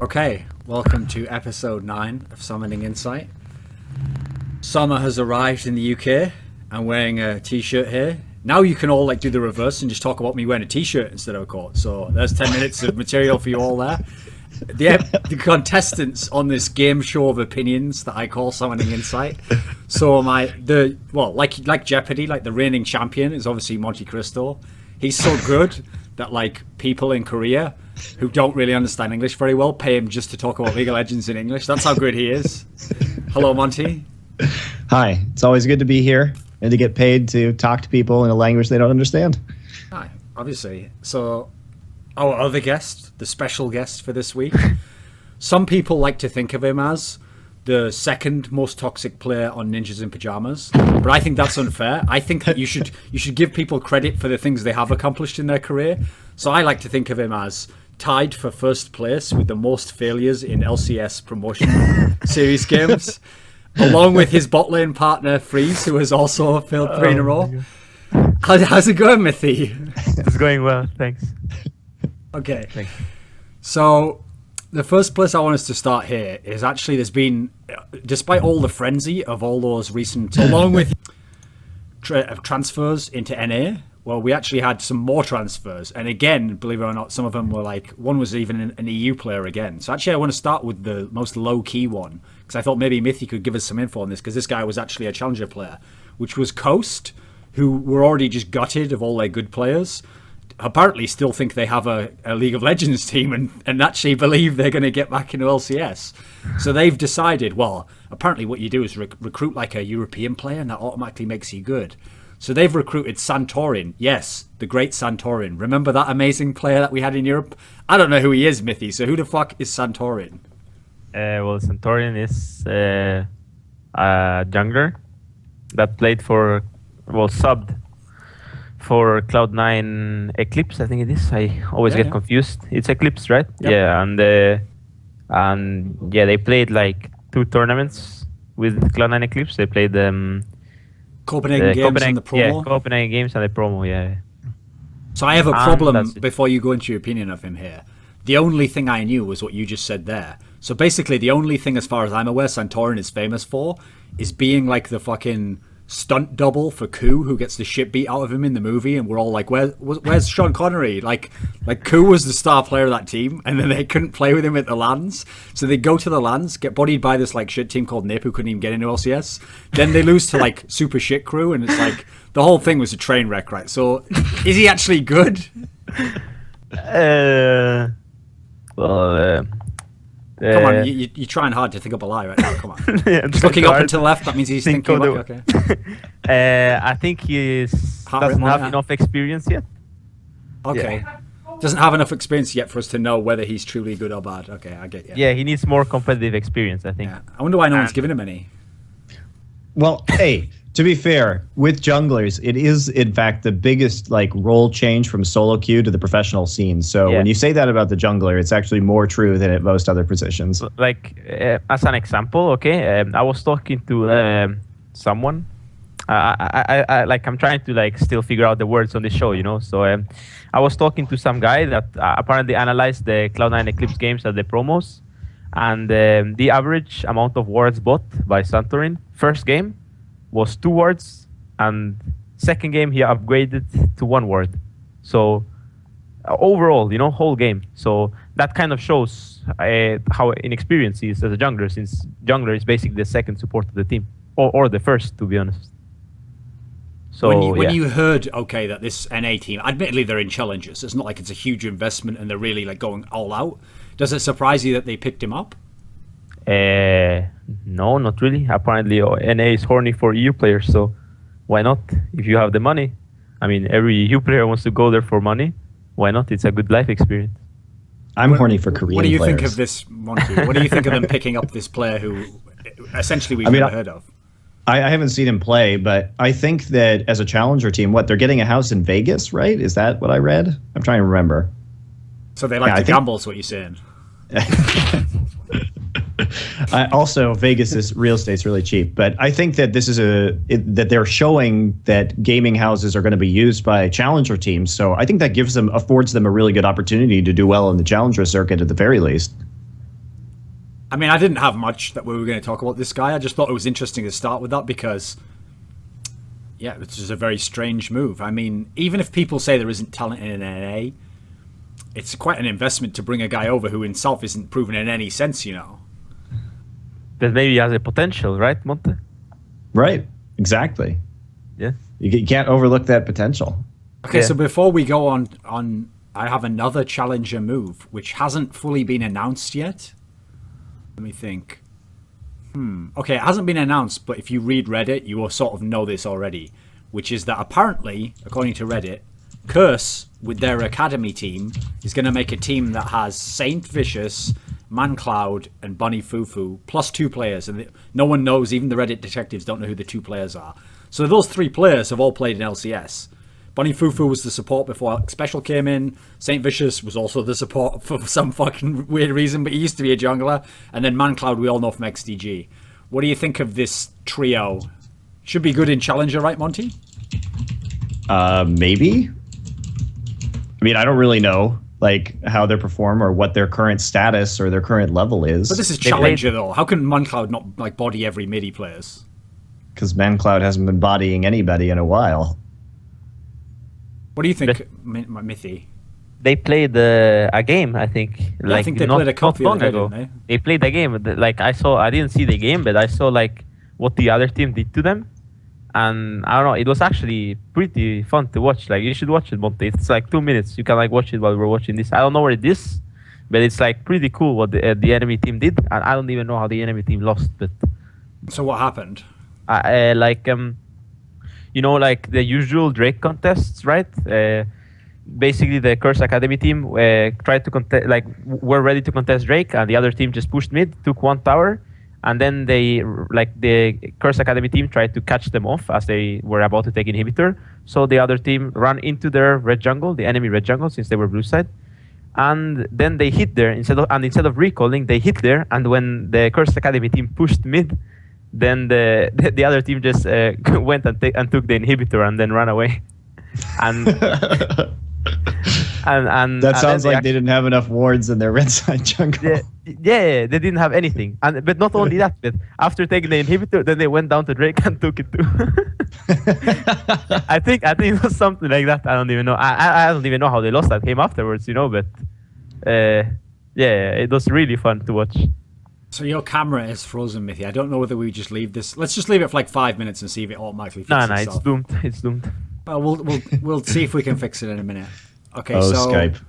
Okay, welcome to episode 9 of Summoning Insight. Summer has arrived in the UK. I'm wearing a t-shirt here. Now you can all do the reverse and just talk about me wearing a t-shirt instead of a coat. So there's 10 minutes of material for you all there. The contestants on this game show of opinions that I call Summoning Insight. So like Jeopardy, the reigning champion is obviously Monte Cristo. He's so good that people in Korea who don't really understand English very well pay him just to talk about League of Legends in English. That's how good he is. Hello, Monty. Hi. It's always good to be here and to get paid to talk to people in a language they don't understand. Hi, obviously. So our other guest, the special guest for this week, some people like to think of him as the second most toxic player on Ninjas in Pajamas, but I think that's unfair. I think that you should give people credit for the things they have accomplished in their career. So I like to think of him as tied for first place with the most failures in LCS promotion series games, along with his bot lane partner Freeze, who has also failed 3 in a row. How's it going, Mithy? It's going well, thanks. Okay. Thanks. So the first place I want us to start here is actually there's been, despite all the frenzy of all those recent, along with transfers into NA, well, we actually had some more transfers. And again, believe it or not, some of them were one was even an EU player again. So actually I want to start with the most low-key one, because I thought maybe Mithy could give us some info on this, because this guy was actually a challenger player, which was Coast, who were already just gutted of all their good players. Apparently still think they have a League of Legends team and actually believe they're going to get back into LCS. So they've decided, well, apparently what you do is recruit a European player and that automatically makes you good. So they've recruited Santorin. Yes, the great Santorin. Remember that amazing player that we had in Europe? I don't know who he is, Mithy. So who the fuck is Santorin? Well, Santorin is a jungler that played subbed for Cloud9 Eclipse, I think it is. I always get confused. It's Eclipse, right? Yep. Yeah, and they played 2 tournaments with Cloud9 Eclipse. They played Copenhagen Games and the promo. Yeah, Copenhagen Games and the promo. Yeah. So I have a problem before you go into your opinion of him here. The only thing I knew was what you just said there. So basically, the only thing, as far as I'm aware, Santorin is famous for is being the fucking stunt double for KooX, who gets the shit beat out of him in the movie, and we're all where's Sean Connery? KooX was the star player of that team, and then they couldn't play with him at the LANs, so they go to the LANs, get bodied by this shit team called Nip, who couldn't even get into LCS. Then they lose to super shit crew, and it's the whole thing was a train wreck, right? So is he actually good? Come on, you're trying hard to think up a lie right now. Come on. Just looking up and to the left, that means he's thinking okay. I think he doesn't have enough experience yet. Okay. Yeah. Doesn't have enough experience yet for us to know whether he's truly good or bad. Okay, I get you. Yeah, he needs more competitive experience, I think. Yeah. I wonder why no one's given him any. Well, hey, to be fair, with junglers, it is, in fact, the biggest role change from solo queue to the professional scene. So when you say that about the jungler, it's actually more true than at most other positions. As an example, okay, I was talking to someone. I'm trying to still figure out the words on the show, So I was talking to some guy that apparently analyzed the Cloud9 Eclipse games at the promos, and the average amount of wards bought by Santorin first game was 2 wards, and second game he upgraded to 1 ward. So overall, whole game. So that kind of shows how inexperienced he is as a jungler, since jungler is basically the second support of the team, or the first, to be honest. So when you heard that this NA team, admittedly they're in challengers, it's not like it's a huge investment and they're really going all out. Does it surprise you that they picked him up? No, not really. Apparently, NA is horny for EU players, so why not? If you have the money, I mean, every EU player wants to go there for money. Why not? It's a good life experience. I'm horny for Korean players. What do you think of this, Monty? What do you think of them picking up this player who, essentially, we've never heard of? I haven't seen him play, but I think that as a challenger team, they're getting a house in Vegas, right? Is that what I read? I'm trying to remember. So they like to gamble, is what you're saying. Also, Vegas' real estate's really cheap, but I think that this is that they're showing that gaming houses are going to be used by challenger teams. So I think that affords them a really good opportunity to do well in the challenger circuit at the very least. I mean, I didn't have much that we were going to talk about this guy. I just thought it was interesting to start with that because, yeah, it's just a very strange move. I mean, even if people say there isn't talent in NA, it's quite an investment to bring a guy over who himself isn't proven in any sense, you know. But maybe he has a potential, right, Monte? Right. Exactly. Yeah. You can't overlook that potential. Okay, so before we go on, I have another challenger move, which hasn't fully been announced yet. Let me think. Okay, it hasn't been announced, but if you read Reddit, you will sort of know this already, which is that apparently, according to Reddit, KooX, with their academy team, is going to make a team that has Saint Vicious, ManCloud, and Bunny Fufu, plus 2 players, and no one knows, even the Reddit detectives don't know who the 2 players are. So those 3 players have all played in LCS. Bunny Fufu was the support before Special came in. Saint Vicious was also the support for some fucking weird reason, but he used to be a jungler. And then ManCloud, we all know from XDG. What do you think of this trio? Should be good in Challenger, right, Monty? Maybe. I mean, I don't really know like how they perform or what their current status or their current level is. But this is Challenger, though. How can ManCloud not like body every midi players? Because ManCloud hasn't been bodying anybody in a while. What do you think, Mithy? They played a game, I think. Yeah, I think they played a cup not long the ago. Didn't they? They played a game. Like I didn't see the game, but I saw like what the other team did to them, and I don't know. It was actually pretty fun to watch. Like you should watch it, Monte. It's like 2 minutes. You can like watch it while we're watching this. I don't know where it is, but it's like pretty cool what the enemy team did, and I don't even know how the enemy team lost. But so what happened? You know, like the usual Drake contests, right? Basically, the KooX Academy team tried to contest, like, were ready to contest Drake, and the other team just pushed mid, took 1 tower, and then the KooX Academy team tried to catch them off as they were about to take inhibitor. So the other team ran into their red jungle, the enemy red jungle, since they were blue side, and then they hit there instead of recalling, they hit there, and when the KooX Academy team pushed mid, then the other team just went and took the inhibitor and then ran away. And and that sounds like they didn't have enough wards in their red side jungle. Yeah, they didn't have anything. But not only that, but after taking the inhibitor, then they went down to Drake and took it too. I think it was something like that. I don't even know. I don't even know how they lost that game afterwards, you know. But yeah, it was really fun to watch. So your camera is frozen, Mithy. I don't know whether we just leave this. Let's just leave it for like 5 minutes and see if it automatically fixes itself. It's doomed. It's doomed. Well, we'll see if we can fix it in a minute. Okay, Skype.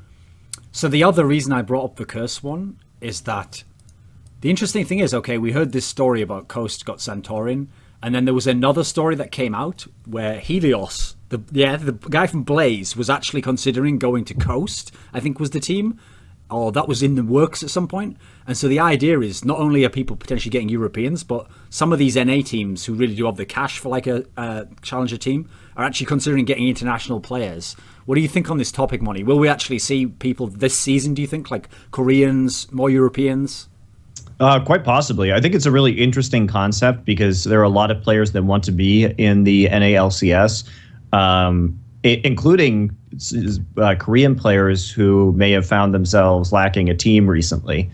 So the other reason I brought up the KooX one is that the interesting thing is, okay, we heard this story about KooX got Santorin, and then there was another story that came out where Helios, the guy from Blaze, was actually considering going to KooX, I think was the team, or that was in the works at some point. And so the idea is not only are people potentially getting Europeans, but some of these NA teams who really do have the cash for like a challenger team are actually considering getting international players. What do you think on this topic, Monty? Will we actually see people this season, do you think, like Koreans, more Europeans? Quite possibly. I think it's a really interesting concept because there are a lot of players that want to be in the NALCS, including Korean players who may have found themselves lacking a team recently.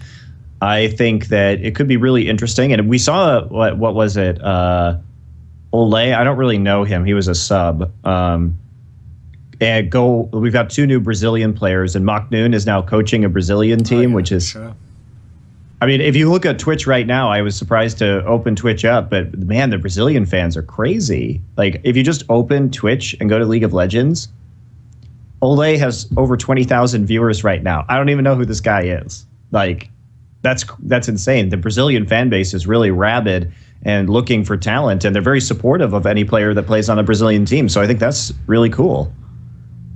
I think that it could be really interesting. And we saw, what was it? Ole, I don't really know him. He was a sub. We've got 2 new Brazilian players, and Maknoon is now coaching a Brazilian team, which is... Sure. I mean, if you look at Twitch right now, I was surprised to open Twitch up, but man, the Brazilian fans are crazy. Like, if you just open Twitch and go to League of Legends, Ole has over 20,000 viewers right now. I don't even know who this guy is. Like, that's insane. The Brazilian fan base is really rabid and looking for talent, and they're very supportive of any player that plays on a Brazilian team. So I think that's really cool.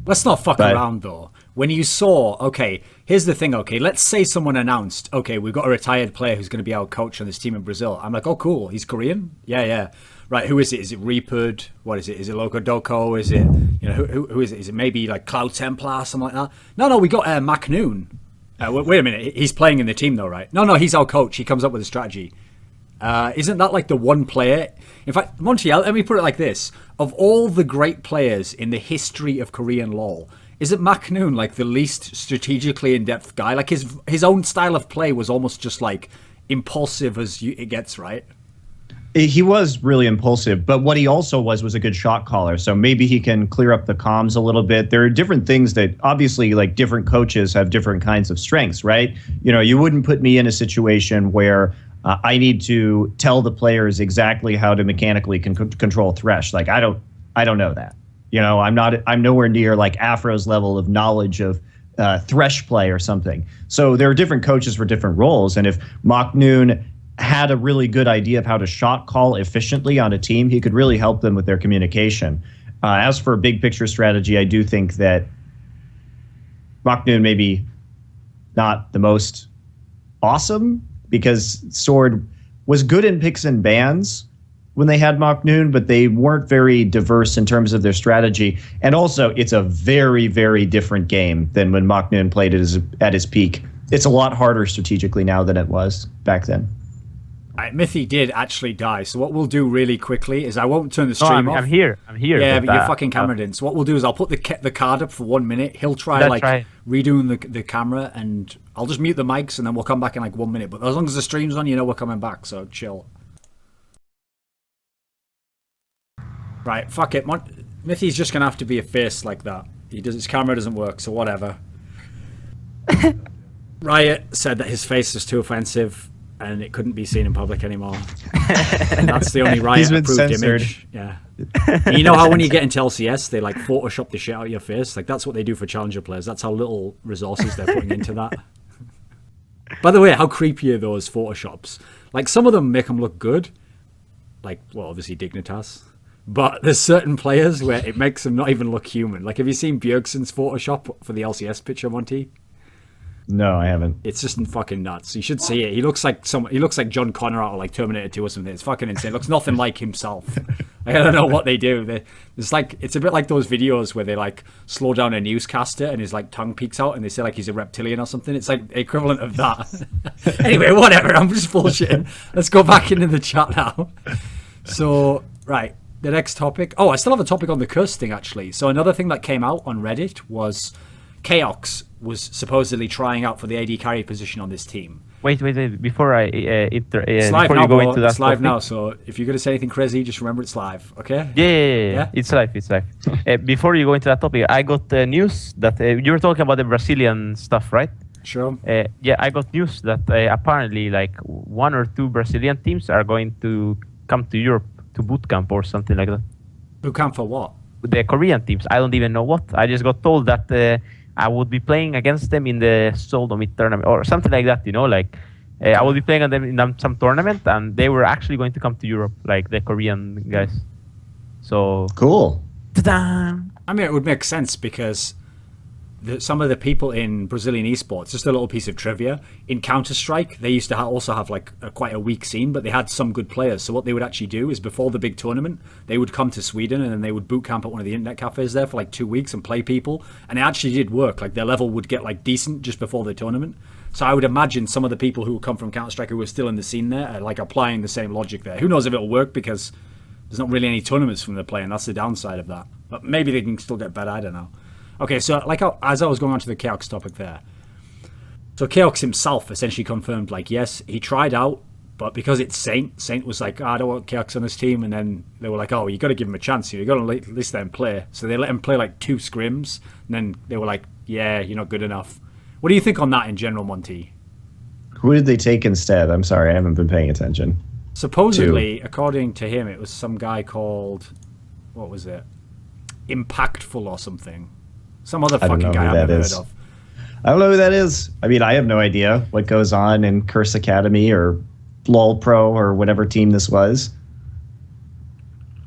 Let's not fuck around, though. When you saw, okay, here's the thing, okay, let's say someone announced, okay, we've got a retired player who's going to be our coach on this team in Brazil. I'm like, oh, cool, he's Korean? Yeah. Right, who is it? Is it Reapud? What is it? Is it Loco Doko? Is it, you know, who is it? Is it maybe like Cloud Templar, something like that? No, we got Maknoon. Wait a minute, he's playing in the team though, right? No, he's our coach. He comes up with a strategy. Isn't that like the one player? In fact, Monty, let me put it like this. Of all the great players in the history of Korean LoL, is it Maknoon like the least strategically in-depth guy? Like his own style of play was almost just like impulsive as it gets, right? He was really impulsive, but what he also was a good shot caller. So maybe he can clear up the comms a little bit. There are different things that obviously, like, different coaches have different kinds of strengths, right? You know, you wouldn't put me in a situation where I need to tell the players exactly how to mechanically control Thresh. Like, I don't know that. You know, I'm nowhere near like Afro's level of knowledge of Thresh play or something. So there are different coaches for different roles, and if Mocknoon had a really good idea of how to shot call efficiently on a team, he could really help them with their communication. As for big picture strategy, I do think that Mocknoon maybe not the most awesome, because Sword was good in picks and bans when they had Mocknoon, but they weren't very diverse in terms of their strategy. And also, it's a very, very different game than when Mocknoon played it at his peak. It's a lot harder strategically now than it was back then. Mithy did actually die, so what we'll do really quickly is I won't turn the stream off. I'm here. Yeah, but you're fucking camera in. So what we'll do is I'll put the card up for 1 minute. He'll try redoing the camera, and I'll just mute the mics, and then we'll come back in like 1 minute. But as long as the stream's on, you know we're coming back, so chill. Right, fuck it. Mithy's just gonna have to be a face like that. His camera doesn't work, so whatever. Riot said that his face is too offensive and it couldn't be seen in public anymore. And that's the only Riot approved image. Yeah. And you know how when you get into LCS, they like Photoshop the shit out of your face? Like, that's what they do for challenger players. That's how little resources they're putting into that. By the way, how creepy are those Photoshops? Like, some of them make them look good. Like, well, obviously Dignitas. But there's certain players where it makes them not even look human. Like, have you seen Bjergsen's Photoshop for the LCS picture, Monty? No, I haven't. It's just fucking nuts. You should see it. He looks like John Connor out of like Terminator 2 or something. It's fucking insane. It looks nothing like himself. I don't know what they do. It's a bit like those videos where they like slow down a newscaster and his like tongue peeks out and they say like he's a reptilian or something. It's like the equivalent of that. Anyway, whatever. I'm just bullshitting. Let's go back into the chat now. So, right. The next topic. Oh, I still have a topic on the curse thing, actually. So another thing that came out on Reddit was KooX was supposedly trying out for the AD carry position on this team. Wait. Before it's live now, go into that it's live topic. now, so if you're going to say anything crazy, just remember it's live, okay? Yeah? It's live. Before you go into that topic, I got news that you were talking about the Brazilian stuff, right? Sure. Yeah, I got news that apparently like 1 or 2 Brazilian teams are going to come to Europe to boot camp or something like that. Boot camp for what? The Korean teams. I don't even know what. I just got told that I would be playing against them in the Soldomit tournament or something like that, you know, like I would be playing on them in some tournament, and they were actually going to come to Europe, like the Korean guys. So cool. Ta-da! I mean, it would make sense because some of the people in Brazilian esports, just a little piece of trivia, in Counter-Strike, they used to also have like quite a weak scene, but they had some good players. So what they would actually do is before the big tournament, they would come to Sweden and then they would boot camp at one of the internet cafes there for like 2 weeks and play people. And it actually did work. Like their level would get like decent just before the tournament. So I would imagine some of the people who come from Counter-Strike who were still in the scene there are like applying the same logic there. Who knows if it'll work, because there's not really any tournaments from the play, and that's the downside of that. But maybe they can still get better, I don't know. Okay, so like as I was going on to the KooX topic there, so KooX himself essentially confirmed, like, yes, he tried out, but because it's Saint was like, I don't want KooX on this team, and then they were like, oh, you got to give him a chance here, you got to at least let him play. So they let him play like 2 scrims, and then they were like, yeah, you're not good enough. What do you think on that in general, Monty? Who did they take instead? I'm sorry, I haven't been paying attention. Supposedly, according to him, it was some guy called, what was it? Impactful or something. Some other fucking guy I've never heard of. I don't know who that is. I mean, I have no idea what goes on in Curse Academy or LOL Pro or whatever team this was.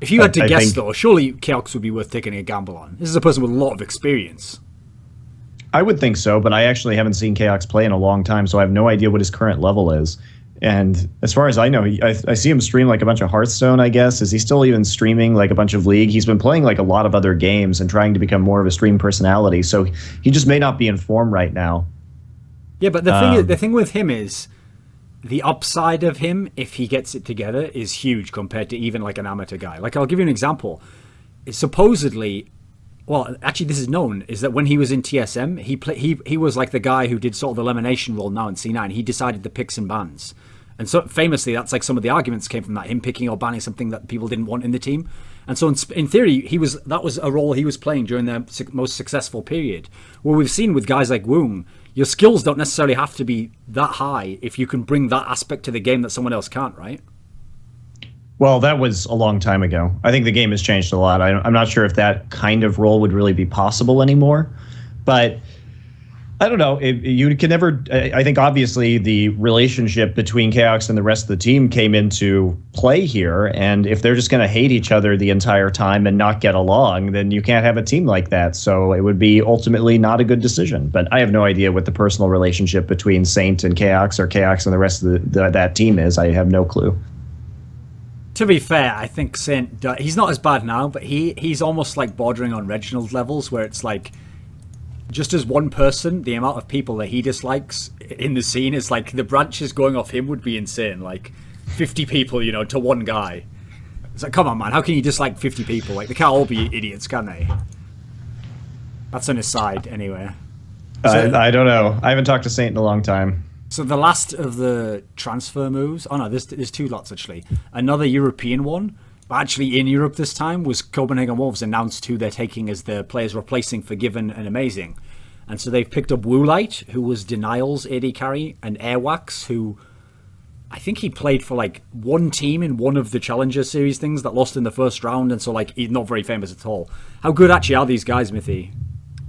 If you had to guess, though, surely KooX would be worth taking a gamble on. This is a person with a lot of experience. I would think so, but I actually haven't seen KooX play in a long time, so I have no idea what his current level is. And as far as I know, I see him stream like a bunch of Hearthstone, I guess. Is he still even streaming like a bunch of League? He's been playing like a lot of other games and trying to become more of a stream personality. So he just may not be in form right now. Yeah, but the thing with him is the upside of him, if he gets it together, is huge compared to even like an amateur guy. Like, I'll give you an example. Supposedly, well, actually, this is known, is that when he was in TSM, he was like the guy who did sort of the elimination role now in C9. He decided the picks and bans. And so famously, that's like some of the arguments came from that, him picking or banning something that people didn't want in the team. And so in theory, that was a role he was playing during their most successful period. What we've seen with guys like Woong, your skills don't necessarily have to be that high if you can bring that aspect to the game that someone else can't, right? Well, that was a long time ago. I think the game has changed a lot. I'm not sure if that kind of role would really be possible anymore. But I don't know. You can never. I think obviously the relationship between KooX and the rest of the team came into play here, and if they're just going to hate each other the entire time and not get along, then you can't have a team like that. So it would be ultimately not a good decision. But I have no idea what the personal relationship between Saint and KooX or KooX and the rest of that team is. I have no clue. To be fair, I think Saint, he's not as bad now, but he's almost like bordering on Reginald levels, where it's like, just as one person, the amount of people that he dislikes in the scene is like, the branches going off him would be insane. Like 50 people, to one guy. It's like, come on, man, how can you dislike 50 people? Like, they can't all be idiots, can they? That's an aside, anyway. I don't know. I haven't talked to Saint in a long time. So the last of the transfer moves, oh no, there's two lots actually. Another European one, but actually in Europe this time, was Copenhagen Wolves announced who they're taking as the players replacing Forgiven and Amazing. And so they've picked up Woolite, who was Denial's AD carry, and Airwax, who I think he played for like one team in one of the Challenger Series things that lost in the first round, and so like he's not very famous at all. How good actually are these guys, Mithy?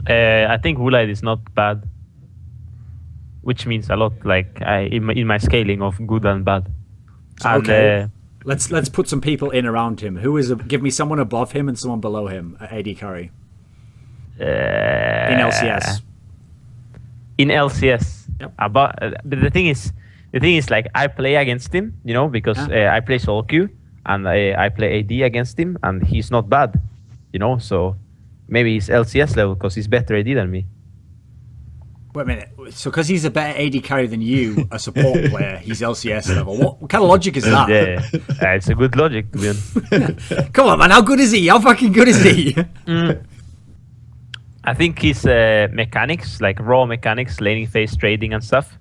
I think Woolite is not bad, which means a lot. Like in my scaling of good and bad. And, okay. Let's put some people in around him. Give me someone above him and someone below him at AD carry. In LCS. In LCS. Yep. But the thing is, like, I play against him, because I play solo queue and I play AD against him, and he's not bad, So maybe he's LCS level because he's better AD than me. Wait a minute. So because he's a better AD carry than you, a support player, he's LCS level. What kind of logic is that? Yeah, it's a good logic, to be honest. Come on, man. How good is he? How fucking good is he? I think his mechanics, like raw mechanics, laning phase trading and stuff,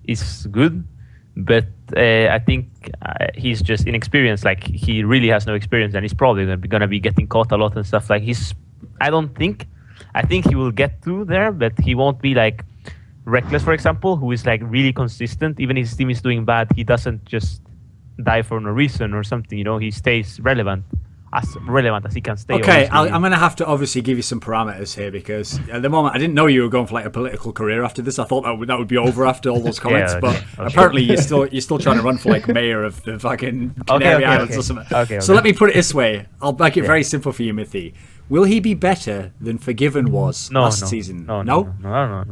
is good. But I think he's just inexperienced. Like, he really has no experience, and he's probably going to be getting caught a lot and stuff. Like, I think he will get through there, but he won't be like Reckless, for example, who is like really consistent. Even if his team is doing bad, he doesn't just die for no reason or something. He stays relevant as he can stay. Okay, I'm going to have to obviously give you some parameters here, because at the moment I didn't know you were going for like a political career after this. I thought that would be over after all those comments, but apparently you're still trying to run for like mayor of the fucking Canary Islands or something. Okay. So let me put it this way. I'll make it very simple for you, Mithy. Will he be better than Forgiven was last season? No.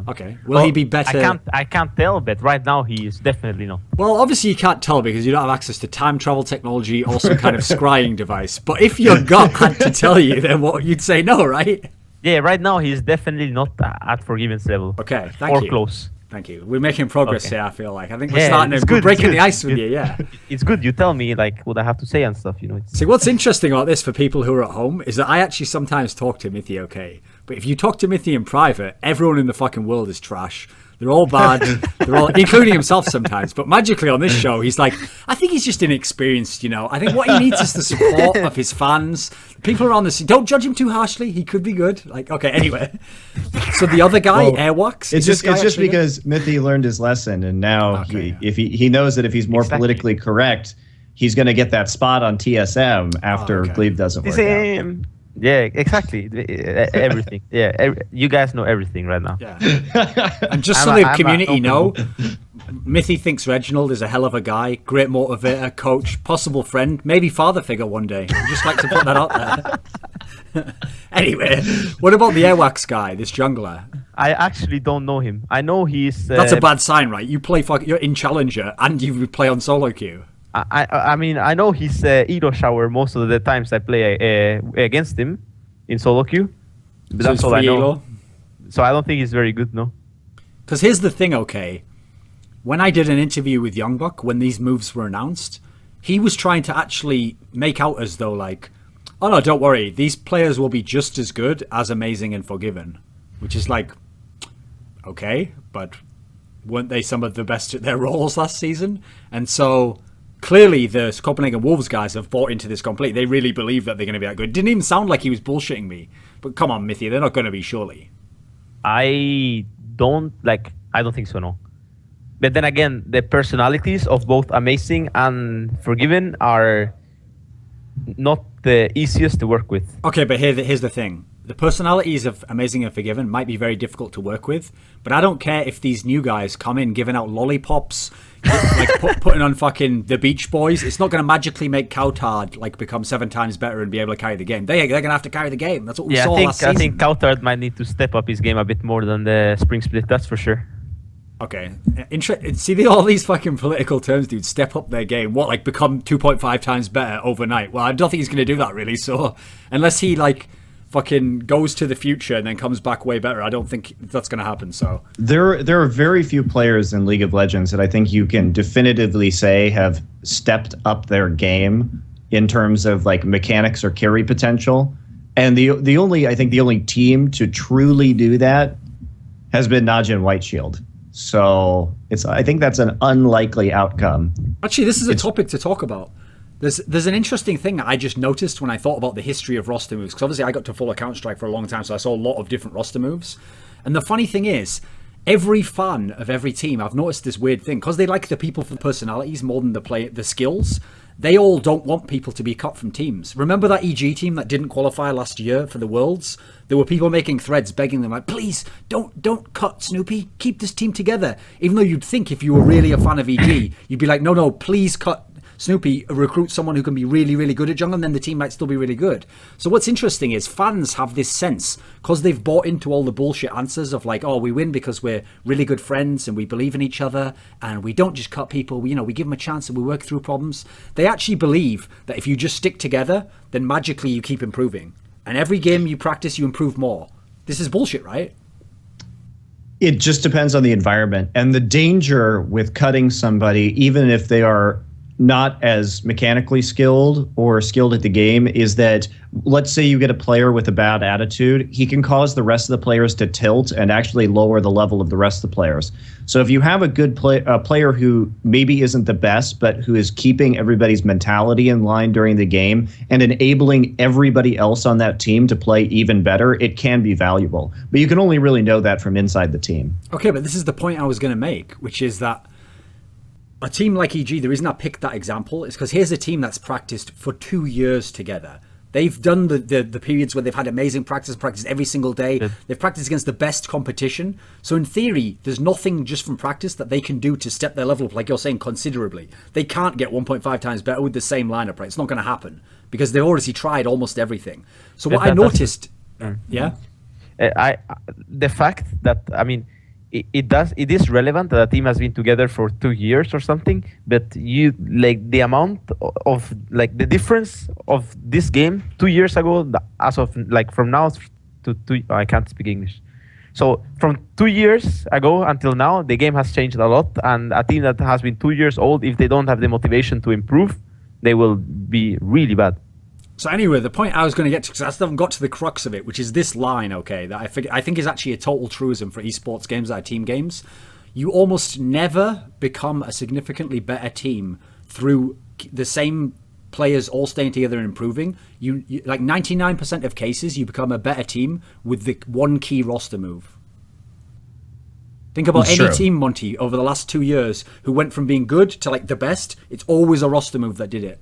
Okay. Will he be better? I can't tell, but right now he is definitely not. Well, obviously you can't tell because you don't have access to time travel technology or some kind of scrying device. But if your gut had to tell you, then you'd say no, right? Yeah, right now he's definitely not at Forgiven's level. Okay, thank you. Or close. Thank you. We're making progress here, I feel like. I think we're breaking the ice with you, yeah. It's good. You tell me like what I have to say and stuff, See, what's interesting about this for people who are at home is that I actually sometimes talk to Mithy, okay? But if you talk to Mithy in private, everyone in the fucking world is trash. They're all bad. They're all, including himself sometimes. But magically on this show, he's like, I think he's just inexperienced, I think what he needs is the support of his fans. People around the scene. Don't judge him too harshly. He could be good. Like, okay, anyway. So the other guy, Airwax. It's just because Mithy learned his lesson, and now he knows that if he's more politically correct, he's going to get that spot on TSM after Glebe doesn't work out. Yeah, exactly. Everything. Yeah, you guys know everything right now. Yeah. And just so the community know, Mithy thinks Reginald is a hell of a guy, great motivator, coach, possible friend, maybe father figure one day. I'd just like to put that out there. Anyway, what about the Airwax guy, this jungler? I actually don't know him. I know he's... That's a bad sign, right? You're in Challenger and you play on solo queue. I mean, I know he's Edo Shower most of the times I play against him in solo queue. But that's all I know. Elo? So I don't think he's very good, no. Because here's the thing, okay. When I did an interview with Youngbuck, when these moves were announced, he was trying to actually make out as though, like, oh no, don't worry, these players will be just as good as Amazing and Forgiven. Which is like, okay, but weren't they some of the best at their roles last season? And so clearly the Copenhagen Wolves guys have bought into this completely. They really believe that they're going to be that good. It didn't even sound like he was bullshitting me. But come on, Mithy, they're not going to be, surely. I don't think so, no. But then again, the personalities of both Amazing and Forgiven are not the easiest to work with. Okay, but here's the thing. The personalities of Amazing and Forgiven might be very difficult to work with, but I don't care if these new guys come in giving out lollipops, like putting on fucking the Beach Boys. It's not going to magically make Coutard like become 7 times better and be able to carry the game. They're going to have to carry the game. That's what we saw last season. I think Coutard might need to step up his game a bit more than the Spring Split. That's for sure. Okay. See all these fucking political terms, dude. Step up their game. What, like become 2.5 times better overnight? Well, I don't think he's going to do that really. So unless he like fucking goes to the future and then comes back way better, I don't think that's going to happen. So there are very few players in League of Legends that I think you can definitively say have stepped up their game in terms of like mechanics or carry potential. And the only team to truly do that has been Najin Whiteshield. So I think that's an unlikely outcome. Actually, this is a topic to talk about. There's an interesting thing that I just noticed when I thought about the history of roster moves, because obviously I got to follow Counter-Strike for a long time, so I saw a lot of different roster moves. And the funny thing is, every fan of every team, I've noticed this weird thing, because they like the people for the personalities more than the skills. They all don't want people to be cut from teams. Remember that EG team that didn't qualify last year for the Worlds? There were people making threads begging them like, please, don't cut Snoopy. Keep this team together. Even though you'd think if you were really a fan of EG, you'd be like, no, please cut Snoopy, recruit someone who can be really, really good at jungle, and then the team might still be really good. So what's interesting is fans have this sense, because they've bought into all the bullshit answers of like, oh, we win because we're really good friends and we believe in each other and we don't just cut people, we give them a chance and we work through problems. They actually believe that if you just stick together, then magically you keep improving. And every game you practice, you improve more. This is bullshit, right? It just depends on the environment. And the danger with cutting somebody, even if they are not as mechanically skilled or skilled at the game, is that let's say you get a player with a bad attitude, he can cause the rest of the players to tilt and actually lower the level of the rest of the players. So if you have a good player who maybe isn't the best, but who is keeping everybody's mentality in line during the game and enabling everybody else on that team to play even better, it can be valuable. But you can only really know that from inside the team. Okay, but this is the point I was going to make, which is that a team like EG, the reason I picked that example is because here's a team that's practiced for 2 years together. They've done the periods where they've had amazing practice every single day. Yeah. They've practiced against the best competition. So in theory, there's nothing just from practice that they can do to step their level up, like you're saying, considerably. They can't get 1.5 times better with the same lineup, right? It's not going to happen because they've already tried almost everything. So what I noticed... Yeah? The fact that, I mean... It is relevant that a team has been together for 2 years or something, but you like the amount of like the difference of this game 2 years ago as of like from now to I can't speak English. So from 2 years ago until now, the game has changed a lot, and a team that has been 2 years old, if they don't have the motivation to improve, they will be really bad. So anyway, the point I was going to get to, because I still haven't got to the crux of it, which is this line, okay, that I think is actually a total truism for esports games that are team games. You almost never become a significantly better team through the same players all staying together and improving. You like 99% of cases, you become a better team with the one key roster move. Think about any team, Monty, over the last 2 years who went from being good to like the best. It's always a roster move that did it.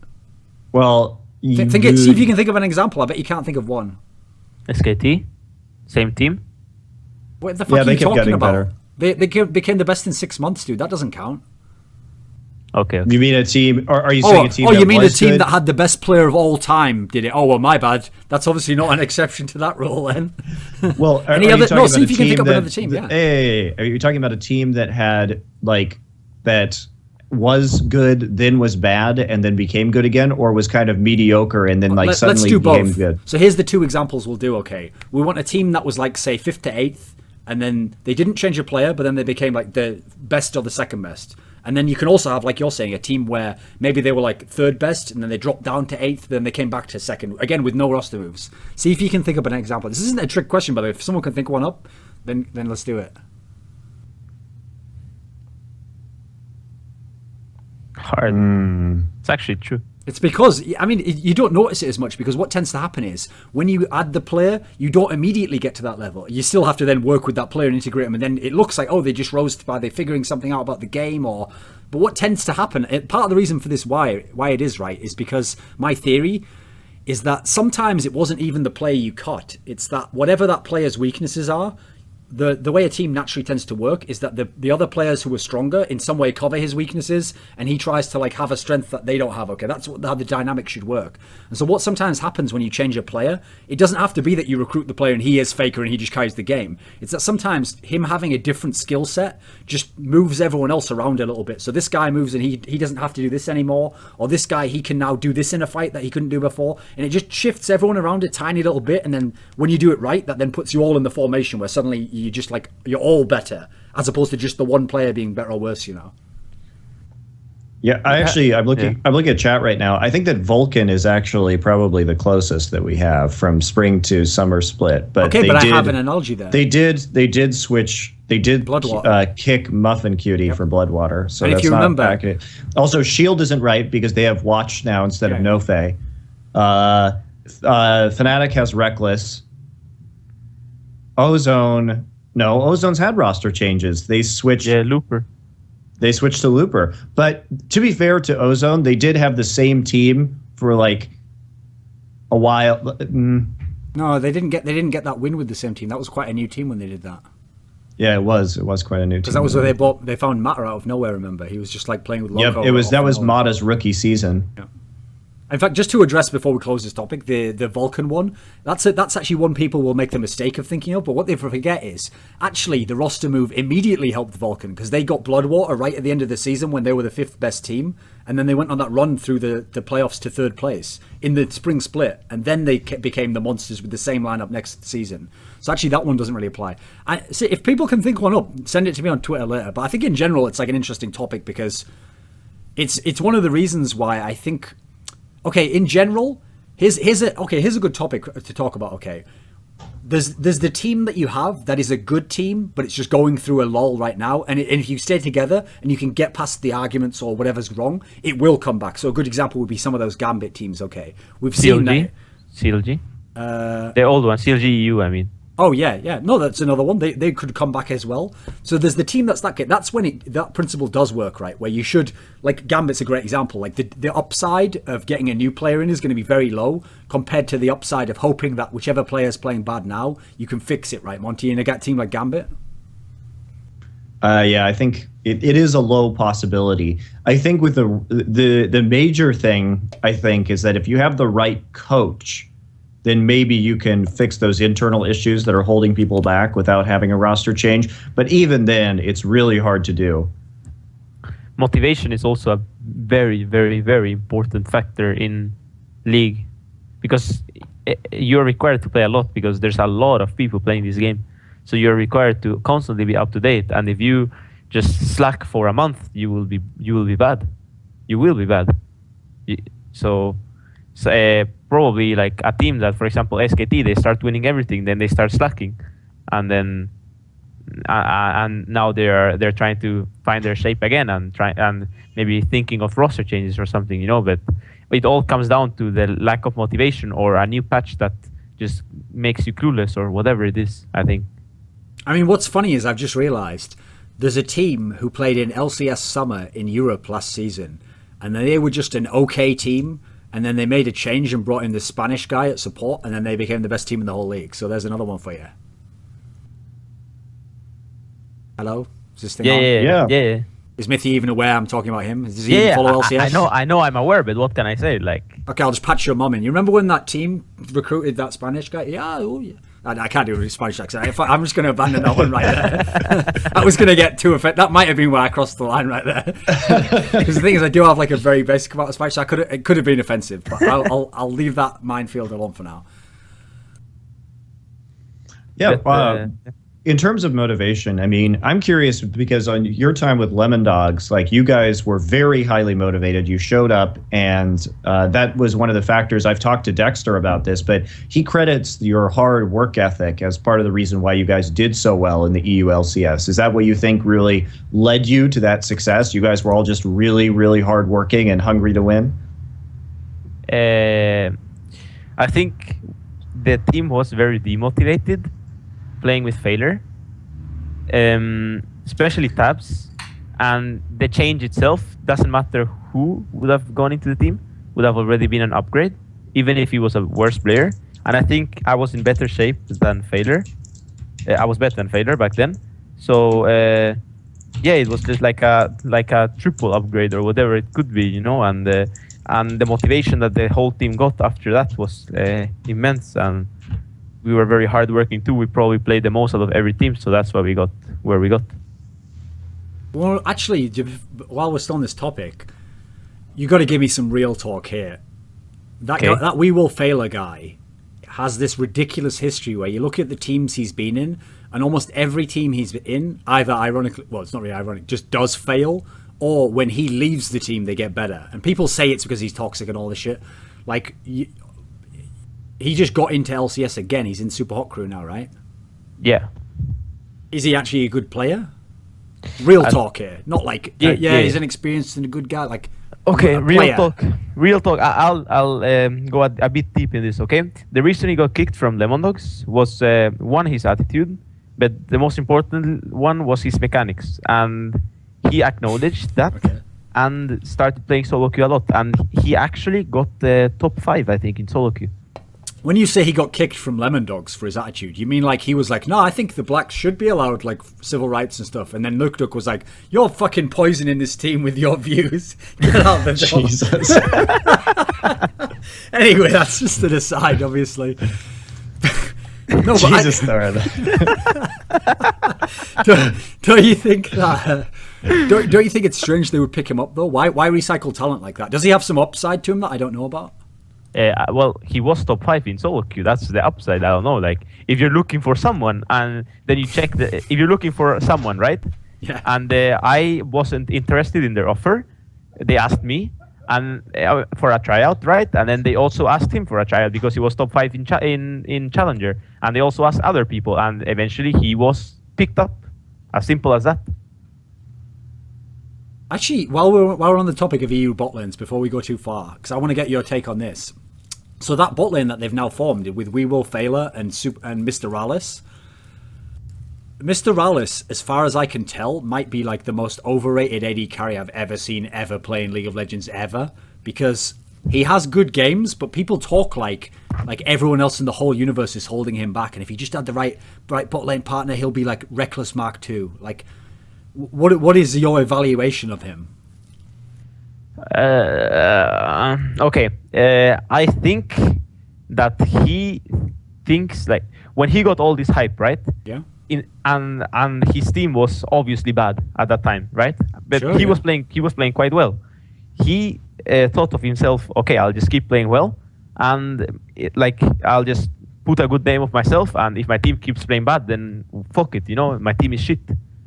Well... See if you can think of an example. I bet you can't think of one. SKT, same team. What the fuck are you talking about? They became the best in 6 months, dude. That doesn't count. Okay. You mean a team? Or are you saying a team? You mean a team that had the best player of all time did it? Oh well, my bad. That's obviously not an exception to that rule then. Well, see if you can think of another team. Yeah. Hey, are you talking about a team that had like that? Was good, then was bad, and then became good again, or was kind of mediocre and then like suddenly became good? So here's the two examples we'll do, okay? We want a team that was like, say, 5th to 8th, and then they didn't change a player, but then they became like the best or the second best. And then you can also have, like you're saying, a team where maybe they were like 3rd best, and then they dropped down to 8th, then they came back to 2nd, again with no roster moves. See if you can think of an example. This isn't a trick question, by the way. If someone can think one up, then let's do it. hard. It's actually true. It's because, I mean, you don't notice it as much because what tends to happen is when you add the player, you don't immediately get to that level. You still have to then work with that player and integrate them. And then it looks like, oh, they just rose by they're figuring something out about the game. But what tends to happen, part of the reason for this, why it is right, is because my theory is that sometimes it wasn't even the player you cut. It's that whatever that player's weaknesses are, the way a team naturally tends to work is that the other players who are stronger in some way cover his weaknesses, and he tries to like have a strength that they don't have. Okay, that's how the dynamic should work. And so what sometimes happens when you change a player, it doesn't have to be that you recruit the player and he is faker and he just carries the game. It's that sometimes him having a different skill set just moves everyone else around a little bit. So this guy moves and he doesn't have to do this anymore, or this guy, he can now do this in a fight that he couldn't do before, and it just shifts everyone around a tiny little bit. And then when you do it right, that then puts you all in the formation where suddenly you just like you're all better, as opposed to just the one player being better or worse, you know. Yeah, I'm looking at chat right now. I think that Vulcan is actually probably the closest that we have from spring to summer split. But okay, but I have an analogy there. They did switch. They did kick Muffin Cutie for Bloodwater. So and that's if you not remember, accurate. Also, Shield isn't right because they have Watch now instead of No Fey. Fnatic has Reckless. Ozone. No, Ozone's had roster changes. They switched. Yeah, Looper. They switched to Looper. But to be fair to Ozone, they did have the same team for like a while. No, they didn't get that win with the same team. That was quite a new team when they did that. Yeah, it was quite a new team. Because that was where they found Matter out of nowhere. Remember, he was just like playing with Loco. Yep, that was Mata's rookie season. Yeah. In fact, just to address before we close this topic, the Vulcan one, that's actually one people will make the mistake of thinking of, but what they forget is, actually, the roster move immediately helped Vulcan, because they got Bloodwater right at the end of the season when they were the 5th best team, and then they went on that run through the playoffs to 3rd place in the spring split, and then they became the monsters with the same lineup next season. So actually, that one doesn't really apply. See, if people can think one up, send it to me on Twitter later, but I think in general, it's like an interesting topic, because it's one of the reasons why I think... Okay, in general, here's a good topic to talk about. Okay, there's the team that you have that is a good team, but it's just going through a lull right now. And if you stay together and you can get past the arguments or whatever's wrong, it will come back. So a good example would be some of those Gambit teams. Okay, we've seen that. CLG. The old one, CLG EU. I mean. Oh yeah. No, that's another one. They could come back as well. So there's the team that's when that principle does work, right? Where you should, like Gambit's a great example. Like the upside of getting a new player in is going to be very low compared to the upside of hoping that whichever player is playing bad now, you can fix it, right, Monty? In a team like Gambit. Yeah, I think it is a low possibility. I think with the major thing, I think, is that if you have the right coach, then maybe you can fix those internal issues that are holding people back without having a roster change. But even then, it's really hard to do. Motivation is also a very, very, very important factor in League, because you're required to play a lot because there's a lot of people playing this game. So you're required to constantly be up to date. And if you just slack for a month, you will be bad. You will be bad. So probably like a team that, for example, SKT, they start winning everything, then they start slacking, and then and now they're trying to find their shape again and maybe thinking of roster changes or something, you know. But it all comes down to the lack of motivation or a new patch that just makes you clueless or whatever it is, I think. I mean, what's funny is I've just realized there's a team who played in LCS Summer in Europe last season, and they were just an okay team. And then they made a change and brought in this Spanish guy at support, and then they became the best team in the whole league. So there's another one for you. Hello? Is this thing on? Yeah. Is Mithy even aware I'm talking about him? Does he even follow LCS? I know I'm aware, but what can I say? Like, okay, I'll just patch your mum in. You remember when that team recruited that Spanish guy? Yeah. I can't do a Spanish accent. I'm just going to abandon that one right there. I was going to get too offended. That might have been where I crossed the line right there. Because the thing is, I do have like a very basic amount of Spanish. So it could have been offensive, but I'll leave that minefield alone for now. Yeah. But, in terms of motivation, I mean, I'm curious because on your time with Lemon Dogs, like you guys were very highly motivated. You showed up, and that was one of the factors. I've talked to Dexter about this, but he credits your hard work ethic as part of the reason why you guys did so well in the EU LCS. Is that what you think really led you to that success? You guys were all just really, really hardworking and hungry to win? I think the team was very demotivated playing with failure, especially Tabs, and the change itself doesn't matter who would have gone into the team, would have already been an upgrade, even if he was a worse player. And I think I was in better shape than Failure. I was better than Failure back then. So yeah, it was just like a triple upgrade or whatever it could be, you know. And the motivation that the whole team got after that was immense. And we were very hardworking too. We probably played the most out of every team, so that's why we got where we got. Well, actually, while we're still on this topic, you got to give me some real talk here. That We Will Failure guy has this ridiculous history where you look at the teams he's been in, and almost every team he's in, either ironically, well, it's not really ironic, just does fail, or when he leaves the team, they get better. And people say it's because he's toxic and all this shit. Like, he just got into LCS again. He's in Super Hot Crew now, right? Yeah. Is he actually a good player? Real talk here. Not like, he's an experienced and a good guy. Like, okay, real talk. I'll go a bit deep in this, okay? The reason he got kicked from Lemon Dogs was, one, his attitude, but the most important one was his mechanics. And he acknowledged that and started playing solo queue a lot. And he actually got the top 5, I think, in solo queue. When you say he got kicked from Lemon Dogs for his attitude, you mean like he was like, no, I think the blacks should be allowed like civil rights and stuff, and then Nukduk was like, you're fucking poisoning this team with your views. Get out the door. Jesus. Anyway, that's just an aside, obviously. No, Jesus, Thorin. Don't you think that? Don't you think it's strange they would pick him up though? Why recycle talent like that? Does he have some upside to him that I don't know about? Well, he was top 5 in solo queue. That's the upside. I don't know. Like, if you're looking for someone, and then you check if you're looking for someone, right? Yeah. And I wasn't interested in their offer. They asked me, and for a tryout, right? And then they also asked him for a tryout because he was top 5 in Challenger. And they also asked other people, and eventually he was picked up. As simple as that. Actually, while we're on the topic of EU bot lanes, before we go too far, because I want to get your take on this. So that bot lane that they've now formed with We Will Failure and Mr. Rallis. Mr. Rallis, as far as I can tell, might be like the most overrated AD carry I've ever seen ever play in League of Legends ever, because he has good games, but people talk like everyone else in the whole universe is holding him back, and if he just had the right bot lane partner, he'll be like Reckless Mark II. Like, what is your evaluation of him? Okay, I think that he thinks like when he got all this hype, right? Yeah. And his team was obviously bad at that time, right? But sure, he was playing quite well. He thought of himself, okay, I'll just keep playing well, and I'll just put a good name of myself. And if my team keeps playing bad, then fuck it, you know, my team is shit.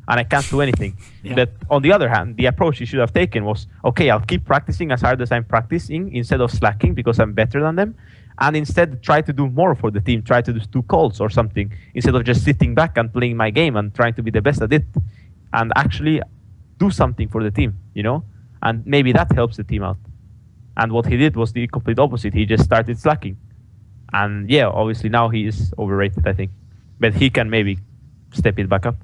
And I can't do anything. Yeah. But on the other hand, the approach he should have taken was, okay, I'll keep practicing as hard as I'm practicing instead of slacking because I'm better than them. And instead try to do more for the team, try to do calls or something, instead of just sitting back and playing my game and trying to be the best at it. And actually do something for the team, you know? And maybe that helps the team out. And what he did was the complete opposite. He just started slacking. And yeah, obviously now he is overrated, I think. But he can maybe step it back up.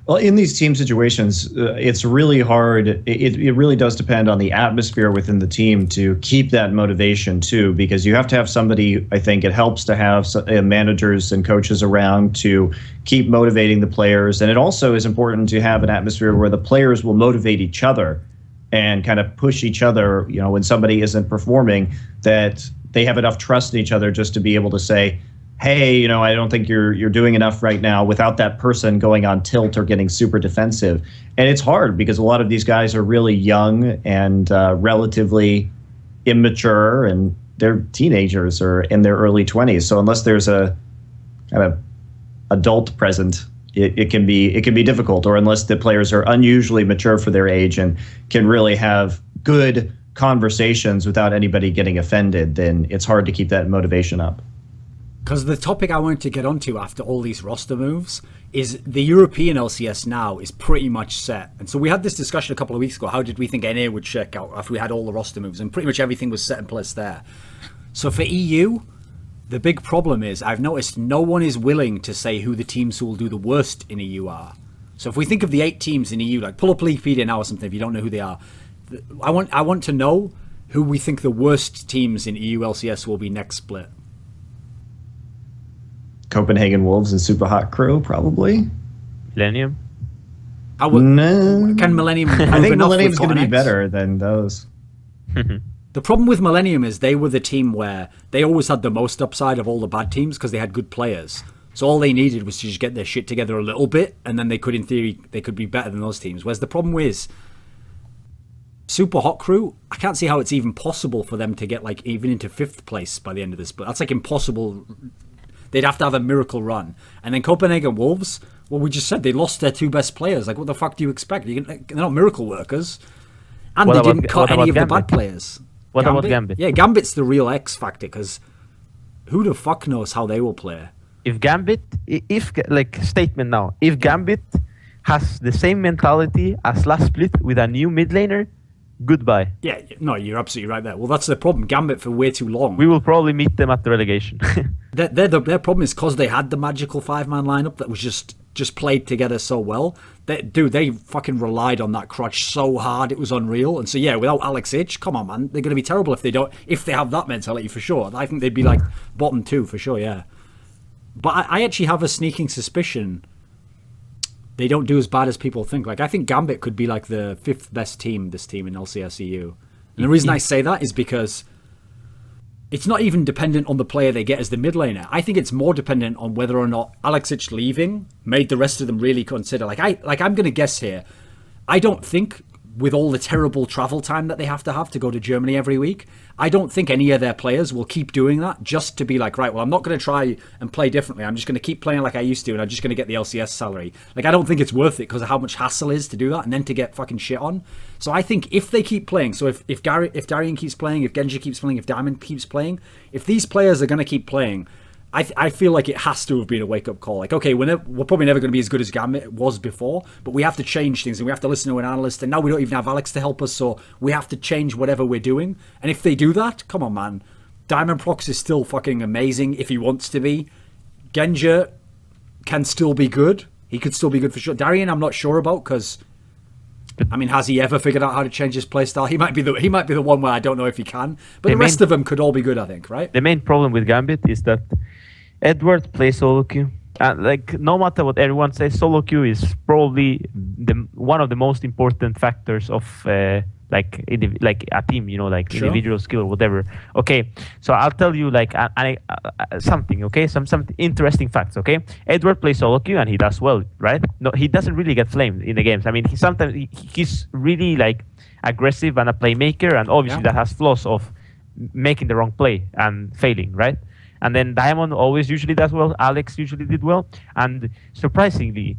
Well, in these team situations, it's really hard. It really does depend on the atmosphere within the team to keep that motivation too, because you have to have somebody, I think it helps to have managers and coaches around to keep motivating the players. And it also is important to have an atmosphere where the players will motivate each other and kind of push each other, you know, when somebody isn't performing, that they have enough trust in each other just to be able to say, hey, you know, I don't think you're doing enough right now, without that person going on tilt or getting super defensive. And it's hard because a lot of these guys are really young and relatively immature, and they're teenagers or in their early 20s. So unless there's a kind of adult present, it can be difficult, or unless the players are unusually mature for their age and can really have good conversations without anybody getting offended, then it's hard to keep that motivation up. Because the topic I wanted to get onto after all these roster moves is the European LCS now is pretty much set. And so we had this discussion a couple of weeks ago. How did we think NA would check out after we had all the roster moves? And pretty much everything was set in place there. So for EU, the big problem is I've noticed no one is willing to say who the teams who will do the worst in EU are. So if we think of the 8 teams in EU, like pull up Wikipedia now or something if you don't know who they are. I want to know who we think the worst teams in EU LCS will be next split. Copenhagen Wolves and Super Hot Crew, probably. Millennium. No. Can Millennium? I think Millennium's going to be better than those. The problem with Millennium is they were the team where they always had the most upside of all the bad teams because they had good players. So all they needed was to just get their shit together a little bit, and then they could, in theory, they could be better than those teams. Whereas the problem is Super Hot Crew, I can't see how it's even possible for them to get like even into 5th place by the end of this. But that's like impossible. They'd have to have a miracle run. And then Copenhagen Wolves, well, we just said they lost their 2 best players. Like, what the fuck do you expect? They're not miracle workers. And they didn't cut any of the bad players. What about Gambit? Yeah, Gambit's the real X factor, because who the fuck knows how they will play? If Gambit, statement now, if Gambit has the same mentality as last split with a new mid laner, goodbye. Yeah, no, you're absolutely right there. Well, that's the problem. Gambit for way too long. We will probably meet them at the relegation. Their problem is because they had the magical 5-man lineup that was just played together so well. They fucking relied on that crutch so hard, it was unreal. And so yeah, without Alex H, come on, man, they're going to be terrible if they have that mentality for sure. I think they'd be like bottom 2 for sure, yeah. But I actually have a sneaking suspicion they don't do as bad as people think. Like, I think Gambit could be like the 5th best team, this team in LCS EU. And the reason I say that is because it's not even dependent on the player they get as the mid laner. I think it's more dependent on whether or not Alexic leaving made the rest of them really consider. I'm going to guess here. I don't think, with all the terrible travel time that they have to go to Germany every week, I don't think any of their players will keep doing that just to be like, right, well, I'm not going to try and play differently. I'm just going to keep playing like I used to, and I'm just going to get the LCS salary. Like, I don't think it's worth it because of how much hassle is to do that and then to get fucking shit on. So I think if they keep playing, so if Darian keeps playing, if Genji keeps playing, if Diamond keeps playing, if these players are going to keep playing, I feel like it has to have been a wake-up call. Like, okay, we're probably never going to be as good as Gambit was before, but we have to change things, and we have to listen to an analyst, and now we don't even have Alex to help us, so we have to change whatever we're doing. And if they do that, come on, man. Diamond Prox is still fucking amazing if he wants to be. Genji can still be good. He could still be good for sure. Darian, I'm not sure about, because I mean, has he ever figured out how to change his playstyle? He might be the one where I don't know if he can, but the rest of them could all be good, I think, right? The main problem with Gambit is that Edward plays solo queue. No matter what everyone says, solo queue is probably one of the most important factors of a team, Sure. Individual skill or whatever. Okay, so I'll tell you something. Okay, some interesting facts. Okay, Edward plays solo queue and he does well, right? No, he doesn't really get flamed in the games. I mean, he's really aggressive and a playmaker, and obviously that has flaws of making the wrong play and failing, right? And then Diamond always usually does well. Alex usually did well. And surprisingly,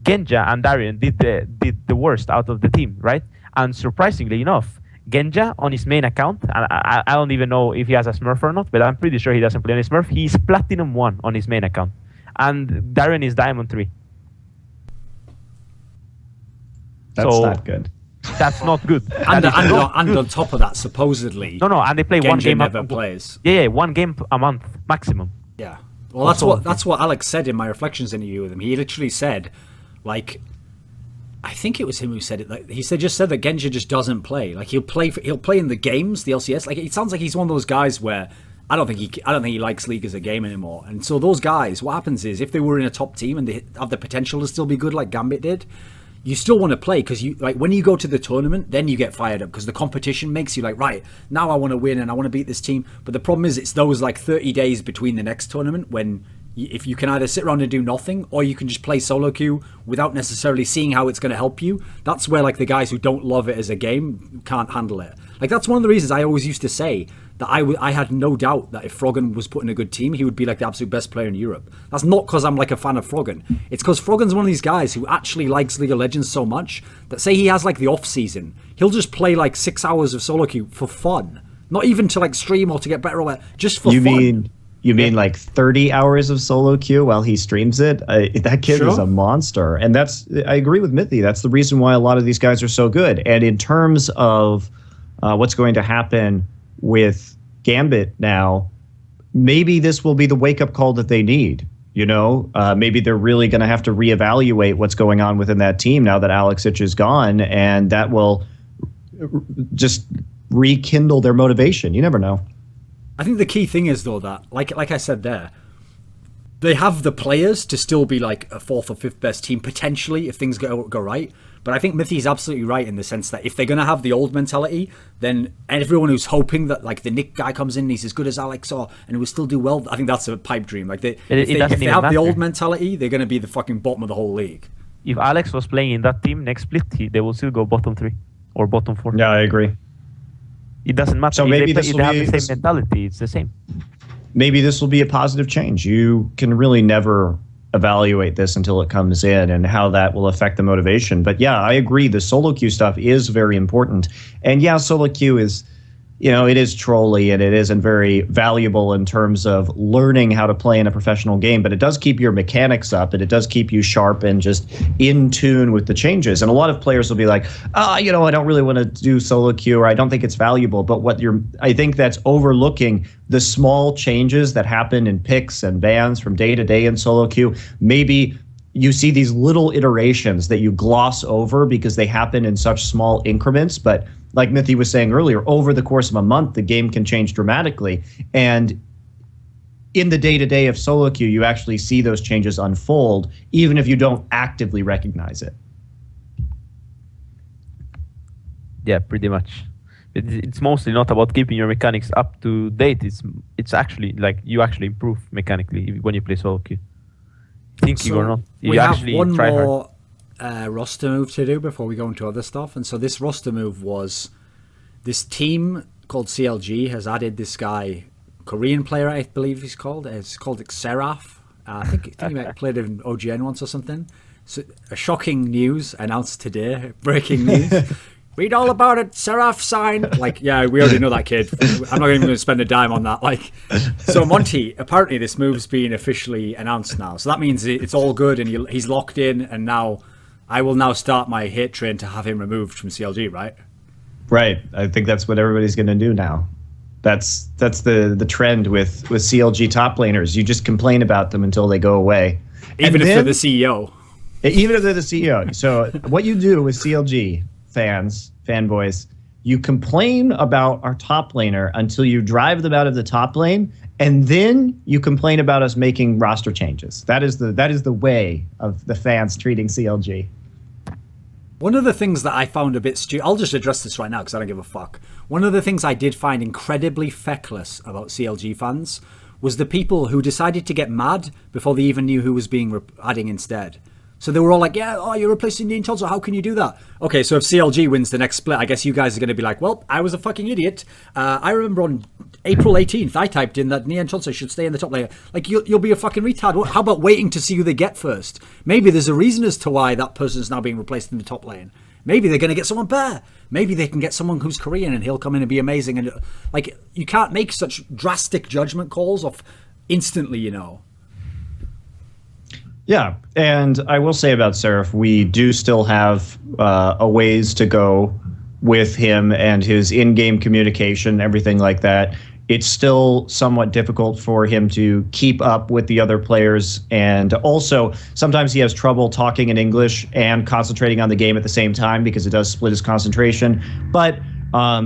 Genji and Darian did the worst out of the team, right? And surprisingly enough, Genji on his main account, and I don't even know if he has a Smurf or not, but I'm pretty sure he doesn't play on his Smurf. He's Platinum 1 on his main account. And Darian is Diamond 3. That's not good. That's not good. And on top of that, supposedly, no, and they play Genji one game never plays. Yeah, 1 game a month maximum. Yeah. Well, that's what Alex said in my reflections interview with him. He literally said, like, I think it was him who said it. Like, he just said that Genji just doesn't play. Like, he'll play in the games, the LCS. Like, it sounds like he's one of those guys where I don't think he likes League as a game anymore. And so those guys, what happens is if they were in a top team and they have the potential to still be good, like Gambit did, you still want to play because when you go to the tournament, then you get fired up because the competition makes you like, right, now I want to win and I want to beat this team. But the problem is it's those 30 days between the next tournament when if you can either sit around and do nothing or you can just play solo queue without necessarily seeing how it's going to help you. That's where the guys who don't love it as a game can't handle it. That's one of the reasons I always used to say that I had no doubt that if Froggen was put in a good team, he would be like the absolute best player in Europe. That's not because I'm like a fan of Froggen. It's because Froggen's one of these guys who actually likes League of Legends so much that, say he has like the off season, he'll just play like 6 hours of solo queue for fun. Not even to like stream or to get better or whatever, just for fun. You mean like 30 hours of solo queue while he streams it? That kid is a monster. And I agree with Mithy. That's the reason why a lot of these guys are so good. And in terms of what's going to happen with Gambit now, maybe this will be the wake-up call that they need. Maybe they're really going to have to reevaluate what's going on within that team now that Alex Ich is gone, and that will just rekindle their motivation. You never know. I think the key thing is, though, that, like I said there, they have the players to still be like a 4th or 5th best team, potentially, if things go right. But I think Mithy's absolutely right in the sense that if they're going to have the old mentality, then everyone who's hoping that like the Nick guy comes in and he's as good as Alex and will still do well, I think that's a pipe dream. Like if they have the old mentality, they're going to be the fucking bottom of the whole league. If Alex was playing in that team next split, they will still go bottom 3 or bottom 4. Yeah, I agree. It doesn't matter. So maybe if they have the same mentality, it's the same. Maybe this will be a positive change. You can really never evaluate this until it comes in and how that will affect the motivation. But yeah, I agree. The solo queue stuff is very important. And yeah, solo queue is, it is trolly and it isn't very valuable in terms of learning how to play in a professional game, but it does keep your mechanics up and it does keep you sharp and just in tune with the changes. And a lot of players will be like, I don't really want to do solo queue, or I don't think it's valuable. But I think that's overlooking the small changes that happen in picks and bans from day to day in solo queue. Maybe you see these little iterations that you gloss over because they happen in such small increments, but like Mithy was saying earlier, over the course of a month, the game can change dramatically. And in the day-to-day of solo queue, you actually see those changes unfold, even if you don't actively recognize it. Yeah, pretty much. It's mostly not about keeping your mechanics up to date. It's actually like you actually improve mechanically when you play solo queue. Thinking or not, you actually have one try more hard. Roster move to do before we go into other stuff. And so this roster move was this team called CLG has added this guy, Korean player, I believe he's called. It's called Seraph. I think he might have played in OGN once or something. So a shocking news announced today. Breaking news. Read all about it. Seraph signed. Like, yeah, we already know that kid. I'm not even going to spend a dime on that. Like, so Monty, apparently this move's been officially announced now. So that means it's all good and he's locked in, and now I will now start my hate train to have him removed from CLG, right? Right. I think that's what everybody's going to do now. That's the trend with CLG top laners. You just complain about them until they go away. Even if they're the CEO. Even if they're the CEO. So what you do with CLG fanboys, you complain about our top laner until you drive them out of the top lane, and then you complain about us making roster changes. That is the way of the fans treating CLG. One of the things that I found a bit stupid, I'll just address this right now because I don't give a fuck. One of the things I did find incredibly feckless about CLG fans was the people who decided to get mad before they even knew who was being adding instead. So they were all like, you're replacing the Intel, so how can you do that? Okay, so if CLG wins the next split, I guess you guys are going to be like, well, I was a fucking idiot. I remember on April 18th, I typed in that Neon Cholso should stay in the top layer. Like, you'll be a fucking retard. How about waiting to see who they get first? Maybe there's a reason as to why that person's now being replaced in the top lane. Maybe they're going to get someone better. Maybe they can get someone who's Korean and he'll come in and be amazing. And like, you can't make such drastic judgment calls off instantly, Yeah, and I will say about Seraph, we do still have a ways to go with him and his in-game communication, everything like that. It's still somewhat difficult for him to keep up with the other players, and also sometimes he has trouble talking in English and concentrating on the game at the same time because it does split his concentration. But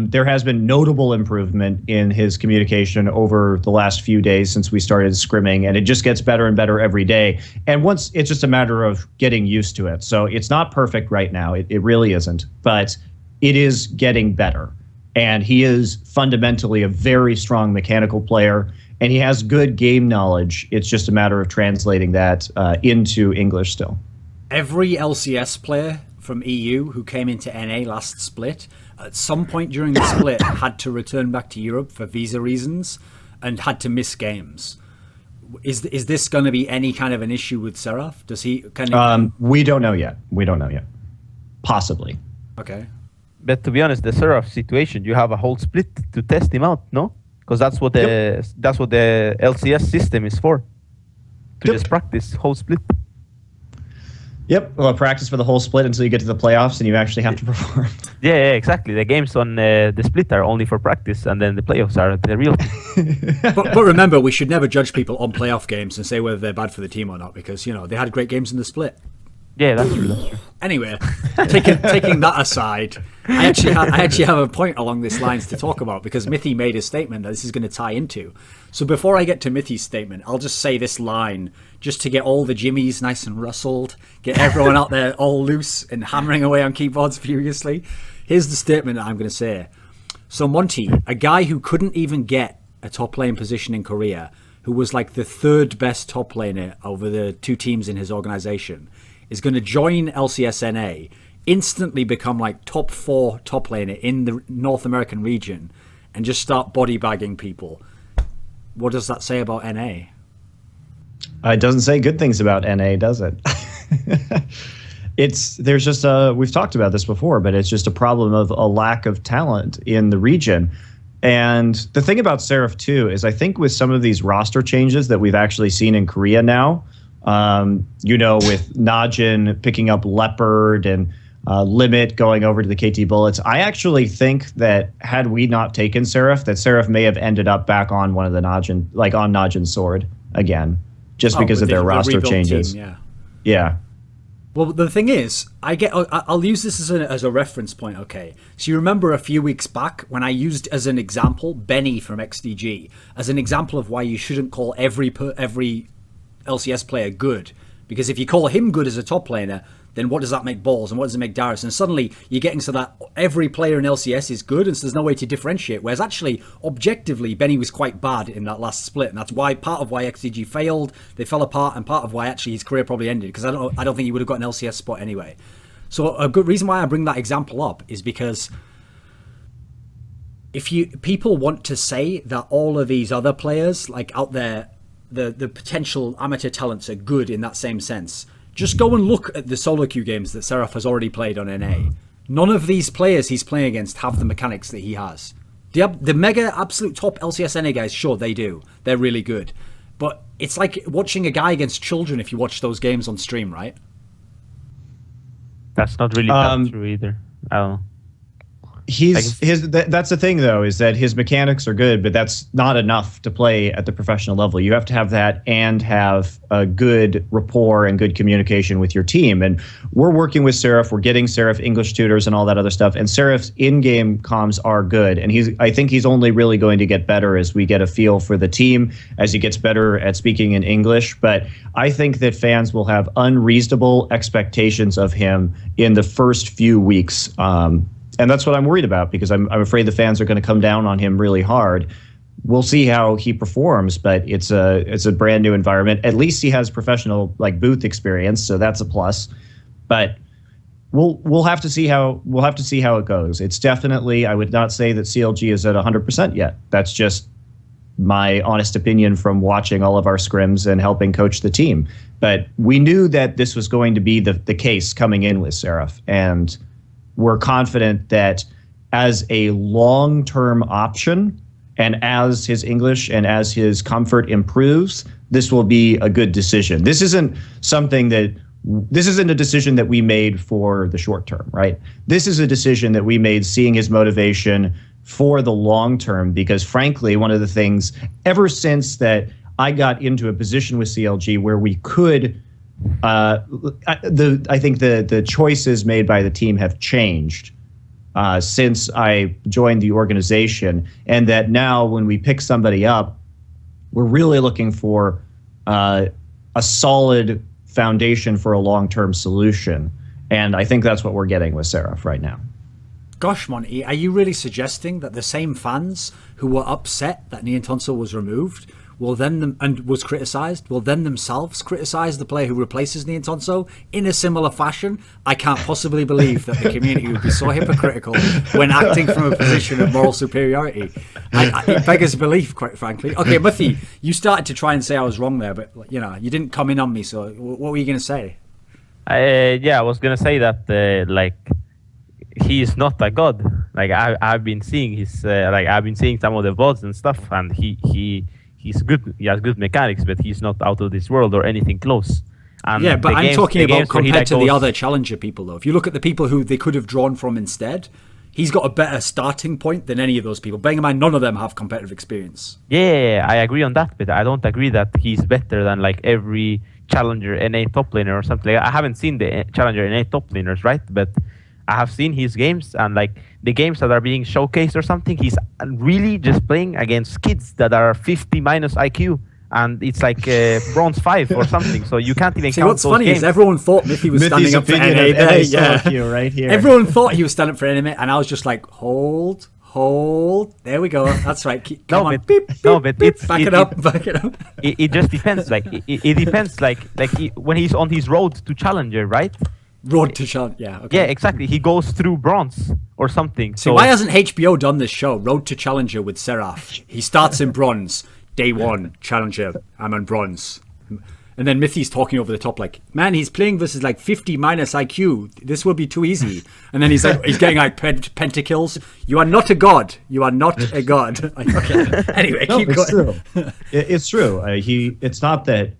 there has been notable improvement in his communication over the last few days since we started scrimming, and it just gets better and better every day. And once it's just a matter of getting used to it. So it's not perfect right now. It really isn't, but it is getting better. And he is fundamentally a very strong mechanical player, and he has good game knowledge. It's just a matter of translating that into English still. Every LCS player from EU who came into NA last split, at some point during the split had to return back to Europe for visa reasons and had to miss games. Is this going to be any kind of an issue with Seraph? Does he? We don't know yet. Possibly. Okay. But to be honest, the Seraph situation, you have a whole split to test him out, no? Because that's what the LCS system is for. To just practice whole split. Yep. Well, practice for the whole split until you get to the playoffs and you actually have to perform. Yeah, exactly. The games on the split are only for practice, and then the playoffs are the real. but remember, we should never judge people on playoff games and say whether they're bad for the team or not, because they had great games in the split. Yeah, that's true. Anyway, taking that aside, I actually have a point along these lines to talk about, because Mithy made a statement that this is going to tie into. So before I get to Mithy's statement, I'll just say this line just to get all the jimmies nice and rustled, get everyone out there all loose and hammering away on keyboards furiously. Here's the statement that I'm going to say. So Monty, a guy who couldn't even get a top lane position in Korea, who was like the third best top laner over the two teams in his organization, is going to join LCSNA, instantly become like top 4 top laner in the North American region, and just start body bagging people. What does that say about NA? It doesn't say good things about NA, does it? There's just we've talked about this before, but it's just a problem of a lack of talent in the region. And the thing about Seraph too is I think with some of these roster changes that we've actually seen in Korea now, with Najin picking up Leopard and Limit going over to the KT Bullets, I actually think that had we not taken Seraph, that Seraph may have ended up back on one of the Najin, like on Najin's sword again, just because of their roster changes. Team, yeah. Well, the thing is, I'll use this as a reference point, okay? So you remember a few weeks back when I used as an example Benny from XDG as an example of why you shouldn't call every LCS player good, because if you call him good as a top laner, then what does that make Balls and what does it make Darius? And suddenly you're getting so that every player in LCS is good, and so there's no way to differentiate. Whereas actually, objectively, Benny was quite bad in that last split, and that's why part of why XDG failed, they fell apart, and part of why actually his career probably ended, because I don't think he would have got an LCS spot anyway. So a good reason why I bring that example up is because if people want to say that all of these other players like out there, the potential amateur talents are good in that same sense, just go and look at the solo queue games that Seraph has already played on NA. None of these players he's playing against have the mechanics that he has. The mega absolute top LCS NA guys, sure, they do. They're really good. But it's like watching a guy against children if you watch those games on stream, right? That's not really that true either. I don't know. That's the thing though, is that his mechanics are good, but that's not enough to play at the professional level. You have to have that and have a good rapport and good communication with your team. And we're working with Seraph. We're getting Seraph English tutors and all that other stuff. And Seraph's in-game comms are good. And I think he's only really going to get better as we get a feel for the team, as he gets better at speaking in English. But I think that fans will have unreasonable expectations of him in the first few weeks. And that's what I'm worried about, because I'm afraid the fans are going to come down on him really hard. We'll see how he performs, but it's a brand new environment. At least he has professional booth experience, so that's a plus. But we'll have to see how it goes. It's definitely, I would not say that CLG is at 100% yet. That's just my honest opinion from watching all of our scrims and helping coach the team. But we knew that this was going to be the case coming in with Seraph, and we're confident that as a long-term option, and as his English and as his comfort improves, this will be a good decision. This isn't a decision that we made for the short term, right? This is a decision that we made seeing his motivation for the long term, because frankly, one of the things ever since that I got into a position with CLG where we could I think the choices made by the team have changed since I joined the organization, and that now when we pick somebody up, we're really looking for a solid foundation for a long-term solution. And I think that's what we're getting with Seraph right now. Gosh, Monty, are you really suggesting that the same fans who were upset that Neon Tonsil was removed will and was criticised, will then themselves criticise the player who replaces Niantonso in a similar fashion. I can't possibly believe that the community would be so hypocritical when acting from a position of moral superiority. It beggars belief, quite frankly. Okay, Mithy, you started to try and say I was wrong there, but you didn't come in on me. So what were you going to say? I was gonna say that he is not a god. Like I've been seeing I've been seeing some of the VODs and stuff, and he's good. He has good mechanics, but he's not out of this world or anything close. And yeah, but I'm talking about compared to the other challenger people, though. If you look at the people who they could have drawn from instead, he's got a better starting point than any of those people. Bearing in mind, none of them have competitive experience. Yeah, I agree on that, but I don't agree that he's better than like every challenger NA top laner or something. I haven't seen the challenger NA top laners, right? But I have seen his games, and like the games that are being showcased or something, he's really just playing against kids that are 50 minus IQ, and it's like bronze 5 or something. So you can't even count what's those funny games. is everyone thought Mithy was standing up for NA. Yeah, right here. Everyone thought he was standing up for NA, and I was just like, hold. There we go. That's right. Come on. Beep, beep. Back it up. It just depends. Like it depends. When he's on his road to challenger, right? Road to Challenger, yeah. Okay. Yeah, exactly. He goes through bronze or something. So why hasn't HBO done this show, Road to Challenger with Seraph? He starts in bronze, day 1, Challenger, I'm on bronze. And then Mithy's talking over the top like, man, he's playing versus like 50 minus IQ. This will be too easy. And then he's getting like pentakills. You are not a god. You are not a god. Like, okay. Anyway, keep going. True. It's true. It's not that...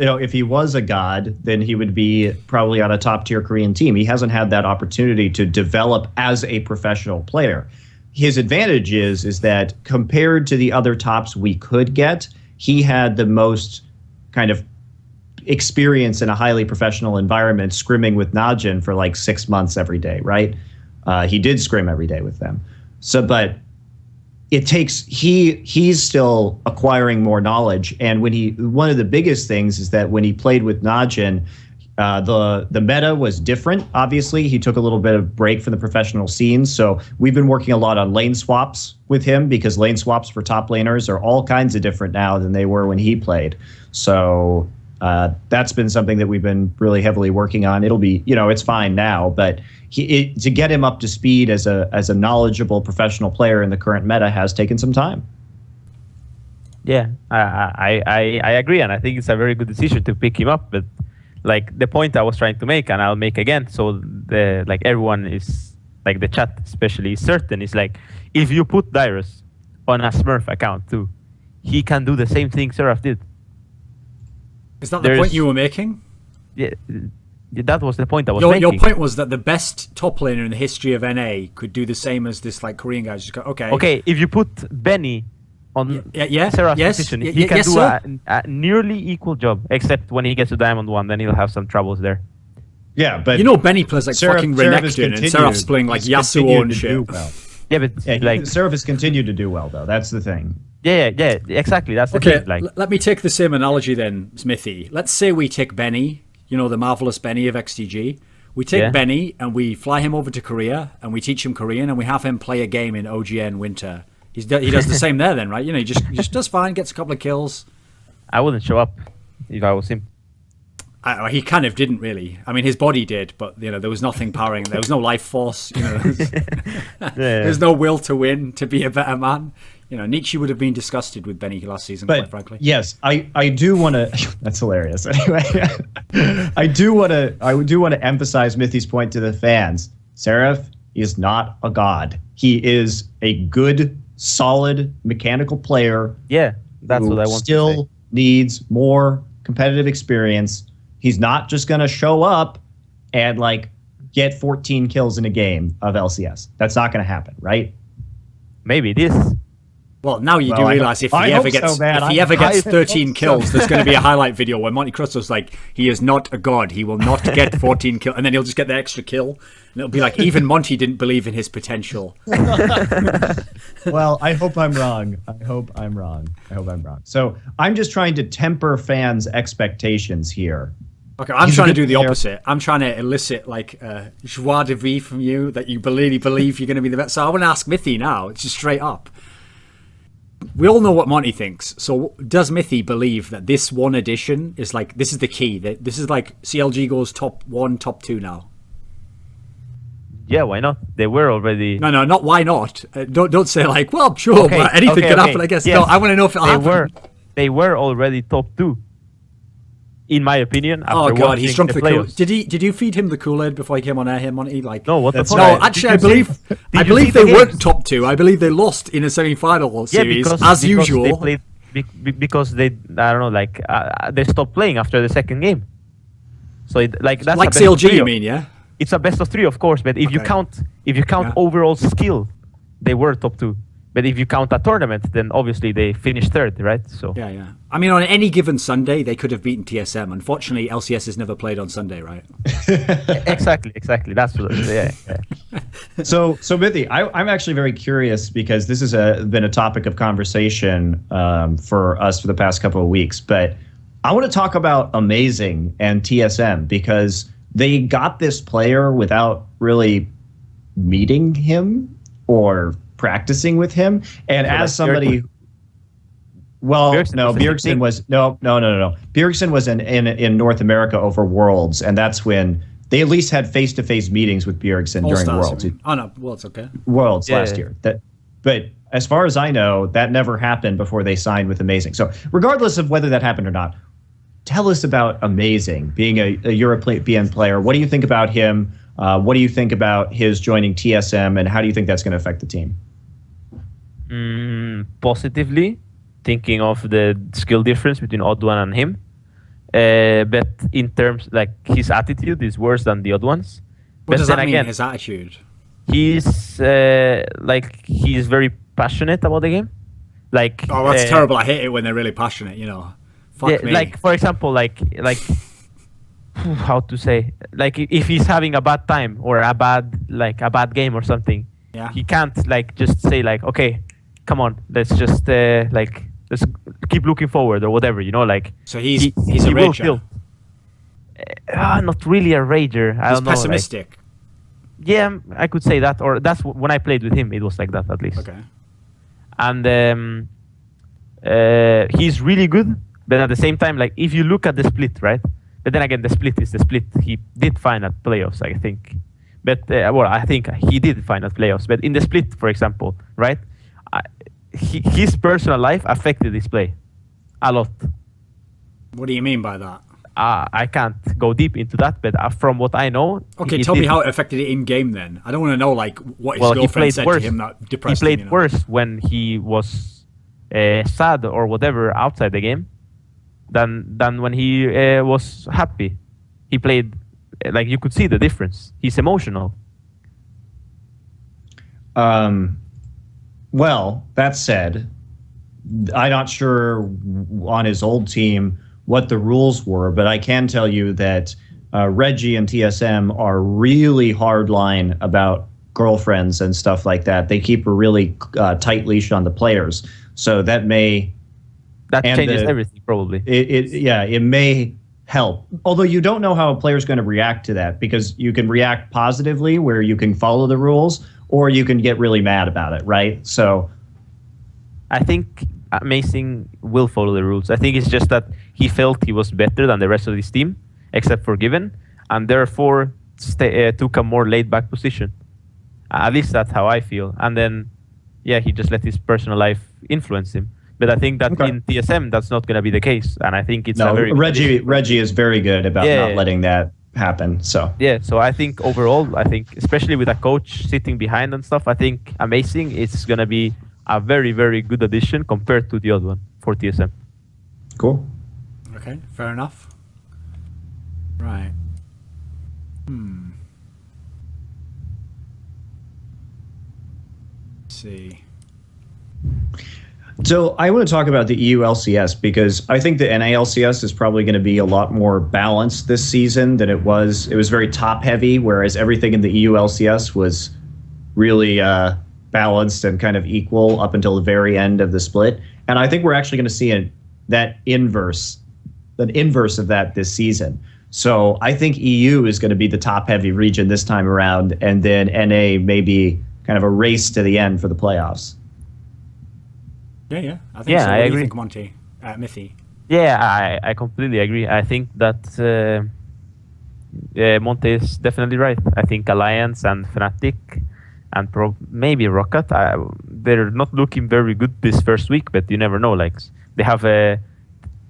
if he was a god, then he would be probably on a top-tier Korean team. He hasn't had that opportunity to develop as a professional player. His advantage is that compared to the other tops we could get, he had the most kind of experience in a highly professional environment, scrimming with Najin for like 6 months every day, right? He did scrim every day with them. So, but it takes he's still acquiring more knowledge, and one of the biggest things is that when he played with Najin, the meta was different. Obviously, he took a little bit of break from the professional scene, so we've been working a lot on lane swaps with him, because lane swaps for top laners are all kinds of different now than they were when he played. So that's been something that we've been really heavily working on. It'll be, it's fine now, but to get him up to speed as a knowledgeable professional player in the current meta has taken some time. Yeah, I agree, and I think it's a very good decision to pick him up. But like the point I was trying to make, and I'll make again, so everyone is like the chat especially is certain, is like if you put Dyrus on a Smurf account too, he can do the same thing Seraph did. Is that the point you were making? Yeah. That was the point I was making. Your point was that the best top laner in the history of NA could do the same as this like Korean guy. Just go, okay. Okay, if you put Benny on Seraph's position, he can do a nearly equal job, except when he gets to Diamond 1, then he'll have some troubles there. Yeah, but Benny plays like fucking Renekton, and Seraph's playing like Yasuo and shit. Well. Yeah, but like Seraph has continued to do well, though. That's the thing. Yeah, exactly. That's the thing. Like, let me take the same analogy then, Smithy. Let's say we take Benny, the marvelous Benny of XTG. We take Benny and we fly him over to Korea and we teach him Korean and we have him play a game in OGN Winter. He does the same there then, right? He just does fine, gets a couple of kills. I wouldn't show up if I was him. He kind of didn't really. I mean, his body did, but there was nothing powering. There was no life force. There's no will to win, to be a better man. Nietzsche would have been disgusted with Benny last season, quite frankly. Yes, I do want to. That's hilarious. Anyway, I do want to emphasize Mithy's point to the fans. Seraph is not a god. He is a good, solid mechanical player. Yeah, that's what I want. Still needs more competitive experience. He's not just going to show up and get 14 kills in a game of LCS. That's not going to happen, right? Maybe it is. Well, now you do realize if he ever gets 13 kills, there's going to be a highlight video where Monte Cristo's like, he is not a god. He will not get 14 kills. And then he'll just get the extra kill. And it'll be like, even Monty didn't believe in his potential. Well, I hope I'm wrong. So I'm just trying to temper fans' expectations here. Okay, I'm trying to do the opposite. I'm trying to elicit joie de vivre from you, that you really believe you're going to be the best. So I want to ask Mithy now. It's just straight up. we all know what Monty thinks. So does Mithy believe that this one edition is like, this is the key? That this is like CLG goes top 1, top 2 now? Yeah, why not? They were already. No, not why not. Don't say like, well, sure, Okay, but anything can happen, I guess. Yes. No, I want to know if it'll happen. They were already top 2. In my opinion, after Oh god, he's watching drunk the the Kool. playoffs. Did you feed him the Kool-Aid before he came on air here, Monty? Like, No, what the That's fuck? no, right. actually, Did you see- I did you believe see the they weren't games? top 2. I believe they lost in a semi-final series as Because usual. They played, because they, I don't know, like they stopped playing after the second game. So that's like a best of CLG, three you of- mean? Yeah. It's a best of 3, of course, but if you Okay. count Yeah. overall skill, they were top 2. But if you count a tournament, then obviously they finished 3rd, right? So Yeah. I mean, on any given Sunday, they could have beaten TSM. Unfortunately, LCS has never played on Sunday, right? exactly. That's what. Yeah. So Mithy, I'm actually very curious because this has been a topic of conversation for us for the past couple of weeks. But I want to talk about Amazing and TSM because they got this player without really meeting him or practicing with him. And So as like somebody, well, Bjergsen no, was the same Bjergsen thing. was no. Bjergsen was in North America over Worlds, and that's when they at least had face-to-face meetings with Bjergsen during All-Stars, Worlds. you mean? Oh no, well, it's okay. Worlds Yeah. last year. But as far as I know, that never happened before they signed with Amazing. So regardless of whether that happened or not, tell us about Amazing, being a European player. What do you think about him? What do you think about his joining TSM, and how do you think that's going to affect the team? Positively, thinking of the skill difference between Odd One and him. But in terms, like, his attitude is worse than the Odd Ones. What But does then that mean, again, his attitude? he's he's very passionate about the game. Like, Oh, that's terrible. I hate it when they're really passionate, you know. Fuck yeah, me. like for example, like how to say, like if he's having a bad time or a bad game or something, Yeah. he can't like just say like, okay, come on, let's just let's keep looking forward or whatever, you know, like. So he's a he will rager. feel- not really a rager. I He's don't know. Like, pessimistic. yeah, I could say that, or that's when I played with him, it was like that at least. Okay. And he's really good, but at the same time, like if you look at the split, right? But then again, the split is the split. He did fine at playoffs, I think. But I think he did fine at playoffs. But in the split, for example, right? His personal life affected his play a lot. What do you mean by that? I can't go deep into that, but from what I know, Okay, tell me how it affected it in game then. I don't want to know like what his he girlfriend played said worse. to him that He depressed played him. You know? worse when he was sad or whatever outside the game than when he was happy. He played like you could see the difference. He's emotional. Well, that said, I'm not sure on his old team what the rules were, but I can tell you that Reggie and TSM are really hardline about girlfriends and stuff like that. They keep a really tight leash on the players, so that may Changes everything probably. it may help. Although you don't know how a player's going to react to that, because you can react positively where you can follow the rules, or you can get really mad about it, right? So I think Amazing will follow the rules. I think it's just that he felt he was better than the rest of his team, except for Given, and therefore took a more laid-back position. At least that's how I feel. And then, yeah, he just let his personal life influence him. But I think that in TSM, that's not going to be the case. And I think it's a very Reggie is very good about not letting that happen. So so I think overall, especially with a coach sitting behind and stuff, I think Amazing is going to be a very, very good addition compared to the other one for TSM. cool. Okay, fair enough. Right. Let's see. So I want to talk about the EU LCS because I think the NA LCS is probably going to be a lot more balanced this season than it was. It was very top heavy, whereas everything in the EU LCS was really balanced and kind of equal up until the very end of the split. And I think we're actually going to see that inverse of that this season. So I think EU is going to be the top heavy region this time around, and then NA may be kind of a race to the end for the playoffs. Yeah. I think so. What I do agree. you think, Monty? Mithy? Yeah, I completely agree. I think that Monte is definitely right. I think Alliance and Fnatic and maybe Rocket, they're not looking very good this first week, but you never know. Like they have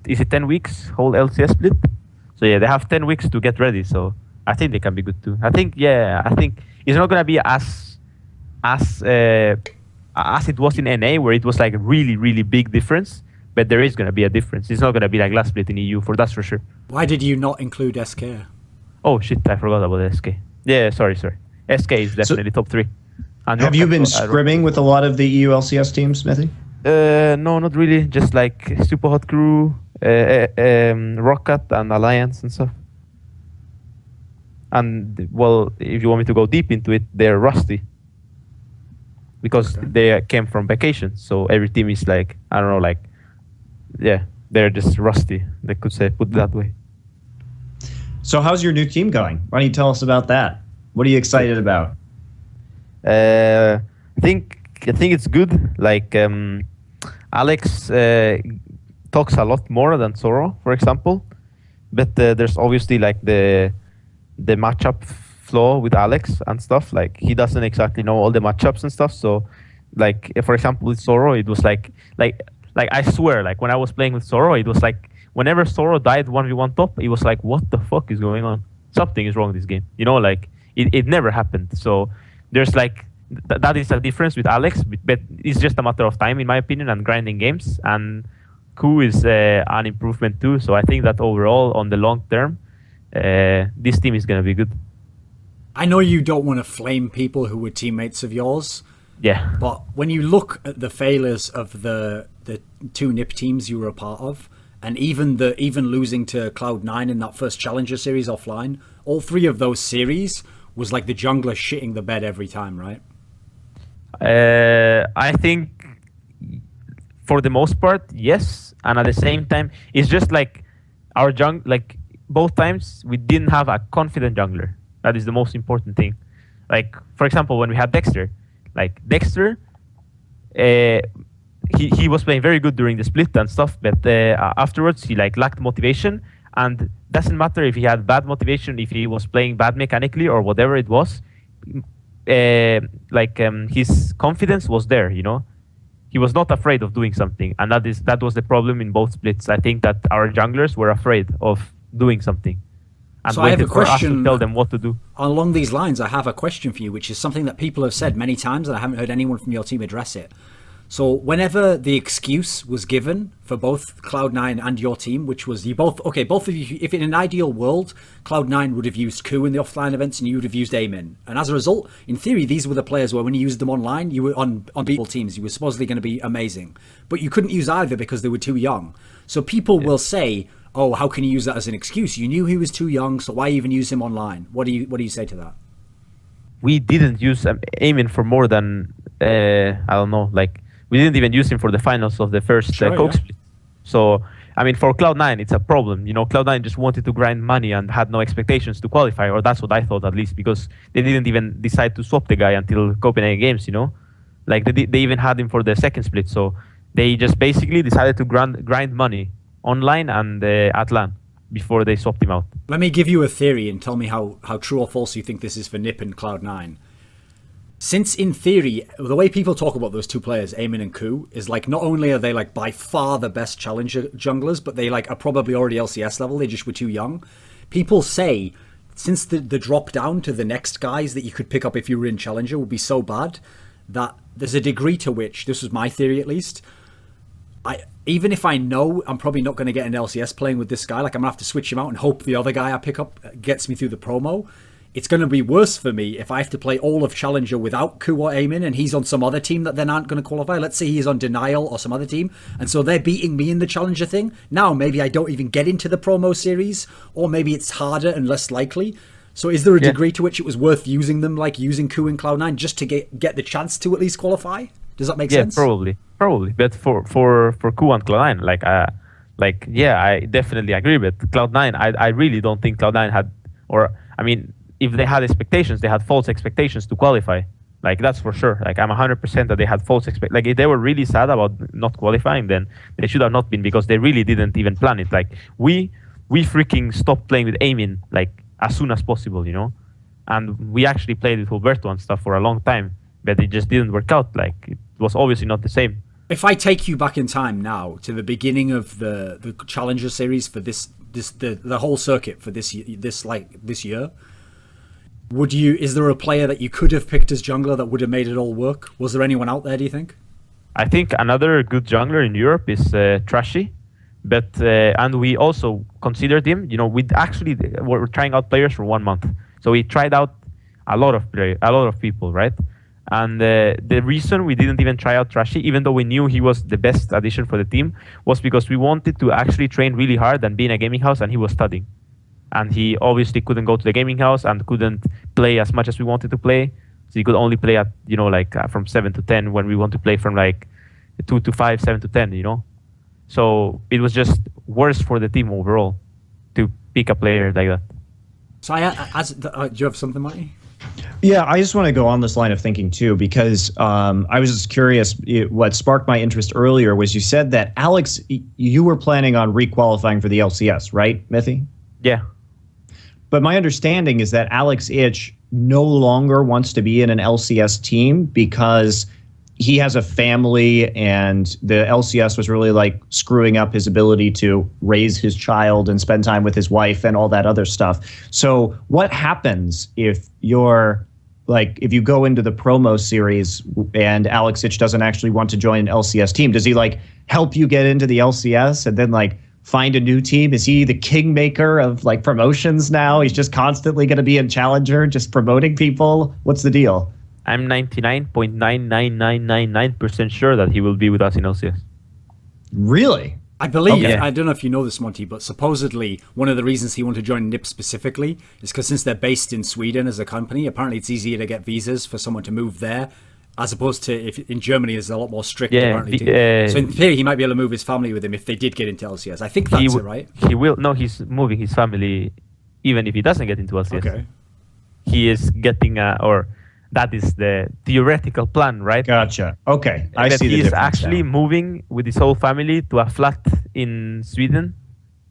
is it 10 weeks whole LCS split? So yeah, they have 10 weeks to get ready. So I think they can be good too. I think it's not gonna be as it was in NA where it was like a really really big difference. But there is gonna be a difference. It's not gonna be like last split in EU, for that's for sure. Why did you not include SK? Oh shit, I forgot about SK. Yeah, sorry. SK is definitely top 3. And have you been scrimming with a lot of the EU LCS teams, Mithy? No, not really. Just like Super Hot Crew, Rocket, and Alliance and stuff. And well, if you want me to go deep into it, they're rusty because they came from vacation. So every team is like, I don't know, like, yeah, they're just rusty. They could say, put it that way. So how's your new team going? Why don't you tell us about that? What are you excited about? I think it's good. Like Alex talks a lot more than Zoro, for example. But there's obviously like the matchup flaw with Alex and stuff. Like he doesn't exactly know all the matchups and stuff. So like for example with Zoro, it was like I swear, like when I was playing with Zoro, it was like whenever Zoro died 1v1 top, it was like, what the fuck is going on? Something is wrong in this game. You know, like it never happened. So there's like that is a difference with Alex, but it's just a matter of time in my opinion and grinding games. And KooX is an improvement too. So I think that overall on the long term, this team is gonna be good. I know you don't want to flame people who were teammates of yours. Yeah. But when you look at the failures of the 2 NIP teams you were a part of, and even losing to Cloud9 in that first Challenger series offline, all 3 of those series was like the jungler shitting the bed every time, right? I think for the most part, yes. And at the same time, it's just like our like both times we didn't have a confident jungler. That is the most important thing. Like, for example, when we had Dexter, like Dexter, he was playing very good during the split and stuff, but afterwards he like lacked motivation, and doesn't matter if he had bad motivation, if he was playing bad mechanically or whatever it was, his confidence was there, you know. He was not afraid of doing something, and that was the problem in both splits. I think that our junglers were afraid of doing something. And so I have a question to tell them what to do. Along these lines, I have a question for you, which is something that people have said many times, and I haven't heard anyone from your team address it. So whenever the excuse was given for both Cloud9 and your team, which was both of you, if in an ideal world, Cloud9 would have used KooX in the offline events and you would have used Amin. And as a result, in theory, these were the players where when you used them online, you were on beatable teams, you were supposedly going to be amazing. But you couldn't use either because they were too young. So people will say, oh, how can you use that as an excuse? You knew he was too young, so why even use him online? What do you say to that? We didn't use Amin for more than, I don't know, like, we didn't even use him for the finals of the first KooX split. So, I mean, for Cloud9, it's a problem. You know, Cloud9 just wanted to grind money and had no expectations to qualify, or that's what I thought at least, because they didn't even decide to swap the guy until Copenhagen Games, you know? Like, they even had him for the second split. So, they just basically decided to grind money online and at LAN before they swapped him out. Let me give you a theory and tell me how true or false you think this is for NiP and Cloud9. Since in theory, the way people talk about those 2 players, Amin and KooX, is like not only are they like by far the best challenger junglers, but they like are probably already LCS level, they just were too young. People say since the drop down to the next guys that you could pick up if you were in challenger would be so bad that there's a degree to which, this was my theory at least, even if I know I'm probably not going to get an LCS playing with this guy, like I'm going to have to switch him out and hope the other guy I pick up gets me through the promo. It's going to be worse for me if I have to play all of Challenger without KooX or Amin and he's on some other team that then aren't going to qualify. Let's say he's on Denial or some other team, and so they're beating me in the Challenger thing. Now maybe I don't even get into the promo series, or maybe it's harder and less likely. So is there a degree to which it was worth using them, like using KooX and Cloud9 just to get the chance to at least qualify? Does that make sense? Yeah, probably. But for KooX and Cloud9, I definitely agree. But Cloud9, I really don't think Cloud9 had, or I mean, if they had expectations, they had false expectations to qualify. Like, that's for sure. Like, I'm 100% that they had false expect. Like, if they were really sad about not qualifying, then they should have not been, because they really didn't even plan it. Like, we freaking stopped playing with Aiming, like, as soon as possible, you know? And we actually played with Humberto and stuff for a long time, but it just didn't work out. Like, it was obviously not the same. If I take you back in time now to the beginning of the Challenger series for the whole circuit for this year, is there a player that you could have picked as jungler that would have made it all work? Was there anyone out there, do you think? I think another good jungler in Europe is Trashy, but and we also considered him. You know, we actually were trying out players for 1 month, so we tried out a lot of people, right? And the reason we didn't even try out Trashy, even though we knew he was the best addition for the team, was because we wanted to actually train really hard and be in a gaming house, and he was studying. And he obviously couldn't go to the gaming house and couldn't play as much as we wanted to play. So he could only play at, you know, like from 7 to 10 when we want to play from like 2 to 5, 7 to 10, you know? So it was just worse for the team overall to pick a player like that. So do you have something, Matty? Yeah, I just want to go on this line of thinking too, because I was just curious. What sparked my interest earlier was you said that, Alex, you were planning on requalifying for the LCS, right, Mithy? Yeah. But my understanding is that Alex Ich no longer wants to be in an LCS team because he has a family, and the LCS was really like screwing up his ability to raise his child and spend time with his wife and all that other stuff. So what happens if if you go into the promo series and Alex Ich doesn't actually want to join an LCS team? Does he like help you get into the LCS and then like find a new team? Is he the kingmaker of like promotions now? He's just constantly going to be in Challenger, just promoting people? What's the deal? I'm 99.99999% sure that he will be with us in LCS. Really? I believe, Okay. I don't know if you know this, Monty, but supposedly one of the reasons he wanted to join NIP specifically is because since they're based in Sweden as a company, apparently it's easier to get visas for someone to move there, as opposed to if in Germany is a lot more strict. Yeah, apparently. So in theory, he might be able to move his family with him if they did get into LCS. I think that's it, right? He will. No, he's moving his family, even if he doesn't get into LCS. Okay. He is getting that is the theoretical plan, right? Gotcha. Okay, I But see the he's difference actually now. moving with his whole family to a flat in Sweden,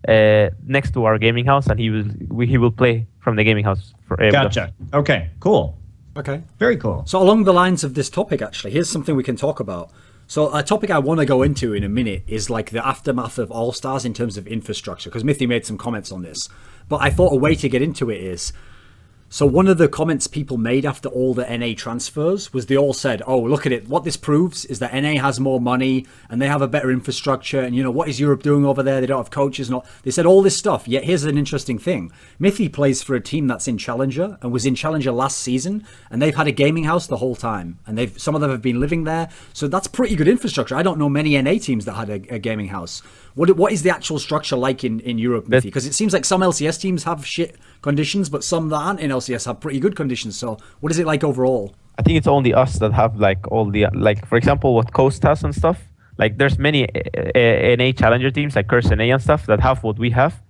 next to our gaming house, and he will play from the gaming house. Gotcha. Okay, cool. Okay. Very cool. So along the lines of this topic, actually, here's something we can talk about. So a topic I want to go into in a minute is like the aftermath of All-Stars in terms of infrastructure, because Mithy made some comments on this. But I thought a way to get into it is, so one of the comments people made after all the NA transfers was they all said, oh, look at it. What this proves is that NA has more money and they have a better infrastructure. And, you know, what is Europe doing over there? They don't have coaches. They said all this stuff. Yet here's an interesting thing. Mithy plays for a team that's in Challenger and was in Challenger last season. And they've had a gaming house the whole time. And some of them have been living there. So that's pretty good infrastructure. I don't know many NA teams that had a gaming house. What is the actual structure like in Europe, Mithy? Because it seems like some LCS teams have shit conditions, but some that aren't in LCS have pretty good conditions. So what is it like overall? I think it's only us that have like all the, like, for example, what KooX has and stuff. Like there's many NA Challenger teams like Curse NA and stuff that have what we have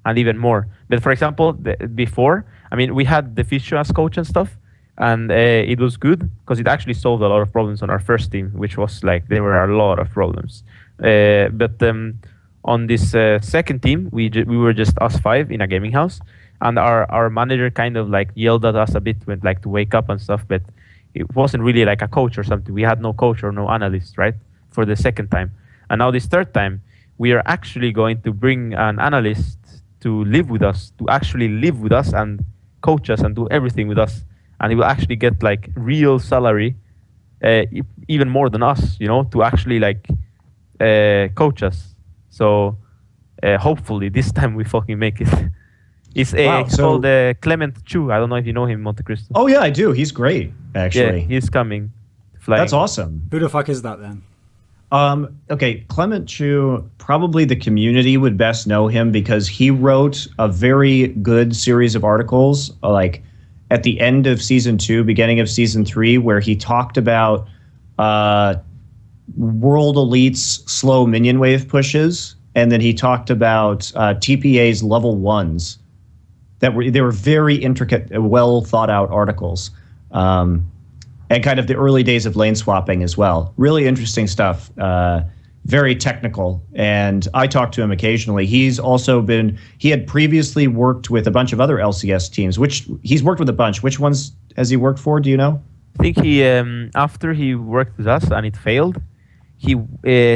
and even more. But for example, before, I mean, we had the Fisher as coach and stuff, and it was good because it actually solved a lot of problems on our first team, which was like, there were a lot of problems. But on this second team, we were just us five in a gaming house, and our manager kind of like yelled at us a bit when like to wake up and stuff, but it wasn't really like a coach or something. We had no coach or no analyst, right, for the second time. And now this third time, we are actually going to bring an analyst to live with us, to actually live with us and coach us and do everything with us. And he will actually get like real salary, even more than us, you know, to actually like coach us. So hopefully this time we fucking make it. It's called Clement Chu. I don't know if you know him, Monte Cristo. Oh yeah, I do. He's great, actually. Yeah, he's coming. Flying. That's awesome. Who the fuck is that then? Okay, Clement Chu, probably the community would best know him because he wrote a very good series of articles, like at the end of season 2, beginning of season 3, where he talked about World Elite's slow minion wave pushes, and then he talked about TPA's level 1s. They were very intricate, well thought out articles. and kind of the early days of lane swapping as well. Really interesting stuff. Very technical, and I talk to him occasionally. He had previously worked with a bunch of other LCS teams, which he's worked with a bunch. Which ones has he worked for? Do you know? I think he, after he worked with us and it failed, he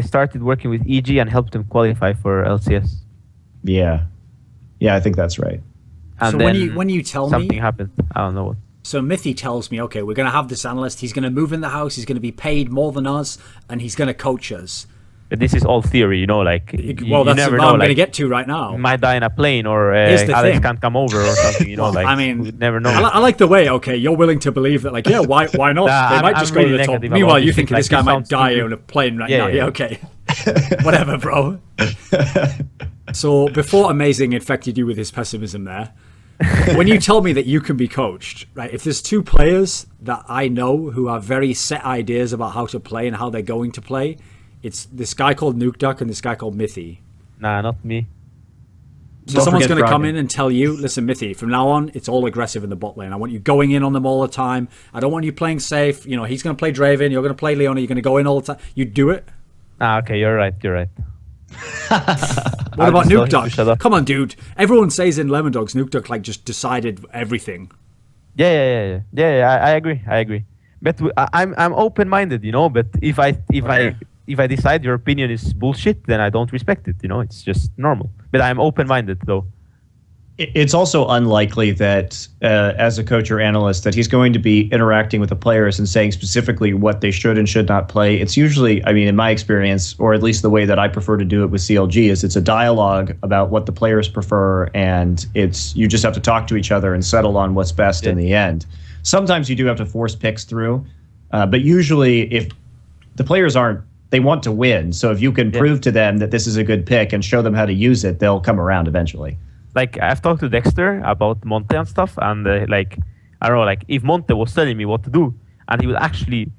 started working with EG and helped him qualify for LCS. Yeah, I think that's right. And so then when you tell something me, happened. I don't know what. So Mithy tells me, okay, we're going to have this analyst. He's going to move in the house. He's going to be paid more than us, and he's going to coach us. But this is all theory, you know, like Well, that's never what know, I'm going to like, get to right now. might die in a plane, or Here's the Alex thing. can't come over or something, you know. Well, like, I mean, we never know. I like the way, okay, you're willing to believe that, like, yeah, why not? Nah, They might I'm just really go to the top. negative Meanwhile, about you this think shit, this like, guy this might sounds die stupid. on a plane right Yeah, now. yeah. Yeah, okay. Whatever, bro. So before Amazing infected you with his pessimism there, when you tell me that you can be coached, right? If there's two players that I know who have very set ideas about how to play and how they're going to play, it's this guy called Nukeduck and this guy called Mithy. Nah, not me. So Don't someone's forget going to come Froggen. in and tell you, listen, Mithy, from now on, it's all aggressive in the bot lane. I want you going in on them all the time. I don't want you playing safe. You know, he's going to play Draven. You're going to play Leona. You're going to go in all the time. You do it. Ah, okay, you're right. What about just told him to shut Nukeduck? up. Come on, dude. Everyone says in Lemon Dogs, Nukeduck like just decided everything. Yeah. I agree. But I'm open-minded, you know. But if I decide your opinion is bullshit, then I don't respect it. You know, it's just normal. But I'm open-minded, though. It's also unlikely that as a coach or analyst that he's going to be interacting with the players and saying specifically what they should and should not play. It's usually, I mean, in my experience, or at least the way that I prefer to do it with CLG, is it's a dialogue about what the players prefer, and you just have to talk to each other and settle on what's best in the end. Sometimes you do have to force picks through, but usually if the players they want to win. So if you can prove to them that this is a good pick and show them how to use it, they'll come around eventually. Like, I've talked to Dexter about Monte and stuff, and like, I don't know, like, if Monte was telling me what to do, and he would actually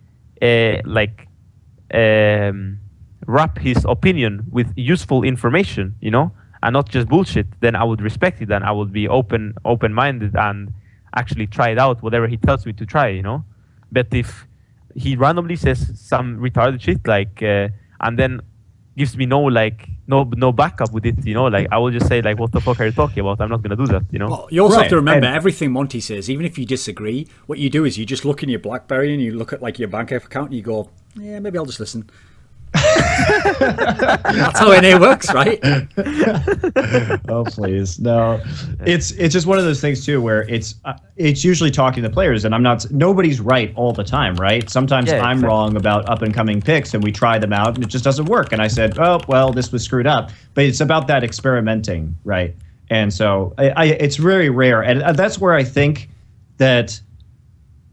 wrap his opinion with useful information, you know, and not just bullshit, then I would respect it, and I would be open-minded and actually try it out, whatever he tells me to try, you know. But if he randomly says some retarded shit, like, and then gives me no backup with it, you know, like, I will just say, like, what the fuck are you talking about? I'm not gonna do that, you know. Well, you also have to Right, remember and- everything Monty says, even if you disagree, what you do is you just look in your BlackBerry and you look at like your bank account and you go, yeah, maybe I'll just listen. That's how NA works, right? Oh, please. No, it's just one of those things too, where it's usually talking to players, and nobody's right all the time, right? Sometimes Yeah, I'm exactly. wrong about up and coming picks, and we try them out and it just doesn't work. And I said, oh, well, this was screwed up, but it's about that experimenting, right? And so it's very rare. And that's where I think that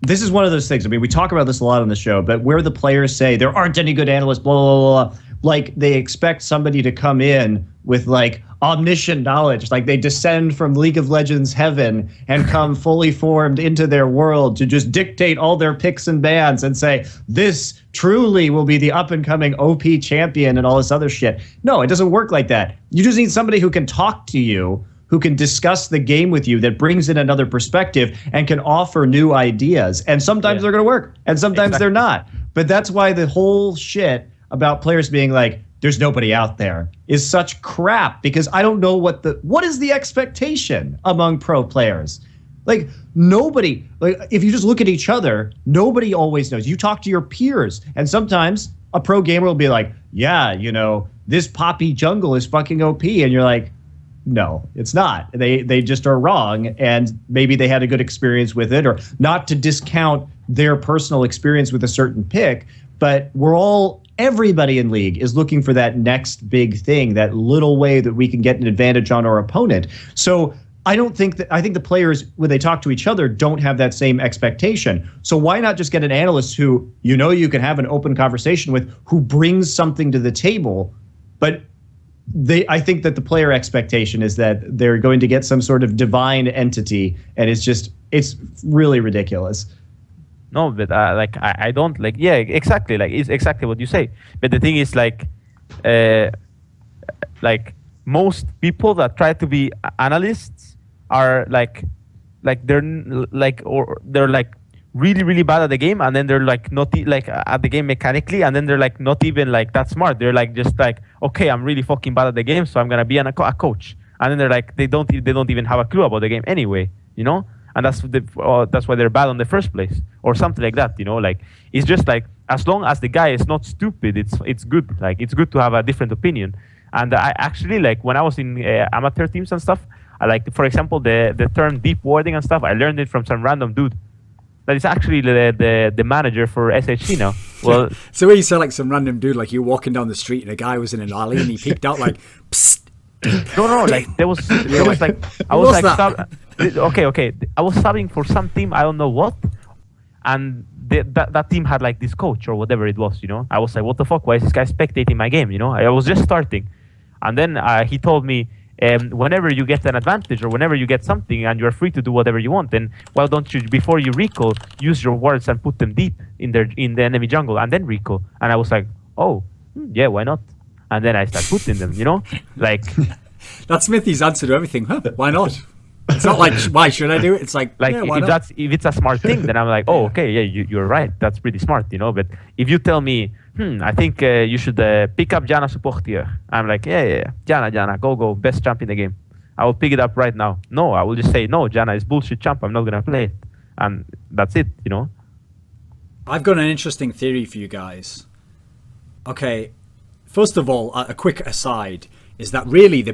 this is one of those things. I mean, we talk about this a lot on the show, but where the players say there aren't any good analysts, blah, blah, blah, like they expect somebody to come in with like omniscient knowledge, like they descend from League of Legends heaven and come fully formed into their world to just dictate all their picks and bans and say, this truly will be the up and coming OP champion and all this other shit. No, it doesn't work like that. You just need somebody who can talk to you, who can discuss the game with you, that brings in another perspective and can offer new ideas. And sometimes they're going to work, and sometimes they're not. But that's why the whole shit about players being like, there's nobody out there, is such crap, because I don't know what is the expectation among pro players. Like, nobody, like, if you just look at each other, nobody always knows. You talk to your peers, and sometimes a pro gamer will be like, yeah, you know, this Poppy jungle is fucking OP, and you're like, no, it's not. They just are wrong, and maybe they had a good experience with it, or not to discount their personal experience with a certain pick, but everybody in League is looking for that next big thing, that little way that we can get an advantage on our opponent. So I think the players, when they talk to each other, don't have that same expectation. So why not just get an analyst who you can have an open conversation with, who brings something to the table, but I think that the player expectation is that they're going to get some sort of divine entity, and it's really ridiculous. No, but I don't like. Yeah, exactly. Like, it's exactly what you say. But the thing is, like most people that try to be analysts are they're really, really bad at the game, and then they're like not like at the game mechanically, and then they're like not even like that smart. They're like just like, okay, I'm really fucking bad at the game, so I'm gonna be a coach. And then they're like, they don't even have a clue about the game anyway, you know. And that's why they're bad in the first place, or something like that, you know. Like, it's just like, as long as the guy is not stupid, it's good. Like, it's good to have a different opinion. And I actually, like, when I was in amateur teams and stuff, I like, for example, the term deep warding and stuff, I learned it from some random dude that is actually the manager for SHC now. Well, so where you say like some random dude, like you're walking down the street and a guy was in an alley and he peeked out like, psst. No, like there was like I was like okay, I was subbing for some team, I don't know what, and that team had like this coach or whatever it was, you know. I was like, what the fuck? Why is this guy spectating my game? You know, I was just starting, and then he told me, whenever you get an advantage or whenever you get something and you're free to do whatever you want, then why don't you, before you recall, use your wards and put them deep in the enemy jungle and then recall? And I was like, oh, yeah, why not? And then I start putting them, you know, like. That's Mithy's answer to everything. Huh? Why not? It's not like, why should I do it? It's like yeah, if it's a smart thing, then I'm like, oh, okay, yeah, you're right. That's pretty smart, you know. But if you tell me, I think you should pick up Janna support here, I'm like, yeah, Janna, go, best champ in the game. I will pick it up right now. No, I will just say, no, Janna is bullshit champ. I'm not gonna play it, and that's it, you know. I've got an interesting theory for you guys. Okay, first of all, a quick aside is that really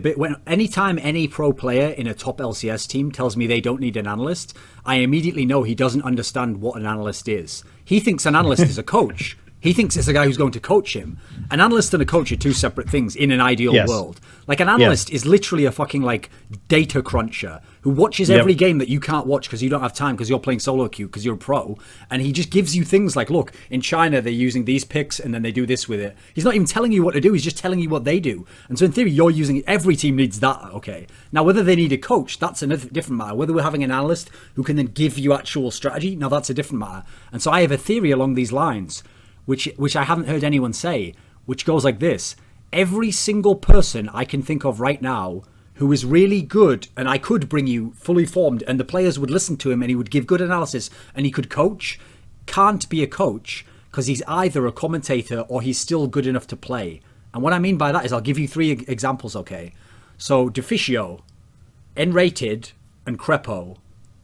anytime any pro player in a top LCS team tells me they don't need an analyst, I immediately know he doesn't understand what an analyst is. He thinks an analyst is a coach. He thinks it's a guy who's going to coach him. An analyst and a coach are two separate things in an ideal world. Like, an analyst is literally a fucking, like, data cruncher who watches every game that you can't watch because you don't have time because you're playing solo queue because you're a pro. And he just gives you things like, look, in China, they're using these picks and then they do this with it. He's not even telling you what to do. He's just telling you what they do. And so, in theory, you're using it. Every team needs that, okay? Now, whether they need a coach, that's another different matter. Whether we're having an analyst who can then give you actual strategy, now that's a different matter. And so I have a theory along these lines, which I haven't heard anyone say, which goes like this. Every single person I can think of right now who is really good, and I could bring you fully formed, and the players would listen to him, and he would give good analysis, and he could coach, can't be a coach, because he's either a commentator or he's still good enough to play. And what I mean by that is, I'll give you three examples, okay? So, Deficio, N-Rated, and Crepo,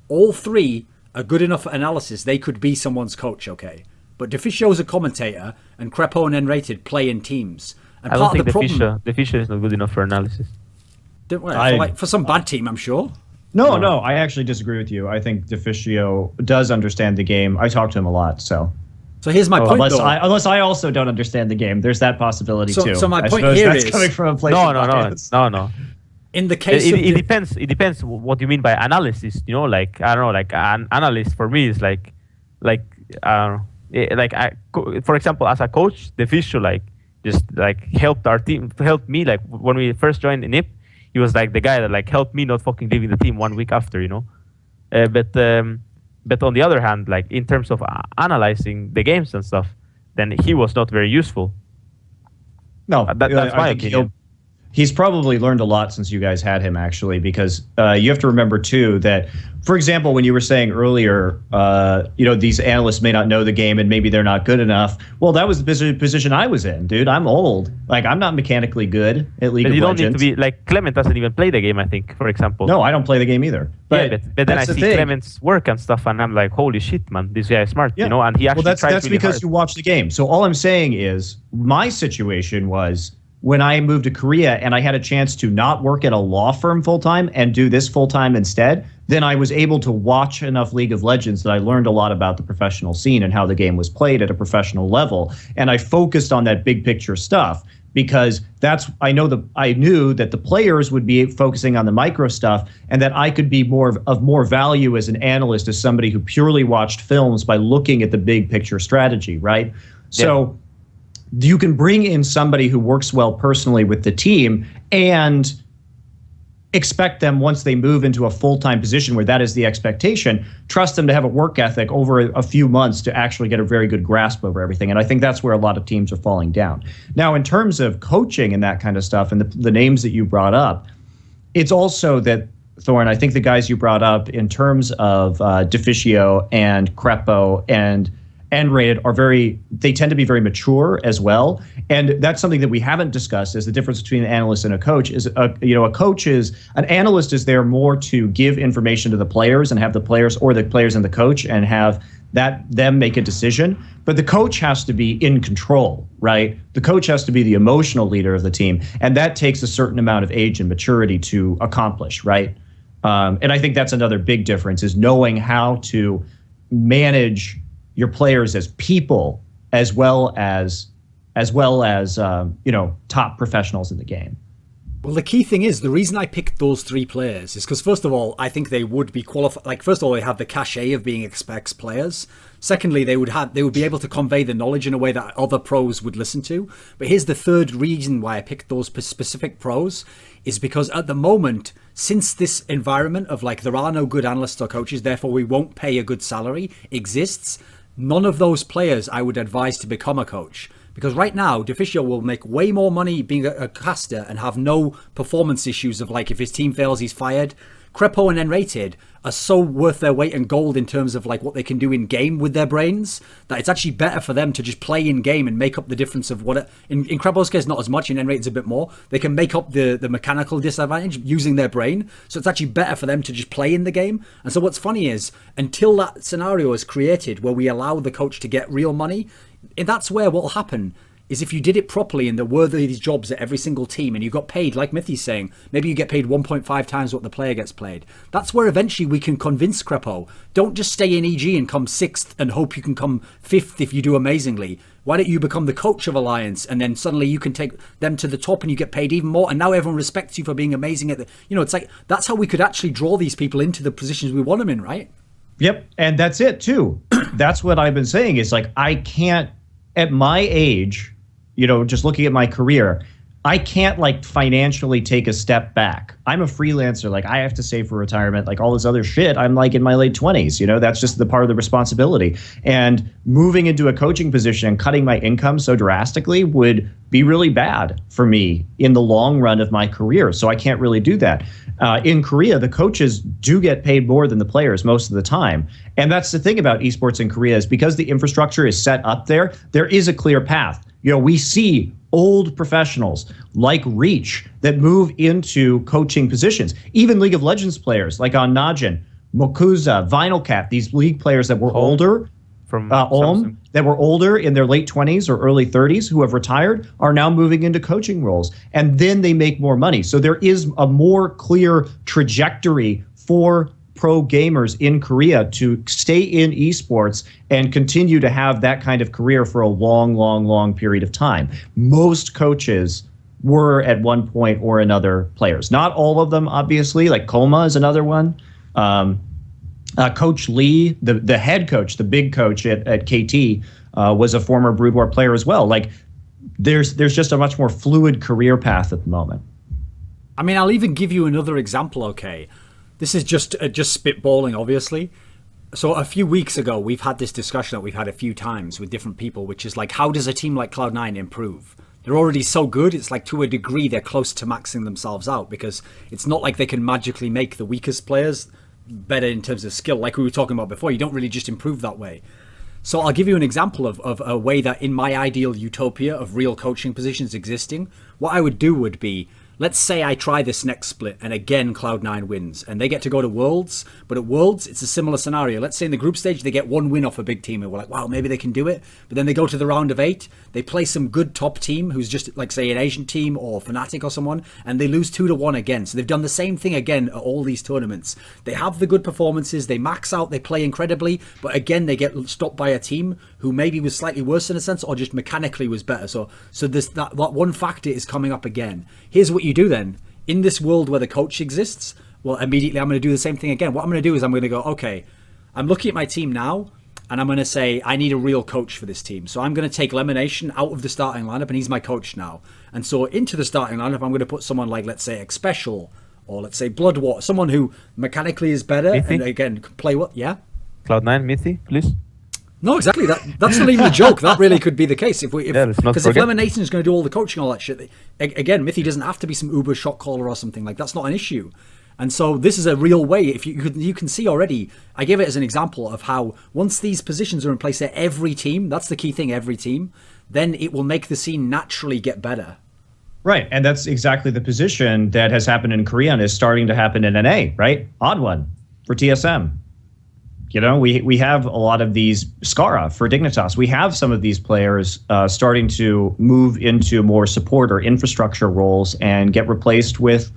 all three are good enough for analysis. They could be someone's coach, okay? But Deficio's a commentator, and Crepo and N-Rated play in teams. And I don't think Deficio is not good enough for analysis. For some bad team, I'm sure. No, I actually disagree with you. I think Deficio does understand the game. I talk to him a lot, so. So here's my point, unless I also don't understand the game. There's that possibility, too. So my point here is... coming from a place No. In the case it depends what you mean by analysis, you know, like, I don't know, like, an analyst for me is like, for example, as a coach, Deficio, like, just, like, helped me, like, when we first joined NIP, he was, like, the guy that, like, helped me not fucking leaving the team 1 week after, you know. But on the other hand, like, in terms of analyzing the games and stuff, then he was not very useful. No, that's my opinion. He's probably learned a lot since you guys had him, actually, because you have to remember, too, that, for example, when you were saying earlier, these analysts may not know the game and maybe they're not good enough. Well, that was the position I was in, dude. I'm old. Like, I'm not mechanically good at League of Legends. But you don't need to be, like, Clement doesn't even play the game, I think, for example. No, I don't play the game either. But then I see Clement's work and stuff, and I'm like, holy shit, man, this guy is smart, you know, and he actually tried really hard. Well, that's because you watch the game. So all I'm saying is, my situation was, when I moved to Korea and I had a chance to not work at a law firm full-time and do this full-time instead, then I was able to watch enough League of Legends that I learned a lot about the professional scene and how the game was played at a professional level. And I focused on that big picture stuff because I knew that the players would be focusing on the micro stuff and that I could be of more value as an analyst, as somebody who purely watched films by looking at the big picture strategy, right? Yeah. So you can bring in somebody who works well personally with the team and expect them, once they move into a full-time position where that is the expectation, trust them to have a work ethic over a few months to actually get a very good grasp over everything. And I think that's where a lot of teams are falling down. Now, in terms of coaching and that kind of stuff and the names that you brought up, it's also that Thorn, I think the guys you brought up in terms of Deficio and Crepo and Rated they tend to be very mature as well. And that's something that we haven't discussed is the difference between an analyst and a coach is, an analyst is there more to give information to the players and have the players and the coach and have them make a decision. But the coach has to be in control, right? The coach has to be the emotional leader of the team. And that takes a certain amount of age and maturity to accomplish, right? And I think that's another big difference is knowing how to manage your players as people as well as top professionals in the game. Well, the key thing is the reason I picked those 3 players is because, first of all, I think they would be qualified. Like, first of all, they have the cachet of being ex players. Secondly, they would be able to convey the knowledge in a way that other pros would listen to. But here's the third reason why I picked those specific pros is because at the moment, since this environment of like there are no good analysts or coaches, therefore we won't pay a good salary exists, none of those players I would advise to become a coach. Because right now, Deficio will make way more money being a caster and have no performance issues of like if his team fails, he's fired. Crepo and Enrated are so worth their weight in gold in terms of like what they can do in game with their brains that it's actually better for them to just play in game and make up the difference of what in Crepo's case not as much, in Enrated's a bit more. They can make up the mechanical disadvantage using their brain, so it's actually better for them to just play in the game. And so what's funny is until that scenario is created where we allow the coach to get real money, that's where what will happen is if you did it properly and there were these jobs at every single team and you got paid, like Mithy's saying, maybe you get paid 1.5 times what the player gets paid. That's where eventually we can convince Crepo, don't just stay in EG and come 6th and hope you can come 5th if you do amazingly. Why don't you become the coach of Alliance and then suddenly you can take them to the top and you get paid even more and now everyone respects you for being amazing at it's like, that's how we could actually draw these people into the positions we want them in, right? Yep, and that's it too. That's what I've been saying is like, I can't, at my age, just looking at my career, I can't like financially take a step back. I'm a freelancer. Like I have to save for retirement, like all this other shit. I'm like in my late 20s, that's just the part of the responsibility. And moving into a coaching position and cutting my income so drastically would be really bad for me in the long run of my career. So I can't really do that. In Korea, the coaches do get paid more than the players most of the time. And that's the thing about esports in Korea is because the infrastructure is set up there is a clear path. We see old professionals like Reach that move into coaching positions. Even League of Legends players like on Najin, Mokuza, Vinyl Cat, these league players that were older, from Olm, that were older in their late 20s or early 30s who have retired are now moving into coaching roles. And then they make more money. So there is a more clear trajectory for pro gamers in Korea to stay in esports and continue to have that kind of career for a long, long, long period of time. Most coaches were at one point or another players. Not all of them, obviously, like Koma is another one. Coach Lee, the head coach, the big coach at KT, was a former Brood War player as well. Like there's just a much more fluid career path at the moment. I mean, I'll even give you another example, okay? This is just spitballing, obviously. So a few weeks ago, we've had this discussion that we've had a few times with different people, which is like, how does a team like Cloud9 improve? They're already so good, it's like to a degree they're close to maxing themselves out because it's not like they can magically make the weakest players better in terms of skill. Like we were talking about before, you don't really just improve that way. So I'll give you an example of a way that in my ideal utopia of real coaching positions existing, what I would do would be, let's say I try this next split and again Cloud9 wins and they get to go to Worlds, but at Worlds it's a similar scenario. Let's say in the group stage they get one win off a big team and we're like, wow, maybe they can do it. But then they go to the round of 8, they play some good top team who's just like say an Asian team or Fnatic or someone, and they lose 2-1 again. So they've done the same thing again at all these tournaments. They have the good performances, they max out, they play incredibly, but again they get stopped by a team who maybe was slightly worse in a sense or just mechanically was better. So this that one factor is coming up again. Here's what you do then. In this world where the coach exists, well, immediately I'm going to do the same thing again. What I'm going to do is I'm going to go, okay, I'm looking at my team now, and I'm going to say, I need a real coach for this team. So I'm going to take Lemonation out of the starting lineup, and he's my coach now. And so into the starting lineup, I'm going to put someone like, let's say, Xpecial, or let's say Bloodwater, someone who mechanically is better, Mithy? and again, can play what? Yeah? Cloud9, Mithy, please. No, exactly. That's not even a joke. That really could be the case. Because if Lemonation is going to do all the coaching, all that shit, again, Mithy doesn't have to be some Uber shot caller or something. Like, that's not an issue. And so this is a real way. If you can see already, I give it as an example of how once these positions are in place at every team, that's the key thing, every team, then it will make the scene naturally get better. Right, and that's exactly the position that has happened in Korea and is starting to happen in NA, right? Odd one for TSM. You know, we have a lot of these, Skara for Dignitas. We have some of these players starting to move into more support or infrastructure roles and get replaced with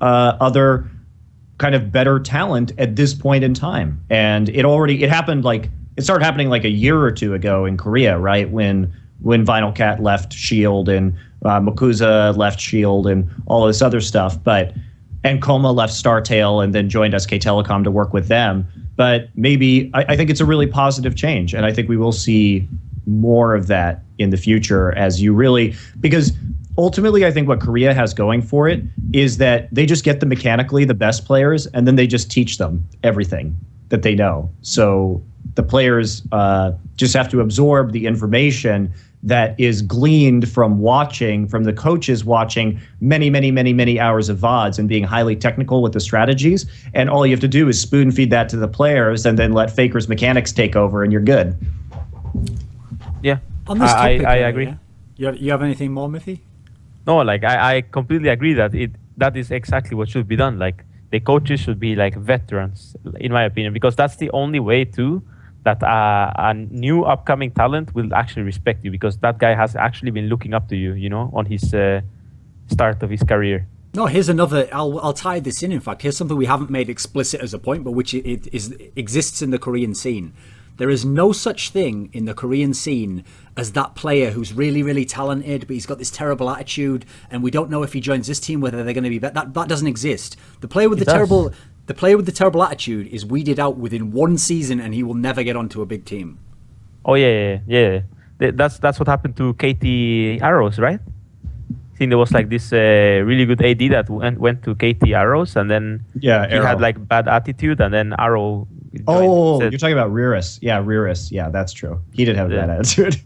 other kind of better talent at this point in time. And it started happening like a year or two ago in Korea, right? When Vinyl Cat left Shield and Makuza left Shield and all this other stuff, and Koma left StarTale and then joined SK Telecom to work with them. But maybe I think it's a really positive change, and I think we will see more of that in the future because ultimately I think what Korea has going for it is that they just get mechanically the best players, and then they just teach them everything that they know. So the players just have to absorb the information that is gleaned from the coaches watching many hours of VODs and being highly technical with the strategies. And all you have to do is spoon feed that to the players and then let Faker's mechanics take over and you're good. Yeah, on this topic, I agree. Yeah? You have anything more, Mithy? No, like I completely agree that is exactly what should be done. Like the coaches should be like veterans, in my opinion, because that's the only way that a new upcoming talent will actually respect you, because that guy has actually been looking up to you, you know, on his start of his career. No, here's another. I'll tie this in. In fact, here's something we haven't made explicit as a point, but which exists in the Korean scene. There is no such thing in the Korean scene as that player who's really, really talented, but he's got this terrible attitude, and we don't know if he joins this team whether they're going to be better. That doesn't exist. The player with the player with the terrible attitude is weeded out within one season, and he will never get onto a big team. Oh yeah. That's what happened to KT Arrows, right? I think there was like this really good AD that went to KT Arrows, and then he had like bad attitude, and then Arrow. You're talking about Riris. Yeah, Riris. Yeah, that's true. He did have a bad attitude.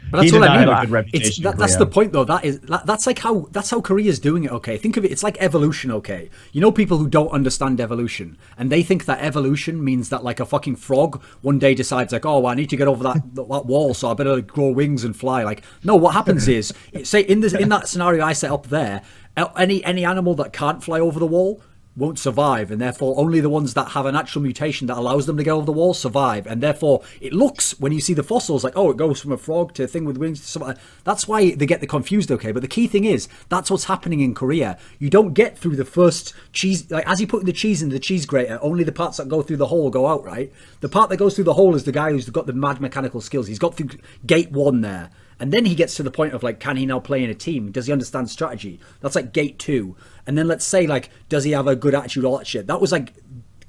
But that's what I mean. Have a good reputation. That's the point, though. That's how Korea's doing it. Okay, think of it. It's like evolution. Okay, you know people who don't understand evolution, and they think that evolution means that like a fucking frog one day decides like, oh, I need to get over that wall, so I better grow wings and fly. Like, no, what happens is, say in that scenario I set up there, any animal that can't fly over the wall won't survive, and therefore only the ones that have a natural mutation that allows them to go over the wall survive. And therefore it looks, when you see the fossils, like, oh, it goes from a frog to a thing with wings to something. That's why they get confused. Okay, but the key thing is that's what's happening in Korea. You don't get through the first cheese, like as you put the cheese into the cheese grater, only the parts that go through the hole go out, right? The part that goes through the hole is the guy who's got the mad mechanical skills. He's got through gate 1 there. And then he gets to the point of like, can he now play in a team? Does he understand strategy? That's like gate 2. And then let's say like, does he have a good attitude, all that shit? That was like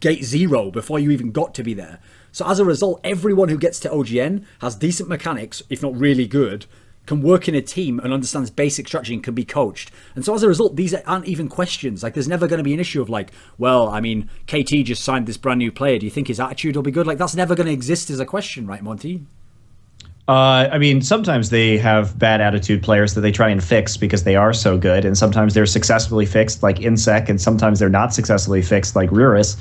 gate 0 before you even got to be there. So as a result, everyone who gets to OGN has decent mechanics, if not really good, can work in a team and understands basic strategy and can be coached. And so as a result, these aren't even questions. Like there's never going to be an issue of like, well, I mean, KT just signed this brand new player. Do you think his attitude will be good? Like that's never going to exist as a question, right, Monty? I mean, sometimes they have bad attitude players that they try and fix because they are so good, and sometimes they're successfully fixed like Insec, and sometimes they're not successfully fixed like Ruris.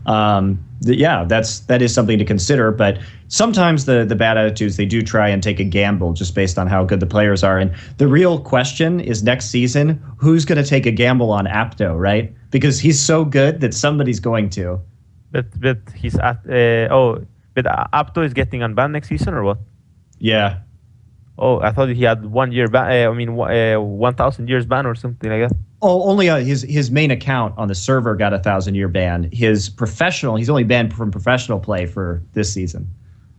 That is something to consider, but sometimes the bad attitudes, they do try and take a gamble just based on how good the players are. And the real question is next season, who's going to take a gamble on Apto, right? Because he's so good that somebody's going to. But he's at but Apto is getting unbanned next season or what? Yeah. Oh, I thought he had 1 year ban. 1,000 years ban or something like that. Oh, only his main account on the server got a 1,000-year ban. He's only banned from professional play for this season.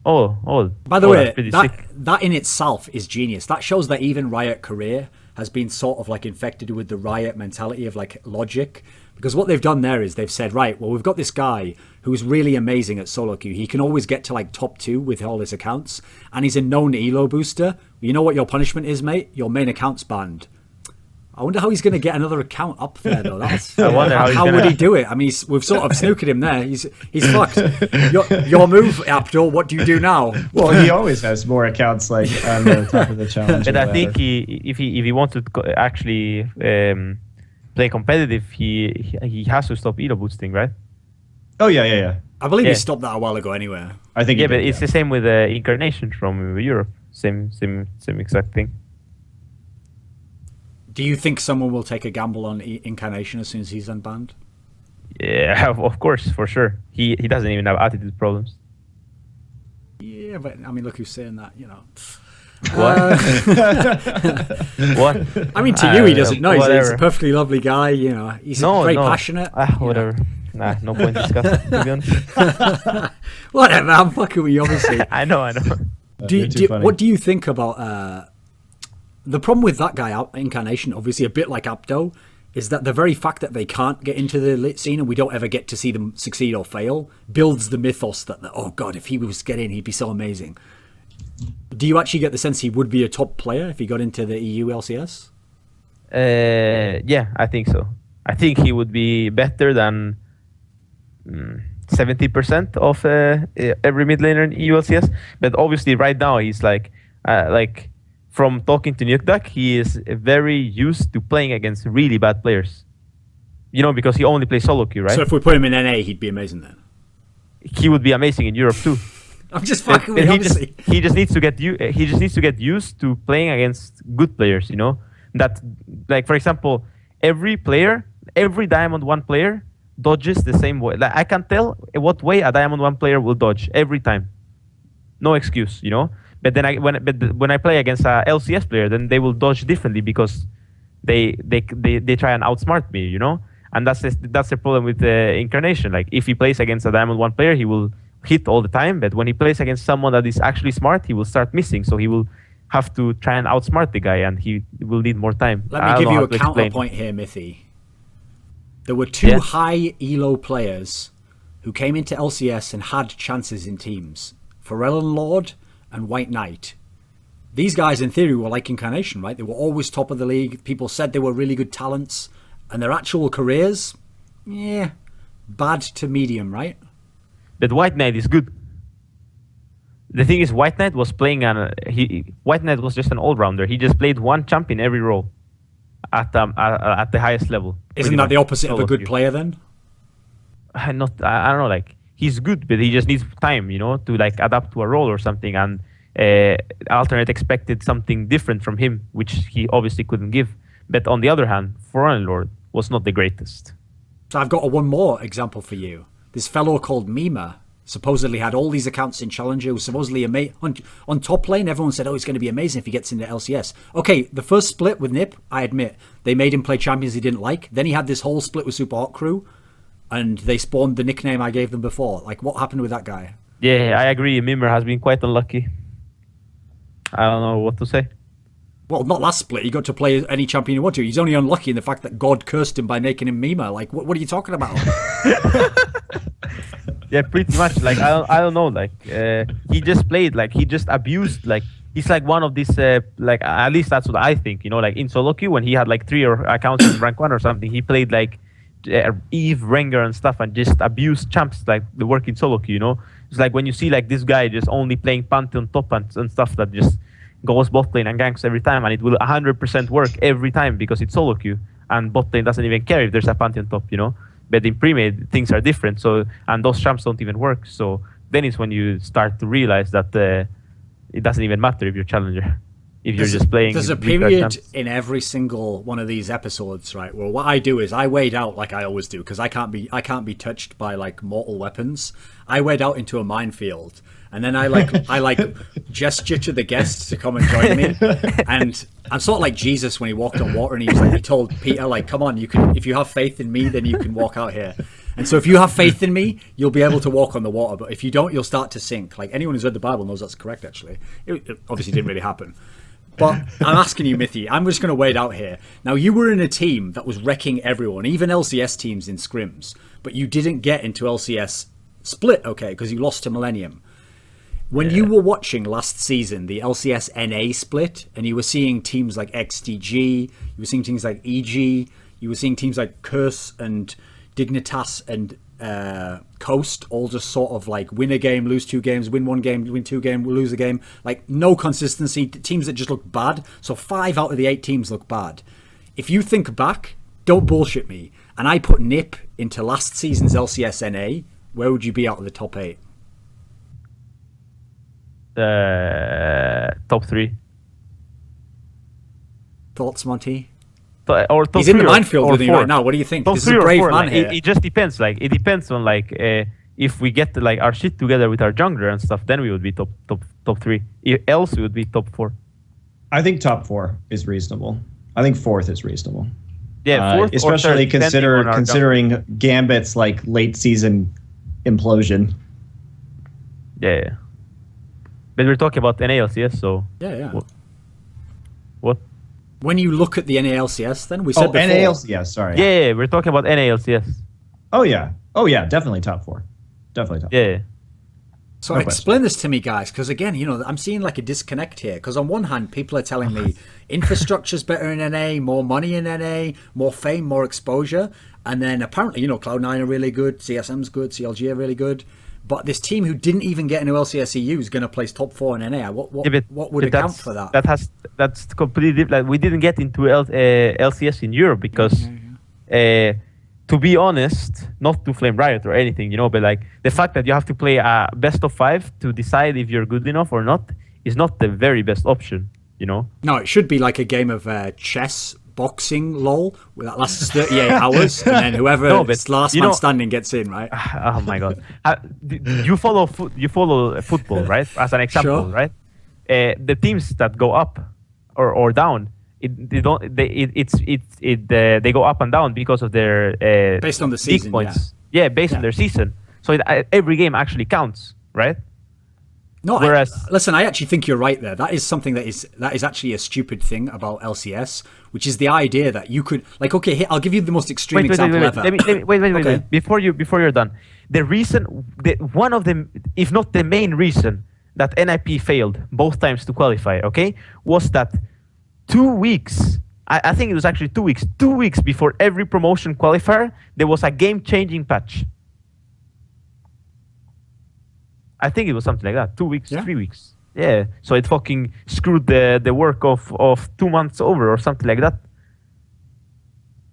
Oh. By the way, that in itself is genius. That shows that even Riot Korea has been sort of like infected with the Riot mentality of like logic. Because what they've done there is they've said, right, well, we've got this guy who's really amazing at solo queue. He can always get to like top 2 with all his accounts. And he's a known elo booster. You know what your punishment is, mate? Your main account's banned. I wonder how he's going to get another account up there, though. I wonder how would he do it? I mean, we've sort of snookered him there. He's fucked. Your move, Abdul. What do you do now? Well, he always has more accounts like on the top of the challenge. But I think if he wants to actually play competitive, he has to stop elo boosting, right? Oh yeah. I believe he Yeah. stopped that a while ago anyway. I think. Yeah, he but did, it's the same with Incarnation from Europe. Same exact thing. Do you think someone will take a gamble on Incarnation as soon as he's unbanned? Yeah, of course, for sure. He doesn't even have attitude problems. Yeah, but I mean, look who's saying that, you know. What? What? I mean, to you, he doesn't know. He's a Whatever. perfectly lovely guy, you know. He's very passionate. you know. Whatever. Nah, no point discussing, to be honest. Whatever, I'm fucking with you, obviously. I know. What do you think about the problem with that guy, Incarnation, obviously a bit like Apto, is that the very fact that they can't get into the lit scene and we don't ever get to see them succeed or fail builds the mythos that, oh God, if he was get in, he'd be so amazing. Do you actually get the sense he would be a top player if he got into the EU LCS? Yeah, I think so. I think he would be better than 70% of every mid laner in EU LCS. But obviously, right now he's like from talking to Nukeduck, he is very used to playing against really bad players. You know, because he only plays solo queue, right? So if we put him in NA, he'd be amazing then. He would be amazing in Europe too. I'm just fucking with you, obviously. He just needs to get used to playing against good players. You know, that like for example, every Diamond 1 player dodges the same way. Like I can tell what way a Diamond 1 player will dodge every time. No excuse, you know. But then when I play against a LCS player, then they will dodge differently because they try and outsmart me, you know. And that's the problem with the Incarnation. Like if he plays against a Diamond 1 player, he will hit all the time. But when he plays against someone that is actually smart, he will start missing. So he will have to try and outsmart the guy, and he will need more time. Let me give you a counterpoint here, Mithy. There were two high elo players who came into LCS and had chances in teams. Pharrell and Lord and White Knight. These guys, in theory, were like Incarnation, right? They were always top of the league. People said they were really good talents. And their actual careers, bad to medium, right? But White Knight is good. The thing is, White Knight was playing White Knight was just an all-rounder. He just played one champ in every role at the highest level. Isn't that the opposite of a good player then? I don't know. Like he's good, but he just needs time, you know, to like adapt to a role or something. And Alternate expected something different from him, which he obviously couldn't give. But on the other hand, Foreign Lord was not the greatest. So I've got one more example for you. This fellow called Mima supposedly had all these accounts in Challenger, was supposedly on top lane. Everyone said, oh, it's going to be amazing if he gets into LCS. Okay, the first split with Nip, I admit, they made him play champions he didn't like. Then he had this whole split with Super Hot Crew, and they spawned the nickname I gave them before. Like, what happened with that guy? Yeah, I agree. Mimir has been quite unlucky. I don't know what to say. Well, not last split. He got to play any champion he wanted to. He's only unlucky in the fact that God cursed him by making him Mima. Like, what are you talking about? Yeah, pretty much. Like, I don't know. Like, he just played. Like, he just abused. Like, he's like one of these. Like, at least that's what I think. You know, like in solo queue when he had like 3 accounts in rank 1 or something, he played like Eve, Rengar, and stuff, and just abused champs like the work in solo queue. You know, it's like when you see like this guy just only playing Pantheon top and stuff that just goes bot lane and ganks every time, and it will 100% work every time because it's solo queue, and bot lane doesn't even care if there's a Pantheon top, you know. But in pre-made, things are different, so and those champs don't even work. So then it's when you start to realize that it doesn't even matter if you're challenger, if you're just playing. There's a period in every single one of these episodes, right, where what I do is I wade out like I always do, because I can't be touched by like mortal weapons. I wade out into a minefield. And then I gesture to the guests to come and join me, and I'm sort of like Jesus when he walked on water, and he told Peter, like, come on, you can, if you have faith in me, then you can walk out here. And so if you have faith in me, you'll be able to walk on the water, but if you don't, you'll start to sink. Like anyone who's read the Bible knows that's correct. Actually, it obviously didn't really happen. But I'm asking you, Mithy, I'm just going to wade out here. Now, you were in a team that was wrecking everyone, even LCS teams in scrims, but you didn't get into LCS split, okay, because you lost to Millennium. When you were watching last season, the LCS NA split, and you were seeing teams like XDG, you were seeing teams like EG, you were seeing teams like Curse and Dignitas and Coast all just sort of like win a game, lose 2 games, win 1 game, win 2 games, lose a game. Like no consistency, teams that just look bad. So 5 out of the 8 teams look bad. If you think back, don't bullshit me, and I put Nip into last season's LCS NA, where would you be out of the top 8? Top 3. Thoughts, Monty? Or top He's in the 3 minefield with me 4. right now. What do you think? Top This is 3 a or brave 4. man Like, here. it just depends. Like it depends on like if we get like our shit together with our jungler and stuff, then we would be top 3. Else we would be top 4. I think top 4 is reasonable. I think 4th is reasonable. Yeah, 4th especially or 3rd, considering Gambit's like late season implosion. Yeah. But we're talking about NALCS, so Yeah. What? When you look at the NALCS, then we said before. NALCS, sorry. Yeah, we're talking about NALCS. Oh yeah, definitely top 4. Definitely top 4. Yeah. So explain this to me, guys, because again, I'm seeing like a disconnect here. Because on one hand, people are telling me infrastructure's better in NA, more money in NA, more fame, more exposure, and then apparently, Cloud9 are really good, CSM's good, CLG are really good, but this team who didn't even get into LCS EU is going to place top 4 in NA. What would account for that? That's completely different. Like, we didn't get into LCS in Europe because. To be honest, not to flame Riot or anything, but like the fact that you have to play a best of 5 to decide if you're good enough or not is not the very best option, No, it should be like a game of chess, boxing, lol, that lasts 38 hours, and then whoever last man standing gets in, right? Oh my god! You follow football, right? As an example, Sure. right? The teams that go up or down. They go up and down because of their based on the season points. Yeah, based on their season. So every game actually counts, right? No, listen, I actually think you're right there. That is something that is actually a stupid thing about LCS, which is the idea that you could I'll give you the most extreme example ever. Wait. Before you're done, one of them, if not the main reason that NIP failed both times to qualify, was that 2 weeks, I think it was actually 2 weeks. 2 weeks before every promotion qualifier, there was a game-changing patch. I think it was something like that. 2 weeks, 3 weeks. Yeah. So it fucking screwed the work of 2 months over or something like that.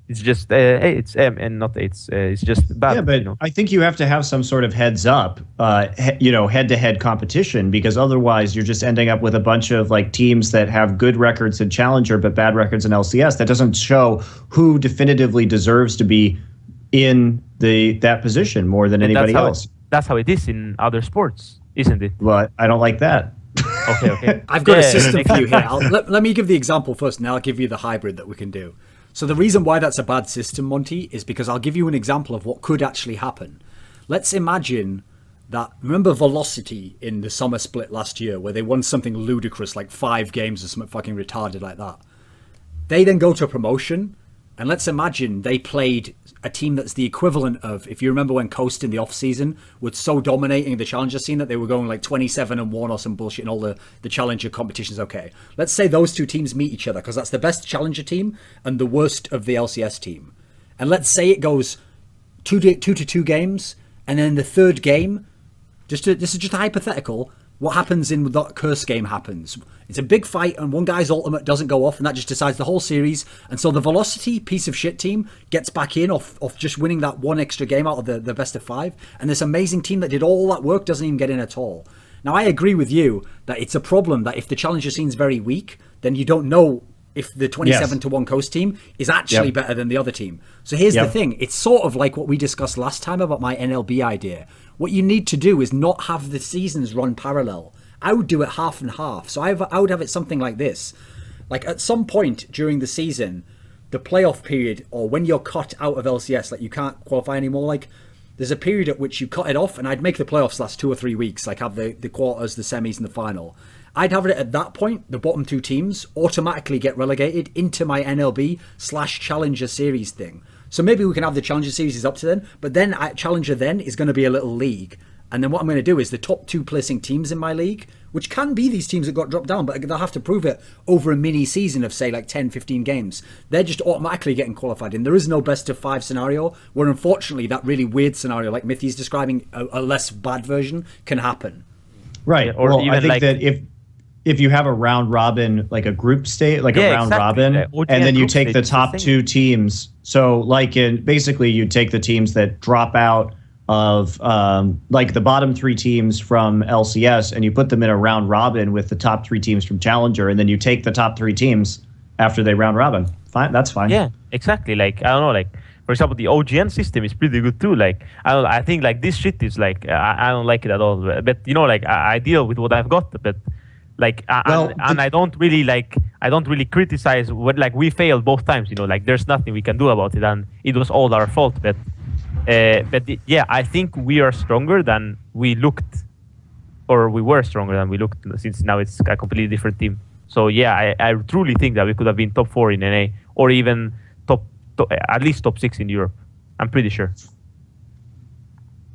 It's just it's just bad. Yeah, but I think you have to have some sort of heads up, head-to-head competition, because otherwise you're just ending up with a bunch of like teams that have good records in Challenger but bad records in LCS. That doesn't show who definitively deserves to be in that position more than anybody else. That's how it is in other sports, isn't it? Well, I don't like that. Okay. I've got a system for you here. Let me give the example first, and then I'll give you the hybrid that we can do. So the reason why that's a bad system, Monty, is because I'll give you an example of what could actually happen. Let's imagine that, remember Velocity in the summer split last year, where they won something ludicrous, like 5 games or something fucking retarded like that. They then go to promotion, and let's imagine they played a team that's the equivalent of, if you remember when KooX in the off-season was so dominating the Challenger scene that they were going like 27-1 or some bullshit in all the Challenger competitions. Okay, let's say those two teams meet each other, because that's the best Challenger team and the worst of the LCS team. And let's say it goes 2-2 games, and then the third game, this is just a hypothetical, what happens in that curse game happens. It's a big fight and one guy's ultimate doesn't go off and that just decides the whole series. And so the Velocity piece of shit team gets back in off just winning that one extra game out of the best of 5. And this amazing team that did all that work doesn't even get in at all. Now, I agree with you that it's a problem that if the Challenger scene's very weak, then you don't know if the 27-1 KooX team is actually better than the other team. So here's the thing. It's sort of like what we discussed last time about my NLB idea. What you need to do is not have the seasons run parallel. I would do it half and half. So I would have it something like this. Like at some point during the season, the playoff period, or when you're cut out of LCS, like you can't qualify anymore, like there's a period at which you cut it off, and I'd make the playoffs last 2 or 3 weeks, like have the quarters, the semis, and the final. I'd have it at that point, the bottom 2 teams automatically get relegated into my NLB/Challenger series thing. So maybe we can have the Challenger series is up to then, but then Challenger then is going to be a little league. And then what I'm going to do is the top 2 placing teams in my league, which can be these teams that got dropped down, but they'll have to prove it over a mini season of say like 10, 15 games. They're just automatically getting qualified in. There is no best of 5 scenario where unfortunately that really weird scenario like Mithy's describing, a less bad version, can happen. Right. Or well, even I think that if you have a round robin, like a group state, like a round robin, and then you take the top 2 teams. So like basically you take the teams that drop out of like the bottom 3 teams from LCS, and you put them in a round robin with the top 3 teams from Challenger, and then you take the top 3 teams after they round robin. Fine, that's fine. Yeah, exactly. Like I don't know, like for example, the OGN system is pretty good too. Like I think like this shit is like I don't like it at all. But you know, like I deal with what I've got. But like and I don't really criticize what like we failed both times. You know, like there's nothing we can do about it, and it was all our fault. But yeah, I think we are stronger than we looked, or we were stronger than we looked, since now it's a completely different team. So yeah, I truly think that we could have been top 4 in NA, or even at least top 6 in Europe. I'm pretty sure.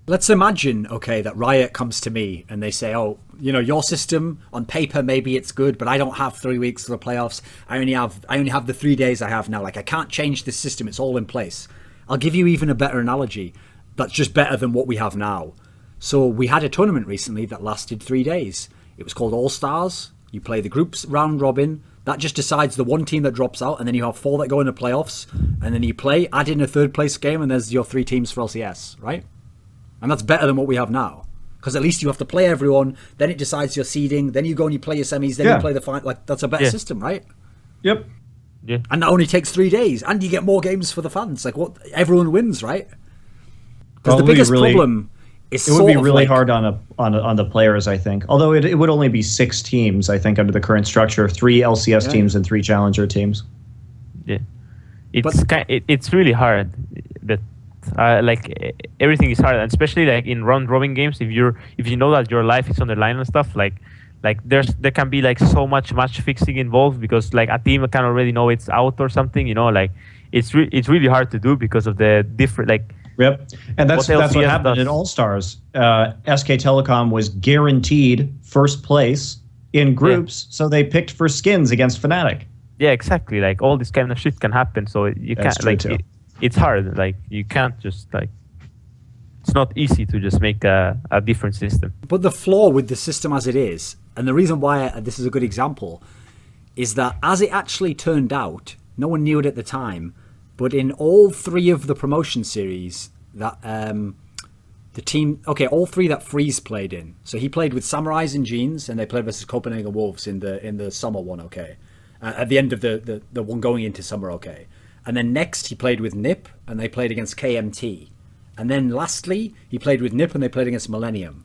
Let's imagine, okay, that Riot comes to me and they say, oh, you know, your system on paper, maybe it's good, but I don't have 3 weeks for the playoffs. I only have the 3 days I have now. Like, I can't change this system. It's all in place. I'll give you even a better analogy. That's just better than what we have now. So we had a tournament recently that lasted 3 days. It was called All Stars. You play the groups round robin. That just decides the one team that drops out, and then you have 4 that go into playoffs, and then you play, add in a 3rd place game, and there's your 3 teams for LCS, right? And that's better than what we have now. Because at least you have to play everyone, then it decides your seeding, then you go and you play your semis, then you play the final. Like, that's a better system, right? Yep. Yeah. And that only takes 3 days, and you get more games for the fans. Like, what? Everyone wins, right? Because the biggest problem is it would be really hard on the players, I think. Although it would only be 6 teams, I think, under the current structure of 3 LCS teams and 3 Challenger teams. Yeah, it's really hard, but like everything is hard, and especially like in round robin games. If you know that your life is on the line and stuff, like there can be like so much match fixing involved, because like a team can already know it's out or something. You know, like it's really hard to do because of the different like. Yep, and that's what happened in All Stars. SK Telecom was guaranteed 1st place in groups, so they picked for skins against Fnatic. Yeah, exactly. Like all this kind of shit can happen, so you can't like it's hard. Like you can't just like it's not easy to just make a different system. But the flaw with the system as it is, and the reason why this is a good example, is that as it actually turned out, no one knew it at the time. But in all 3 of the promotion series that the team, all 3 that Freeze played in. So he played with Samurais and Jeans, and they played versus Copenhagen Wolves in the summer one. At the end of the one going into summer. And then next he played with NiP, and they played against KMT. And then lastly he played with NiP, and they played against Millennium.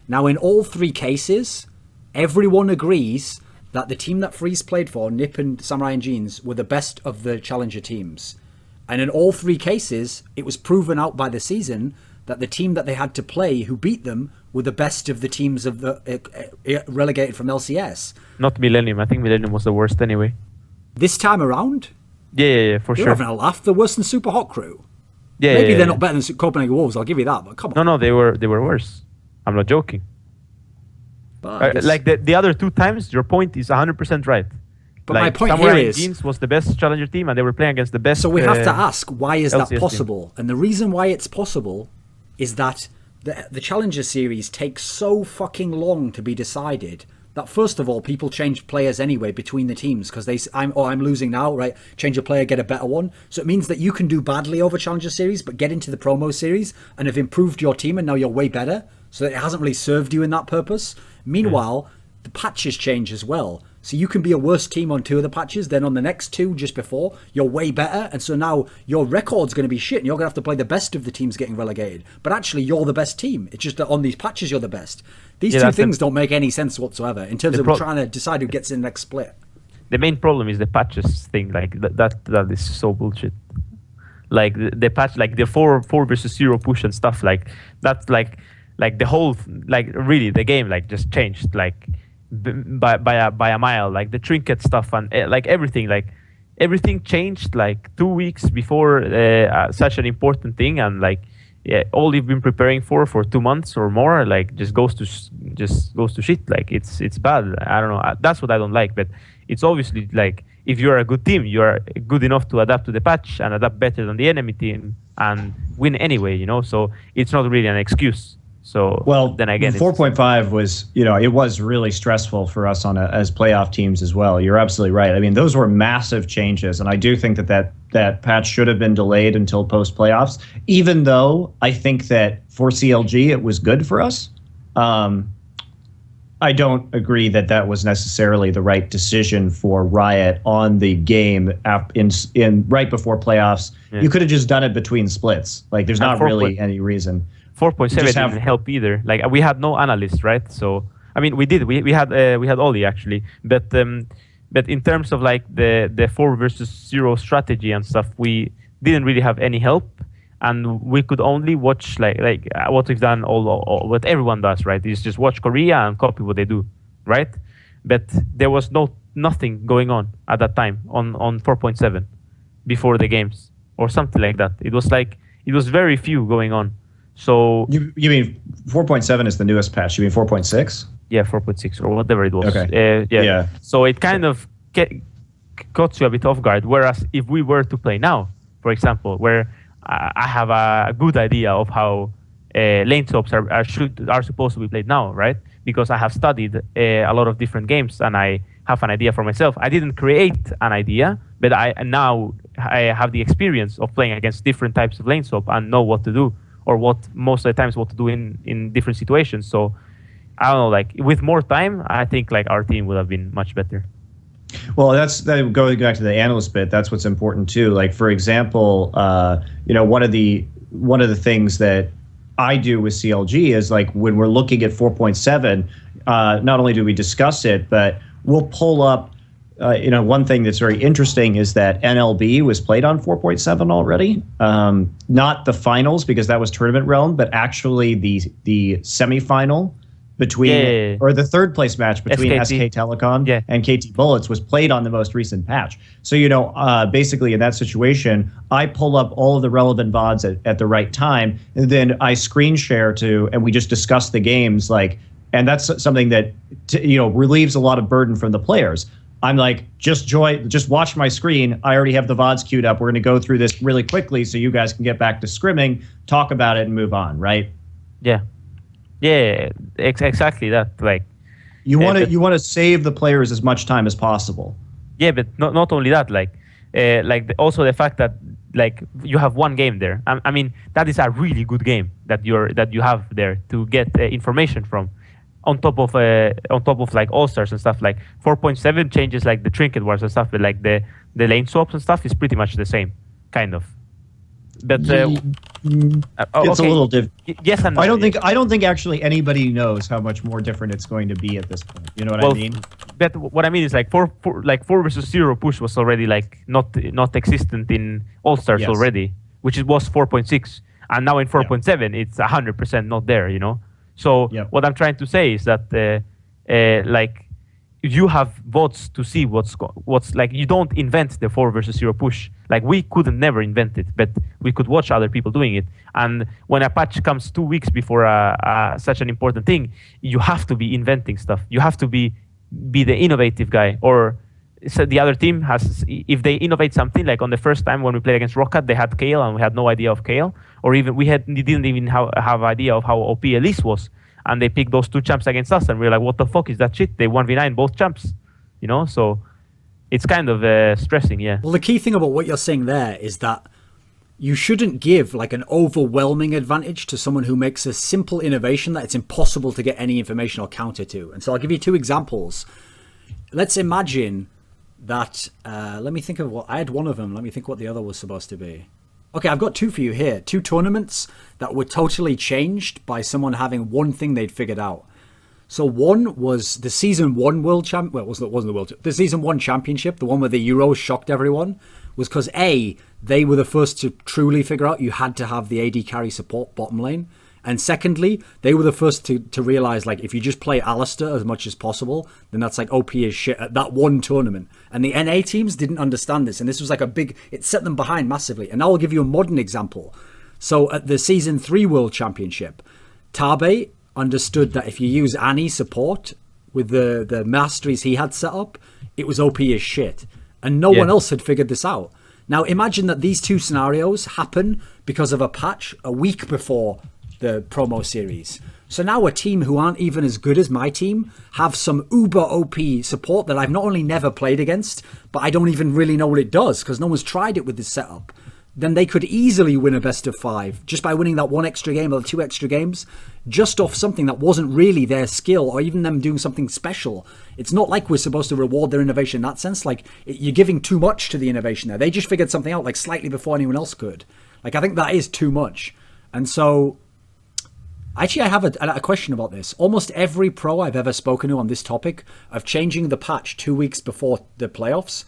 Now in all 3 cases, everyone agrees that the team that Freeze played for, NiP and Samurai and Jeans, were the best of the Challenger teams. And in all 3 cases, it was proven out by the season that the team that they had to play who beat them were the best of the teams of the relegated from LCS. Not Millennium. I think Millennium was the worst anyway. This time around? Yeah, for sure. They're having a laugh. They're worse than Super Hot Crew. Yeah, Maybe they're not better than Copenhagen Wolves. I'll give you that. But come on. No, they were worse. I'm not joking. Like the other 2 times, your point is 100% right. But like, my point Samurai here is, Jeans was the best Challenger team, and they were playing against the best. So we have to ask, why is that LCS possible? team. And the reason why it's possible is that the Challenger series takes so fucking long to be decided that first of all, people change players anyway between the teams because I'm losing now, right? Change a player, get a better one. So it means that you can do badly over Challenger series, but get into the promo series and have improved your team, and now you're way better. So it hasn't really served you in that purpose. Meanwhile, the patches change as well. So you can be a worse team on 2 of the patches, then on the next 2 just before, you're way better. And so now your record's going to be shit, and you're going to have to play the best of the teams getting relegated. But actually, you're the best team. It's just that on these patches, you're the best. These 2 things don't make any sense whatsoever in terms of trying to decide who gets in the next split. The main problem is the patches thing. Like that is so bullshit. Like the patch, like the 4 versus 0 push and stuff. Like that's like the whole, like really the game like just changed. Like by a mile, like the trinket stuff and like everything changed like 2 weeks before such an important thing, and like all you've been preparing for 2 months or more like just goes to shit. Like it's bad. I don't know, that's what I don't like. But it's obviously like if you're a good team, you're good enough to adapt to the patch and adapt better than the enemy team and win anyway, you know. So it's not really an excuse. So well, then again, 4.5 was, it was really stressful for us as playoff teams as well. You're absolutely right. I mean, those were massive changes, and I do think that patch should have been delayed until post playoffs. Even though I think that for CLG it was good for us, I don't agree that was necessarily the right decision for Riot on the game in right before playoffs. Yeah. You could have just done it between splits. Like, there's not really any reason. 4.7 didn't help either. Like, we had no analyst, right? So I mean, we did. We had Ollie actually, but in terms of like the 4 versus 0 strategy and stuff, we didn't really have any help, and we could only watch like what we've done all what everyone does, right? Is just watch Korea and copy what they do, right? But there was nothing going on at that time on 4.7 before the games or something like that. It was very few going on. So you mean 4.7 is the newest patch? You mean 4.6? Yeah, 4.6 or whatever it was. Okay. Yeah. So it kind of caught you a bit off guard. Whereas if we were to play now, for example, where I have a good idea of how lane swaps are supposed to be played now, right? Because I have studied a lot of different games and I have an idea for myself. I didn't create an idea, but I have the experience of playing against different types of lane swap and know what to do, or what most of the times what to do in different situations. So I don't know, like with more time, I think like our team would have been much better. Well, going back to the analyst bit. That's what's important too. Like, for example, one of the things that I do with CLG is like when we're looking at 4.7, not only do we discuss it, but we'll pull up. One thing that's very interesting is that NLB was played on 4.7 already. Not the finals because that was tournament realm, but actually the semifinal or the third place match between SK Telecom and KT Bullets was played on the most recent patch. So, basically in that situation, I pull up all of the relevant VODs at the right time, and then I screen share and we just discuss the games, and that's something that, relieves a lot of burden from the players. I'm like, just watch my screen. I already have the VODs queued up. We're going to go through this really quickly so you guys can get back to scrimming, talk about it, and move on, right? Yeah. Yeah, exactly that. Like, you want to save the players as much time as possible. Yeah, but not only that. Also the fact that like you have one game there. I mean, that is a really good game that you have there to get information from. On top of like all stars and stuff. Like 4.7 changes like the trinket wars and stuff, but like the lane swaps and stuff is pretty much the same, kind of. But it's a little different. Yes and no. I don't think actually anybody knows how much more different it's going to be at this point. You know what I mean? But what I mean is like 4 versus 0 push was already like not existent in All Stars already, which was 4.6, and now in 4.7 it's 100% not there. So what I'm trying to say is that like you have VODs to see what's like. You don't invent the 4 versus 0 push. Like, we couldn't never invent it, but we could watch other people doing it. And when a patch comes 2 weeks before such an important thing, you have to be inventing stuff. You have to be the innovative guy. Or so the other team has, if they innovate something, like on the first time when we played against Rocket, they had Kale and we had no idea of Kale. Or even we didn't even have idea of how OP Elise was. And they picked those 2 champs against us, and we're like, what the fuck is that shit? They 1v9 both champs, So it's kind of stressing, yeah. Well, the key thing about what you're saying there is that you shouldn't give like an overwhelming advantage to someone who makes a simple innovation that it's impossible to get any information or counter to. And so I'll give you 2 examples. Let's imagine that, let me think of I had one of them. Let me think what the other was supposed to be. Okay, I've got 2 for you here. 2 tournaments that were totally changed by someone having one thing they'd figured out. So one was the Season 1 World Champ. Well, it wasn't the World. The Season 1 Championship, the one where the Euros shocked everyone, was because they were the first to truly figure out you had to have the AD carry support bottom lane. And secondly, they were the first to realize, like, if you just play Alistair as much as possible, then that's like OP as shit at that one tournament. And the NA teams didn't understand this. And this was like it set them behind massively. And now I'll give you a modern example. So at the Season 3 World Championship, Tabe understood that if you use Annie support with the masteries he had set up, it was OP as shit. And no one else had figured this out. Now imagine that these 2 scenarios happen because of a patch a week before the promo series. So now a team who aren't even as good as my team have some uber OP support that I've not only never played against, but I don't even really know what it does because no one's tried it with this setup. Then they could easily win a best of 5 just by winning that 1 extra game or 2 extra games, just off something that wasn't really their skill or even them doing something special. It's not like we're supposed to reward their innovation in that sense. Like, you're giving too much to the innovation there. They just figured something out like slightly before anyone else could. Like, I think that is too much. And so, actually, I have a question about this. Almost every pro I've ever spoken to on this topic of changing the patch 2 weeks before the playoffs,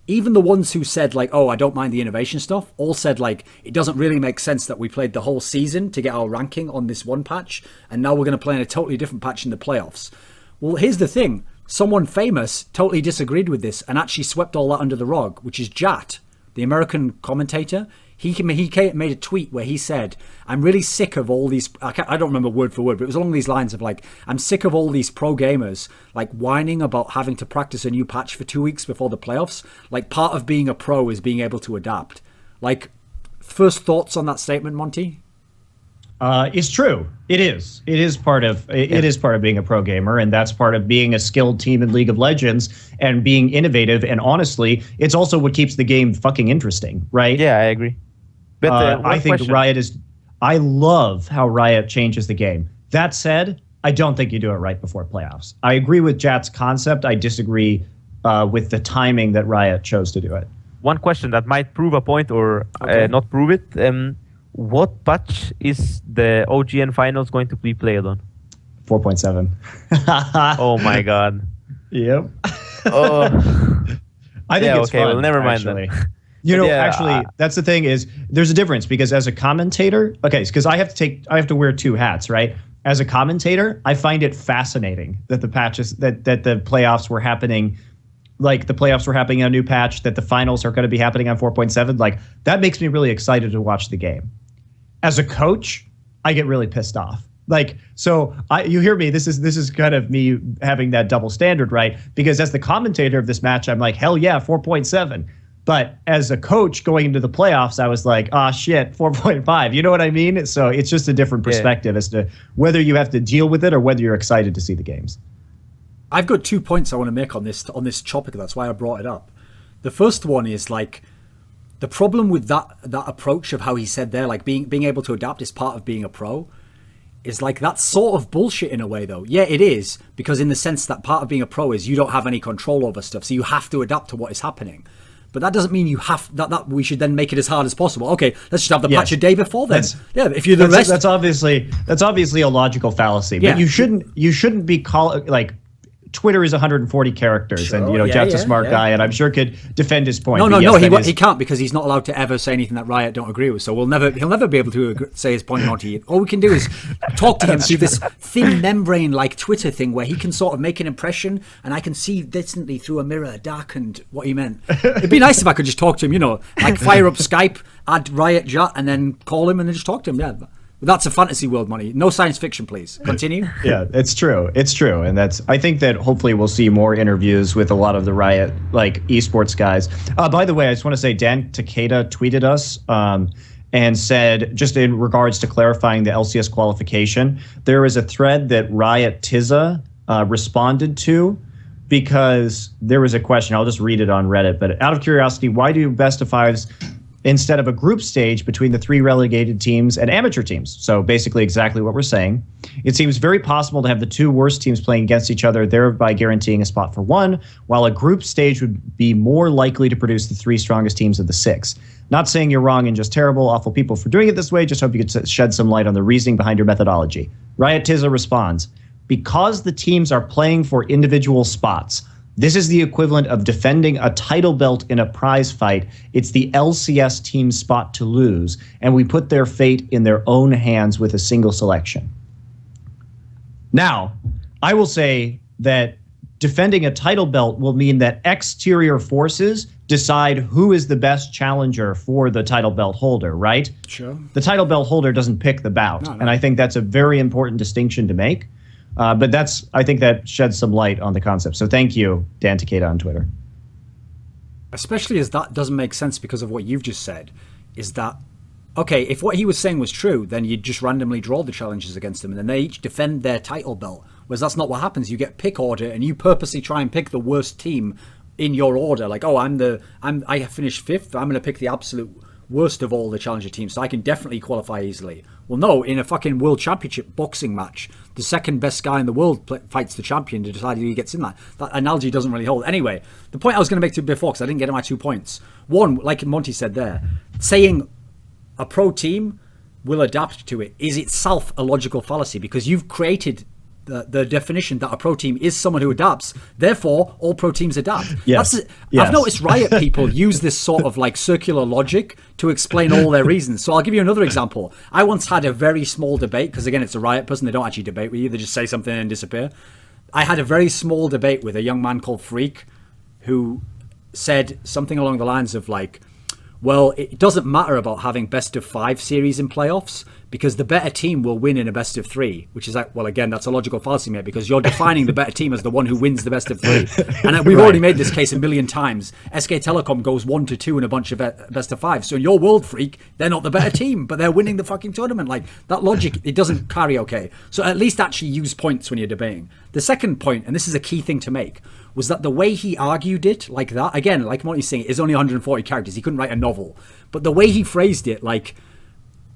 even the ones who said, like, oh, I don't mind the innovation stuff, all said, like, it doesn't really make sense that we played the whole season to get our ranking on this one patch, and now we're going to play in a totally different patch in the playoffs. Well, here's the thing. Someone famous totally disagreed with this and actually swept all that under the rug, which is Jat, the American commentator. He made a tweet where he said, I'm really sick of all these, I don't remember word for word, but it was along these lines of like, I'm sick of all these pro gamers like whining about having to practice a new patch for 2 weeks before the playoffs. Like, part of being a pro is being able to adapt. Like, first thoughts on that statement, Monty? It's true. It is. It is part of being a pro gamer, and that's part of being a skilled team in League of Legends and being innovative. And honestly, it's also what keeps the game fucking interesting, right? Yeah, I agree. But I think Riot is. I love how Riot changes the game. That said, I don't think you do it right before playoffs. I agree with Jat's concept. I disagree with the timing that Riot chose to do it. One question that might prove a point or not prove it. What patch is the OGN finals going to be played on? 4.7. Oh my god. Yep. Oh. I think it's fun, well, never mind actually. then. You know, actually, that's the thing is there's a difference because as a commentator, because I have to wear 2 hats, right? As a commentator, I find it fascinating that the patches that the playoffs were happening. Like, the playoffs were happening on a new patch, that the finals are going to be happening on 4.7. Like, that makes me really excited to watch the game. As a coach, I get really pissed off. Like, so you hear me, this is kind of me having that double standard, right? Because as the commentator of this match, I'm like, hell yeah, 4.7. But as a coach going into the playoffs, I was like, ah, shit, 4.5. You know what I mean? So it's just a different perspective as to whether you have to deal with it or whether you're excited to see the games. I've got 2 points I want to make on this topic. That's why I brought it up. The first one is like the problem with that approach of how he said there, like being able to adapt is part of being a pro, is like that's sort of bullshit in a way though. Yeah, it is, because in the sense that part of being a pro is you don't have any control over stuff, so you have to adapt to what is happening. But that doesn't mean you have that we should then make it as hard as possible. Okay, let's just have the patch a day before then. If you're the rest, that's obviously a logical fallacy. Yeah. But you shouldn't be like. Twitter is 140 characters, sure, and Jat's a smart guy, and I'm sure could defend his point. No, he can't, because he's not allowed to ever say anything that Riot don't agree with. So he'll never be able to say his point on to you. All we can do is talk to him through this thin membrane like Twitter thing, where he can sort of make an impression, and I can see distantly through a mirror, darkened, what he meant. It'd be nice if I could just talk to him, like fire up Skype, add Riot Jat, and then call him and then just talk to him. Yeah. That's a fantasy world, Money. No science fiction, please. Continue. Yeah, it's true. It's true. And I think that hopefully we'll see more interviews with a lot of the Riot, like, esports guys. By the way, I just want to say Dan Takeda tweeted us and said, just in regards to clarifying the LCS qualification, there is a thread that Riot Tizza responded to, because there was a question. I'll just read it on Reddit. But out of curiosity, why do best of fives instead of a group stage between the 3 relegated teams and amateur teams? So basically exactly what we're saying. It seems very possible to have the 2 worst teams playing against each other, thereby guaranteeing a spot for one, while a group stage would be more likely to produce the 3 strongest teams of the 6. Not saying you're wrong and just terrible, awful people for doing it this way, just hope you could shed some light on the reasoning behind your methodology. Riot Tizza responds, because the teams are playing for individual spots, this is the equivalent of defending a title belt in a prize fight. It's the LCS team's spot to lose, and we put their fate in their own hands with a single selection. Now, I will say that defending a title belt will mean that exterior forces decide who is the best challenger for the title belt holder, right? Sure. The title belt holder doesn't pick the bout, No. and I think that's a very important distinction to make. But I think that sheds some light on the concept. So thank you, Dan Takeda on Twitter. Especially as that doesn't make sense because of what you've just said, is that okay, if what he was saying was true, then you'd just randomly draw the challenges against them, and then they each defend their title belt. Whereas that's not what happens. You get pick order, and you purposely try and pick the worst team in your order. Like, oh, I finished 5th. I'm going to pick the absolute worst of all the challenger teams, so I can definitely qualify easily. Well, no, in a fucking world championship boxing match, the second best guy in the world fights the champion to decide who he gets in that. That analogy doesn't really hold. Anyway, the point I was going to make to before, because I didn't get to my 2 points. One, like Monty said there, saying a pro team will adapt to it is itself a logical fallacy, because you've created the definition that a pro team is someone who adapts. Therefore, all pro teams adapt. Yes. I've noticed Riot people use this sort of like circular logic to explain all their reasons. So I'll give you another example. I once had a very small debate, because again, it's a Riot person. They don't actually debate with you. They just say something and disappear. I had a very small debate with a young man called Freak, who said something along the lines of like, well, it doesn't matter about having best of 5 series in playoffs, because the better team will win in a best of 3, which is like, well, again, that's a logical fallacy, mate, because you're defining the better team as the one who wins the best of 3. And we've already made this case a million times. SK Telecom goes 1-2 in a bunch of best of 5. So in your world, Freak, they're not the better team, but they're winning the fucking tournament. Like, that logic, it doesn't carry okay. So at least actually use points when you're debating. The second point, and this is a key thing to make, was that the way he argued it like that, again, like Monty's saying, is only 140 characters. He couldn't write a novel. But the way he phrased it, like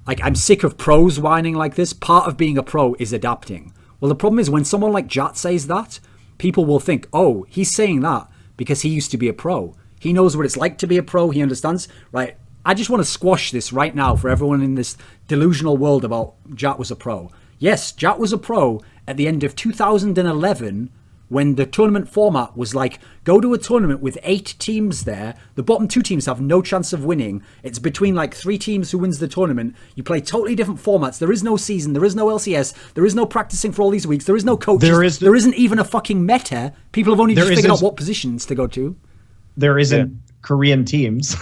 I'm sick of pros whining like this. Part of being a pro is adapting. Well, the problem is when someone like Jat says that, people will think, oh, he's saying that because he used to be a pro. He knows what it's like to be a pro. He understands, right? I just want to squash this right now for everyone in this delusional world about Jat was a pro. Yes, Jat was a pro at the end of 2011 when the tournament format was like, go to a tournament with 8 teams there. The bottom 2 teams have no chance of winning. It's between like 3 teams who wins the tournament. You play totally different formats. There is no season. There is no LCS. There is no practicing for all these weeks. There is no coaches. There isn't even a fucking meta. People have only just figured out what positions to go to. There isn't Korean teams.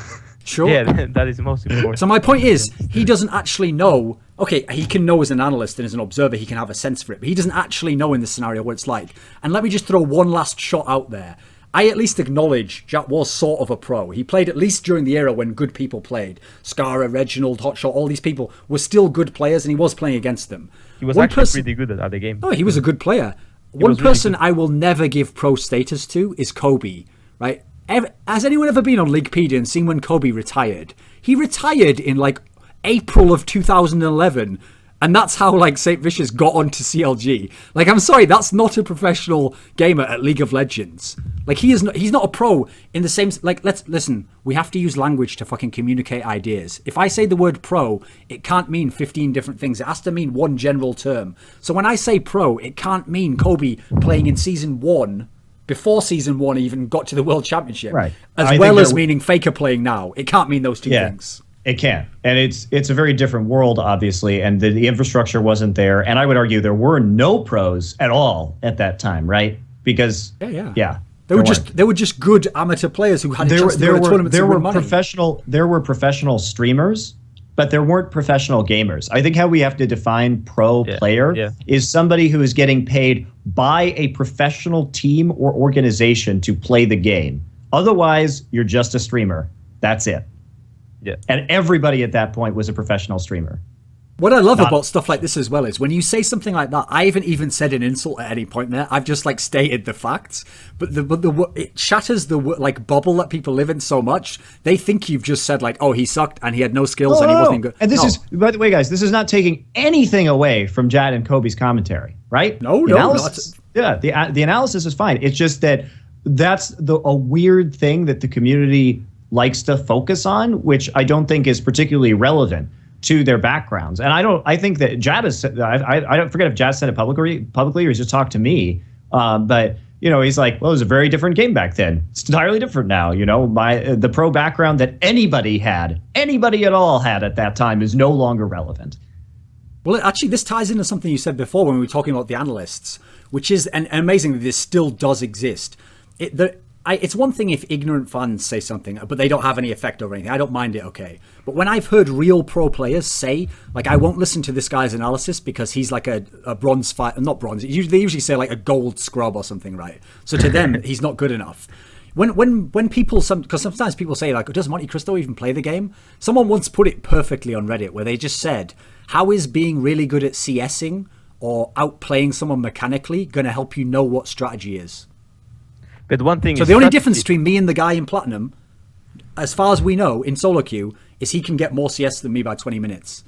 Sure. Yeah, that is the most important. So my point is, he doesn't actually know. Okay, he can know as an analyst and as an observer, he can have a sense for it, but he doesn't actually know in this scenario what it's like. And let me just throw one last shot out there. I at least acknowledge Jack was sort of a pro. He played at least during the era when good people played. Skara, Reginald, Hotshot, all these people were still good players, and he was playing against them. He was actually pretty good at the game. Oh, he was a good player. One person I will never give pro status to is Kobe, right? Has anyone ever been on Leaguepedia and seen when Kobe retired? He retired in like April of 2011, and that's how like St. Vicious got onto CLG. Like, I'm sorry, that's not a professional gamer at League of Legends. Like, he's not a pro in the same, like, listen, we have to use language to fucking communicate ideas. If I say the word pro, it can't mean 15 different things. It has to mean one general term. So when I say pro, it can't mean Kobe playing in season 1 before season 1 even got to the World Championship, right? As well as meaning Faker playing now. It can't mean those two things. It can, and it's a very different world, obviously, and the infrastructure wasn't there. And I would argue there were no pros at all at that time, right? Because they were just good amateur players who had a chance to go to tournaments and win money. There were professional streamers, but there weren't professional gamers. I think how we have to define pro player is somebody who is getting paid by a professional team or organization to play the game. Otherwise, you're just a streamer. That's it. Yeah. And everybody at that point was a professional streamer. What I love about stuff like this as well is when you say something like that, I haven't even said an insult at any point there. I've just like stated the facts, but it shatters the like bubble that people live in so much. They think you've just said like, oh, he sucked and he had no skills and he wasn't good. And this is, by the way, guys, this is not taking anything away from Jad and Kobe's commentary, right? No. Yeah, the analysis is fine. It's just that that's a weird thing that the community likes to focus on, which I don't think is particularly relevant to their backgrounds. And I think that Jad has said, I don't forget if Jad said it publicly or he's just talked to me. But, you know, he's like, well, it was a very different game back then. It's entirely different now. You know, the pro background that anybody at all had at that time is no longer relevant. Well, actually, this ties into something you said before when we were talking about the analysts, which is, and amazingly, this still does exist. It's one thing if ignorant fans say something, but they don't have any effect over anything. I don't mind it, okay. But when I've heard real pro players say, like, I won't listen to this guy's analysis because he's like a bronze fight, not bronze. They usually say like a gold scrub or something, right? So to them, he's not good enough. when people because sometimes people say like, does Monte Cristo even play the game? Someone once put it perfectly on Reddit where they just said, how is being really good at CSing or outplaying someone mechanically going to help you know what strategy is? But one thing. So the only difference between me and the guy in Platinum, as far as we know, in solo queue, is he can get more CS than me by 20 minutes.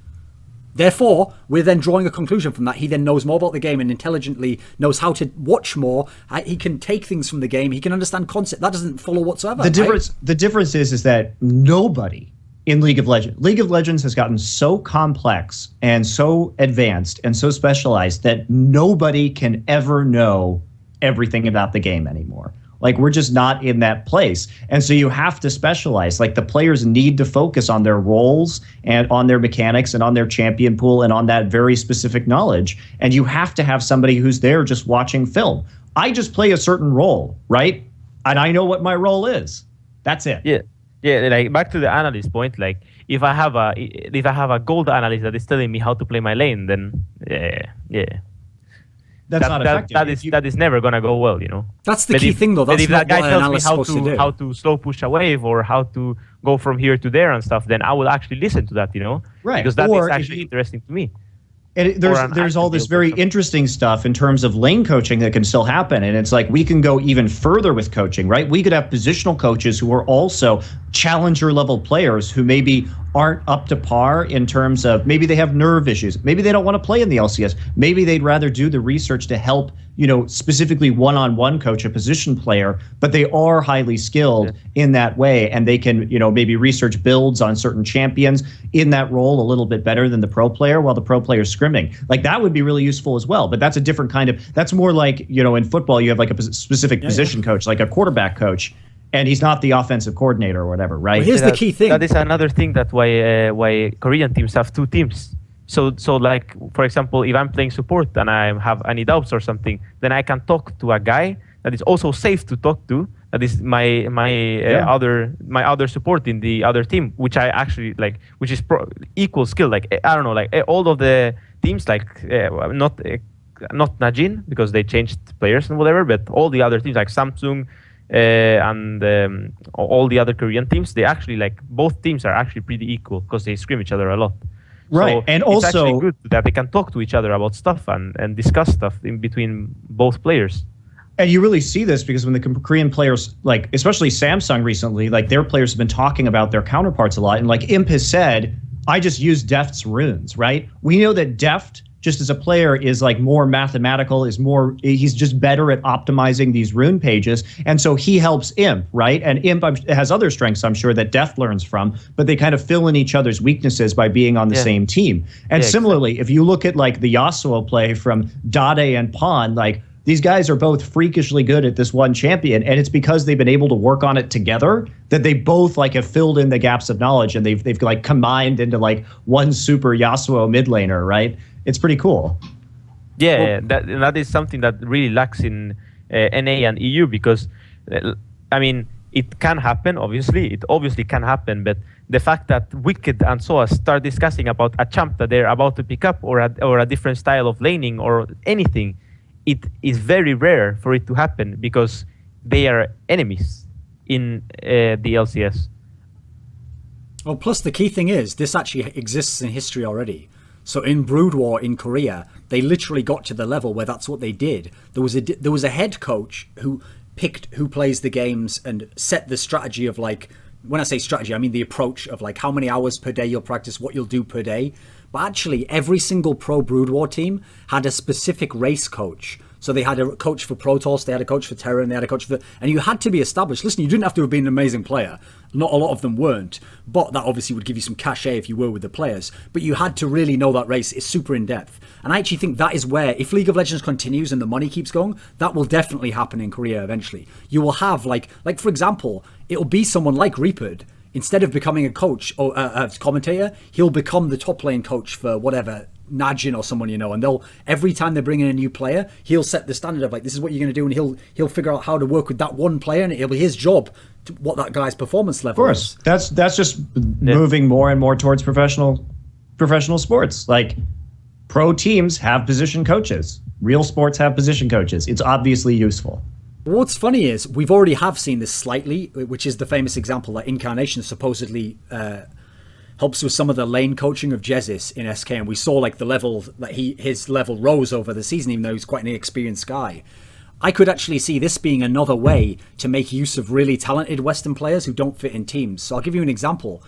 Therefore, we're then drawing a conclusion from that. He then knows more about the game and intelligently knows how to watch more. He can take things from the game. He can understand concept. That doesn't follow whatsoever. The difference is that nobody in League of Legends has gotten so complex and so advanced and so specialized that nobody can ever know everything about the game anymore. Like, we're just not in that place. And so you have to specialize. Like, the players need to focus on their roles and on their mechanics and on their champion pool and on that very specific knowledge. And you have to have somebody who's there just watching film. I just play a certain role, right? And I know what my role is. That's it. Yeah, like back to the analyst point, like if I have a gold analyst that is telling me how to play my lane, then That's not effective. That is never gonna go well, you know. That's the key thing, though. That's if not that guy what an tells me analyst's supposed to do. how to slow push a wave or how to go from here to there and stuff, then I will actually listen to that, you know, right? Because that is actually interesting to me. And there's all this very interesting stuff in terms of lane coaching that can still happen. And it's like we can go even further with coaching, right? We could have positional coaches who are also challenger level players who maybe aren't up to par in terms of maybe they have nerve issues. Maybe they don't want to play in the LCS. Maybe they'd rather do the research to help, you know, specifically one-on-one coach a position player, but they are highly skilled in that way. And they can, you know, maybe research builds on certain champions in that role a little bit better than the pro player while the pro player is scrimming. Like, that would be really useful as well. But that's a different kind of, that's more like, you know, in football, you have like a specific position coach, like a quarterback coach. And he's not the offensive coordinator or whatever, right? Well, here's the key thing. That is another thing that why Korean teams have two teams. So like, for example, if I'm playing support and I have any doubts or something, then I can talk to a guy that is also safe to talk to. That is my other support in the other team, which I actually like, which is equal skill. Like, I don't know, like all of the teams, like not Najin because they changed players and whatever, but all the other teams like Samsung. And all the other Korean teams, they actually like both teams are actually pretty equal because they scrim each other a lot. Right, so and it's also actually good that they can talk to each other about stuff and discuss stuff in between both players. And you really see this because when the Korean players, like especially Samsung recently, like their players have been talking about their counterparts a lot. And like Imp has said, I just use Deft's runes, right? We know that Deft, just as a player, is like more mathematical, he's just better at optimizing these rune pages. And so he helps Imp, right? And Imp has other strengths, I'm sure, that Deft learns from, but they kind of fill in each other's weaknesses by being on the same team. And similarly, if you look at like the Yasuo play from Dade and Pawn, like these guys are both freakishly good at this one champion, and it's because they've been able to work on it together that they both like have filled in the gaps of knowledge, and they've like combined into like one super Yasuo mid laner, right? It's pretty cool. Yeah, that is something that really lacks in NA and EU because, I mean, it can happen, obviously. It obviously can happen, but the fact that Wicked and Soa start discussing about a champ that they're about to pick up or a different style of laning or anything, it is very rare for it to happen because they are enemies in the LCS. Well, plus the key thing is, this actually exists in history already. So in Brood War in Korea, they literally got to the level where that's what they did. There was a head coach who picked who plays the games and set the strategy of like, when I say strategy, I mean the approach of like how many hours per day you'll practice, what you'll do per day. But actually, every single pro Brood War team had a specific race coach. So they had a coach for Protoss, they had a coach for Terran, they had a coach for... And you had to be established. Listen, you didn't have to have been an amazing player. Not a lot of them weren't. But that obviously would give you some cachet if you were with the players. But you had to really know that race. It's super in-depth. And I actually think that is where, if League of Legends continues and the money keeps going, that will definitely happen in Korea eventually. You will have, like for example, it'll be someone like Reapered. Instead of becoming a coach or a commentator, he'll become the top lane coach for whatever... Najin or someone, you know, and they'll every time they bring in a new player, he'll set the standard of like, this is what you're going to do, and he'll figure out how to work with that one player, and it'll be his job to what that guy's performance level is. Of course, that's just moving more and more towards professional sports. Like pro teams have position coaches, real sports have position coaches. It's obviously useful. What's funny is we've already have seen this slightly, which is the famous example that Incarnation supposedly helps with some of the lane coaching of Jesus in SK, and we saw like the level that his level rose over the season, even though he's quite an inexperienced guy. I could actually see this being another way to make use of really talented Western players who don't fit in teams. So I'll give you an example.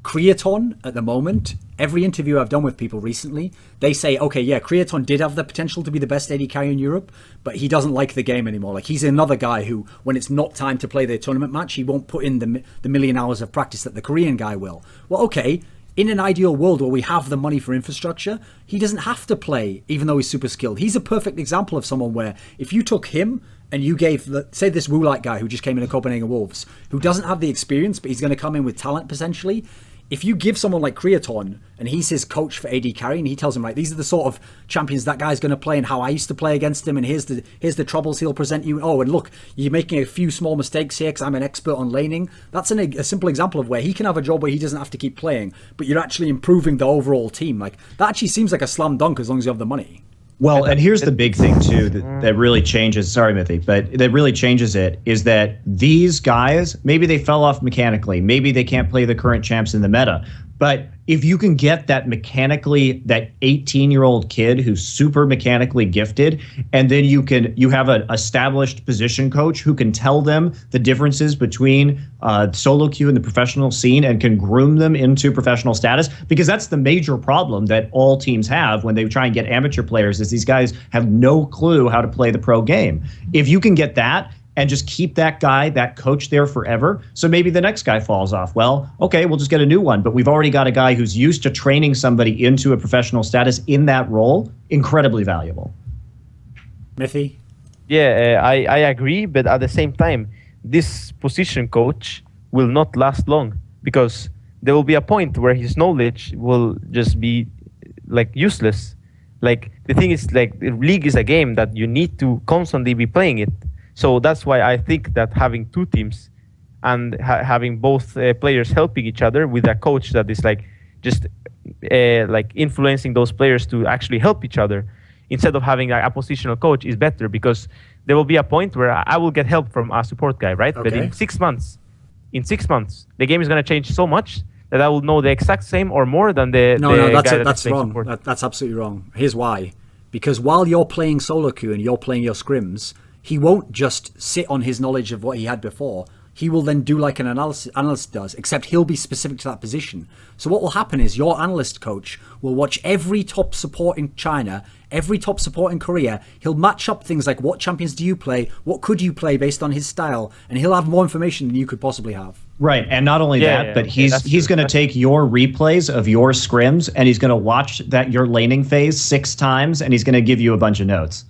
Creaton at the moment, every interview I've done with people recently, they say, okay, yeah, Creaton did have the potential to be the best AD carry in Europe, but he doesn't like the game anymore. Like, he's another guy who, when it's not time to play their tournament match, he won't put in the million hours of practice that the Korean guy will. Well, okay, in an ideal world where we have the money for infrastructure, he doesn't have to play, even though he's super skilled. He's a perfect example of someone where if you took him and you gave, say, this Wu-like guy who just came into Copenhagen Wolves, who doesn't have the experience, but he's going to come in with talent potentially. If you give someone like Creaton and he's his coach for AD carry and he tells him, right, these are the sort of champions that guy's going to play and how I used to play against him, and here's the troubles he'll present you. Oh, and look, you're making a few small mistakes here because I'm an expert on laning. That's a simple example of where he can have a job where he doesn't have to keep playing, but you're actually improving the overall team. Like, that actually seems like a slam dunk as long as you have the money. Well, and here's the big thing, too, that really changes, sorry, Mithy, but that really changes it, is that these guys, maybe they fell off mechanically, maybe they can't play the current champs in the meta, but if you can get that 18-year-old kid who's super mechanically gifted, and then you have an established position coach who can tell them the differences between solo queue and the professional scene and can groom them into professional status, because that's the major problem that all teams have when they try and get amateur players, is these guys have no clue how to play the pro game. If you can get that and just keep that guy, that coach there forever, so maybe the next guy falls off. Well, okay, we'll just get a new one, but we've already got a guy who's used to training somebody into a professional status in that role. Incredibly valuable. Mithy? Yeah, I agree, but at the same time, this position coach will not last long, because there will be a point where his knowledge will just be like useless. Like, the thing is, like, the league is a game that you need to constantly be playing it. So that's why I think that having two teams and having both players helping each other with a coach that is like just like influencing those players to actually help each other, instead of having a positional coach, is better, because there will be a point where I will get help from a support guy, right? Okay. But in 6 months, the game is going to change so much that I will know the exact same or more than the that's wrong. That's absolutely wrong. Here's why. Because while you're playing solo queue and you're playing your scrims, he won't just sit on his knowledge of what he had before. He will then do like an analyst does, except he'll be specific to that position. So what will happen is your analyst coach will watch every top support in China, every top support in Korea. He'll match up things like, what champions do you play? What could you play based on his style? And he'll have more information than you could possibly have. Right, and not only but he's going to take your replays of your scrims, and he's going to watch your laning phase 6 times, and he's going to give you a bunch of notes.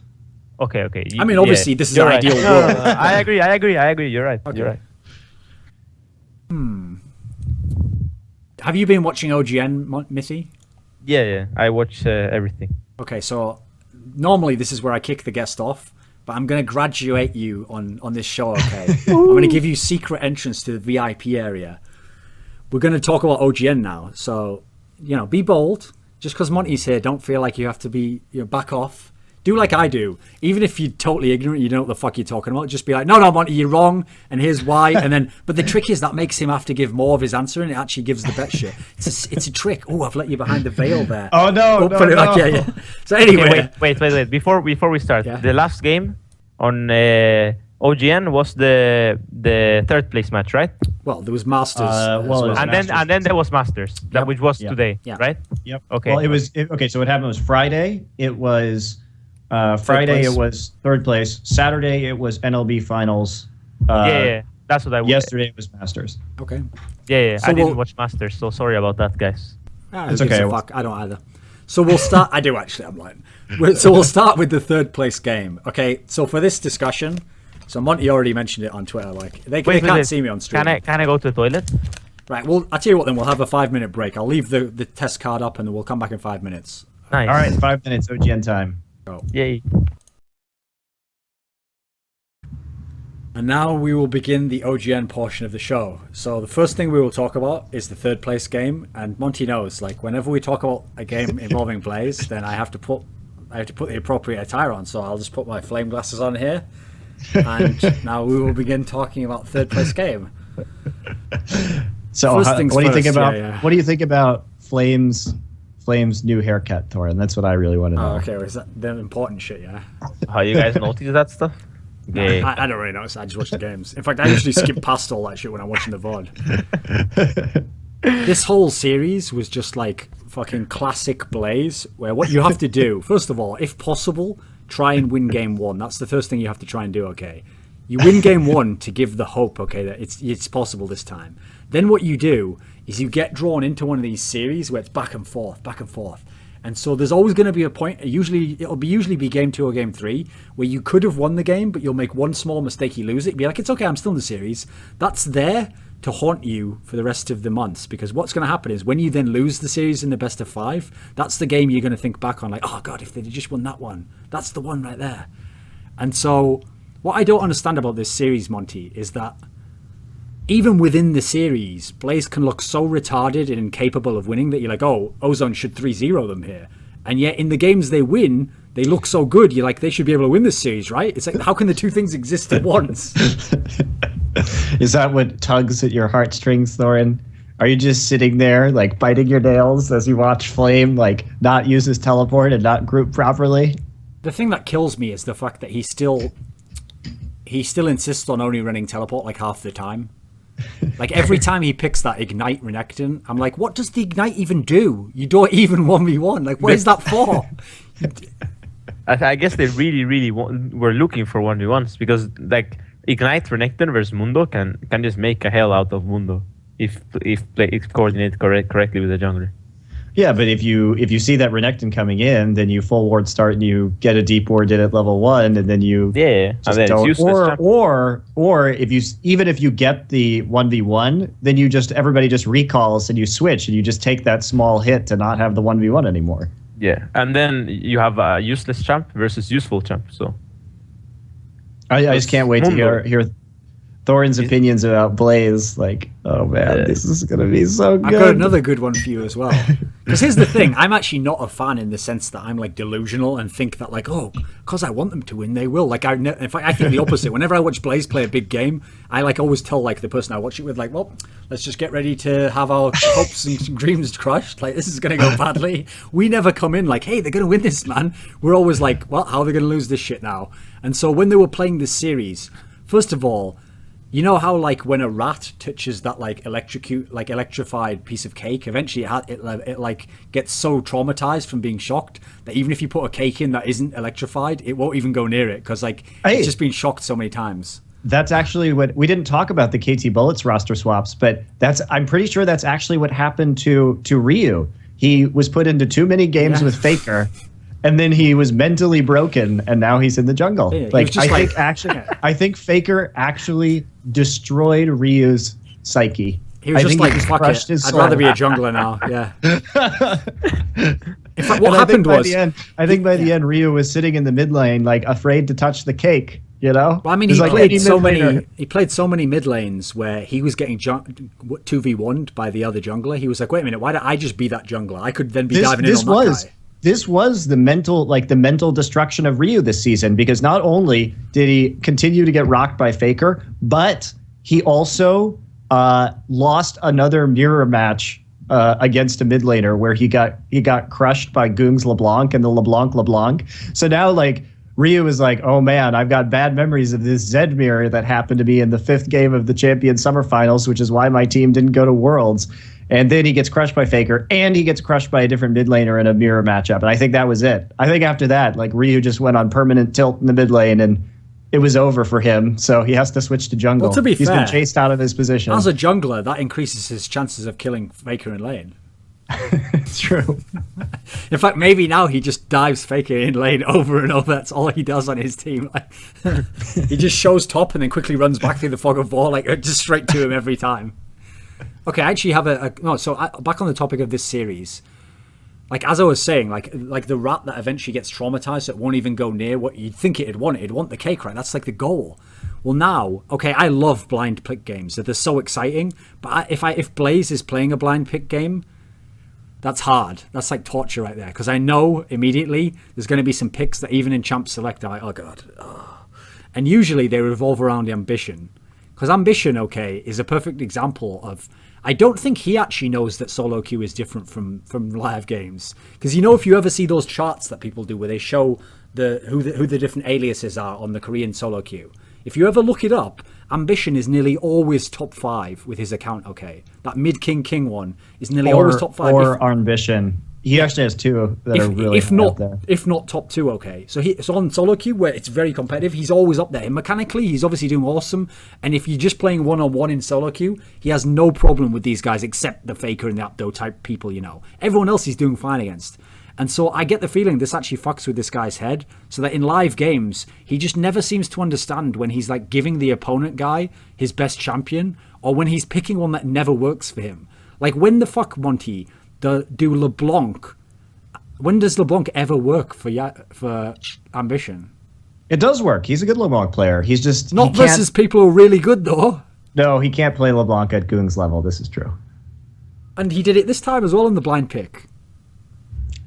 Okay. I mean, obviously, this is an ideal world. I agree. You're right. Okay. You're right. Have you been watching OGN, Mithy? Yeah. I watch everything. Okay, so normally this is where I kick the guest off, but I'm going to graduate you on this show, okay? I'm going to give you secret entrance to the VIP area. We're going to talk about OGN now, so, be bold. Just because Monty's here, don't feel like you have to be, back off. Do like I do. Even if you're totally ignorant, you don't know what the fuck you're talking about, just be like, no, Monty, you're wrong, and here's why. And then, but the trick is that makes him have to give more of his answer, and it actually gives the best shit. It's a trick. Oh, I've let you behind the veil there. Oh, no. Like, yeah. So anyway. Okay, wait. Before we start, the last game on OGN was the third place match, right? Well, there was Masters. And then there was Masters, which was today, right? Yep. Okay. Well, so what happened was Friday, it was... Friday it was third place. Saturday it was NLB finals. That's what I. Yesterday it was Masters. Okay. Yeah. So I didn't watch Masters, so sorry about that, guys. It's okay. Fuck. I don't either. So we'll start. I do actually. I'm lying. So we'll start with the third place game. Okay. So for this discussion, so Monty already mentioned it on Twitter. Like they can't see me on stream. Can I go to the toilet? Right. Well, I'll tell you what. Then we'll have a 5-minute break. I'll leave the test card up, and then we'll come back in 5 minutes. Nice. All right. 5 minutes OGN time. Go. Yay. And now we will begin the OGN portion of the show. So the first thing we will talk about is the third place game. And Monty knows, like, whenever we talk about a game involving Blaze, then I have to put I have to put the appropriate attire on, so I'll just put my flame glasses on here. And now we will begin talking about third place game. So what do you think about what do you think about Flame's new haircut, Thorin? That's what I really want to know. Oh, okay, well, is that the important shit? Yeah. How you guys notice that stuff? Yeah. I don't really notice. I just watch the games. In fact, I usually skip past all that shit when I'm watching the VOD. This whole series was just like fucking classic Blaze, where what you have to do, first of all, if possible, try and win game 1. That's the first thing you have to try and do, okay? You win game 1 to give the hope, okay, that it's possible this time. Then what you do is you get drawn into one of these series where it's back and forth, back and forth. And so there's always going to be a point, it'll usually be game 2 or game 3, where you could have won the game, but you'll make one small mistake, you lose it. Be like, it's okay, I'm still in the series. That's there to haunt you for the rest of the months, because what's going to happen is when you then lose the series in the best of 5, that's the game you're going to think back on, like, oh god, if they'd just won that one, that's the one right there. And so what I don't understand about this series, Monty, is that even within the series, Blaze can look so retarded and incapable of winning that you're like, oh, Ozone should 3-0 them here. And yet in the games they win, they look so good, you're like, they should be able to win this series, right? It's like, how can the two things exist at once? Is that what tugs at your heartstrings, Thorin? Are you just sitting there, like, biting your nails as you watch Flame, like, not use his teleport and not group properly? The thing that kills me is the fact that he still insists on only running teleport like half the time. Like, every time he picks that Ignite Renekton, I'm like, what does the Ignite even do? You don't even 1v1. Like, what is that for? I guess they really were looking for 1v1s, because, like, Ignite Renekton versus Mundo can just make a hell out of Mundo if coordinated correctly with the jungler. Yeah, but if you see that Renekton coming in, then you full ward start and you get a deep ward in at level 1, and then you and then don't. It's useless. Or if you get the 1v1, then everybody just recalls and you switch and you just take that small hit to not have the 1v1 anymore. Yeah, and then you have a useless champ versus useful champ. So I just can't wait to hear Thorin's opinions about Blaze. Like, oh man, this is gonna be so good. I've got another good one for you as well. Because here's the thing, I'm actually not a fan in the sense that I'm like delusional and think that like, oh, because I want them to win, they will. Like, in fact, I think the opposite. Whenever I watch Blaze play a big game, I like always tell like the person I watch it with, like, well, let's just get ready to have our hopes and dreams crushed. Like, this is gonna go badly. We never come in like, hey, they're gonna win this, man. We're always like, well, how are they gonna lose this shit now? And so when they were playing this series, first of all, you know how like when a rat touches that like electrified piece of cake, eventually it like gets so traumatized from being shocked that even if you put a cake in that isn't electrified, it won't even go near it because like it's just been shocked so many times. That's actually what we didn't talk about, the KT Bullets roster swaps, but I'm pretty sure that's actually what happened to Ryu. He was put into too many games with Faker. And then he was mentally broken, and now he's in the jungle. Yeah, I think Faker actually destroyed Ryu's psyche. He was just like, fuck it, I'd rather be a jungler now. Yeah. In fact, what happened was, I think by the end, Ryu was sitting in the mid lane, like afraid to touch the cake. You know? Well, I mean, he played so many mid lanes where he was getting 2v1'd by the other jungler. He was like, wait a minute, why don't I just be that jungler? I could then be diving in on that guy. This was the mental destruction of Ryu this season, because not only did he continue to get rocked by Faker, but he also lost another mirror match against a mid laner where he got crushed by Goong's LeBlanc and the LeBlanc. So now like Ryu is like, oh man, I've got bad memories of this Zed mirror that happened to be in the 5th game of the Champions Summer Finals, which is why my team didn't go to Worlds. And then he gets crushed by Faker, and he gets crushed by a different mid laner in a mirror matchup. And I think that was it. I think after that, like Ryu just went on permanent tilt in the mid lane, and it was over for him. So he has to switch to jungle. Well, to be He's fair, been chased out of his position. As a jungler, that increases his chances of killing Faker in lane. It's true. In fact, maybe now he just dives Faker in lane over and over. That's all he does on his team. He just shows top and then quickly runs back through the fog of war, like just straight to him every time. Okay, I actually have back on the topic of this series. Like, as I was saying, like the rat that eventually gets traumatized that won't even go near what you'd think it'd want. It'd want the cake, right? That's like the goal. Well, now, okay, I love blind pick games. They're so exciting. But if Blaze is playing a blind pick game, That's hard. That's like torture right there. Because I know immediately there's going to be some picks that even in Champ Select I'm like, oh God. Oh. And usually they revolve around Ambition. Because Ambition, okay, is a perfect example of... I don't think he actually knows that solo queue is different from live games. Because if you ever see those charts that people do where they show who the different aliases are on the Korean solo queue, if you ever look it up, Ambition is nearly always top 5 with his account, okay? That mid King one is nearly always top 5. Or Ambition. He actually has 2 that are really up there. If not top 2, okay. So on solo queue, where it's very competitive, he's always up there. And mechanically, he's obviously doing awesome. And if you're just playing one-on-one in solo queue, he has no problem with these guys except the Faker and the Apto type people, Everyone else he's doing fine against. And so I get the feeling this actually fucks with this guy's head, so that in live games, he just never seems to understand when he's like giving the opponent guy his best champion, or when he's picking one that never works for him. Like when the fuck, Monty, do LeBlanc, when does LeBlanc ever work for Ambition? It does work. He's a good LeBlanc player. He's just... Not versus people who are really good, though. No, he can't play LeBlanc at Goong's level. This is true. And he did it this time as well in the blind pick.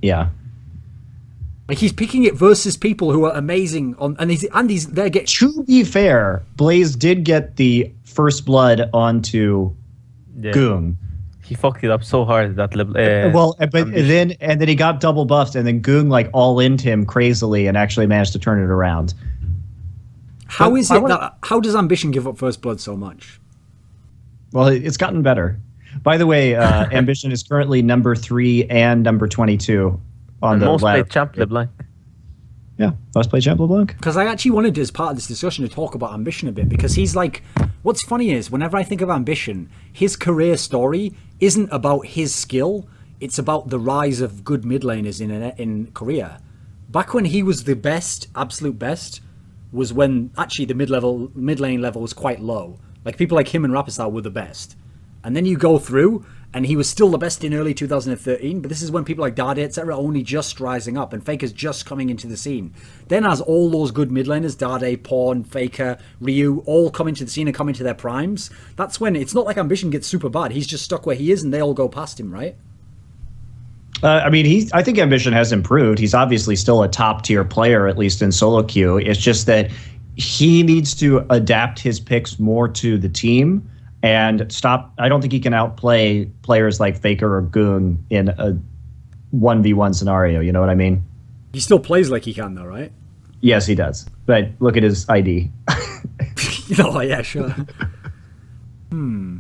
Yeah. Like he's picking it versus people who are amazing they're getting... To be fair, Blaze did get the first blood onto Goong. He fucked it up so hard that then he got double buffed, and then Goong like all into him crazily and actually managed to turn it around. How does Ambition give up first blood so much? Well, it's gotten better. By the way, Ambition is currently number 3 and number 22 on the most played champ LeBlanc. Yeah, most played champ LeBlanc. Because I actually wanted, as part of this discussion, to talk about Ambition a bit, because he's like, what's funny is whenever I think of Ambition, his career story isn't about his skill; it's about the rise of good mid laners in Korea. Back when he was the best, absolute best, was when actually the mid lane level was quite low. Like people like him and Rapistar were the best. And then you go through, and he was still the best in early 2013, but this is when people like Dade, etc., are only just rising up, and Faker's just coming into the scene. Then as all those good mid laners, Dade, Pawn, Faker, Ryu, all come into the scene and come into their primes, that's when it's not like Ambition gets super bad. He's just stuck where he is, and they all go past him, right? I think Ambition has improved. He's obviously still a top-tier player, at least in solo queue. It's just that he needs to adapt his picks more to the team, and stop. I don't think he can outplay players like Faker or Goong in a 1v1 scenario. You know what I mean? He still plays like he can, though, right? Yes, he does. But look at his ID. Oh, yeah, sure. I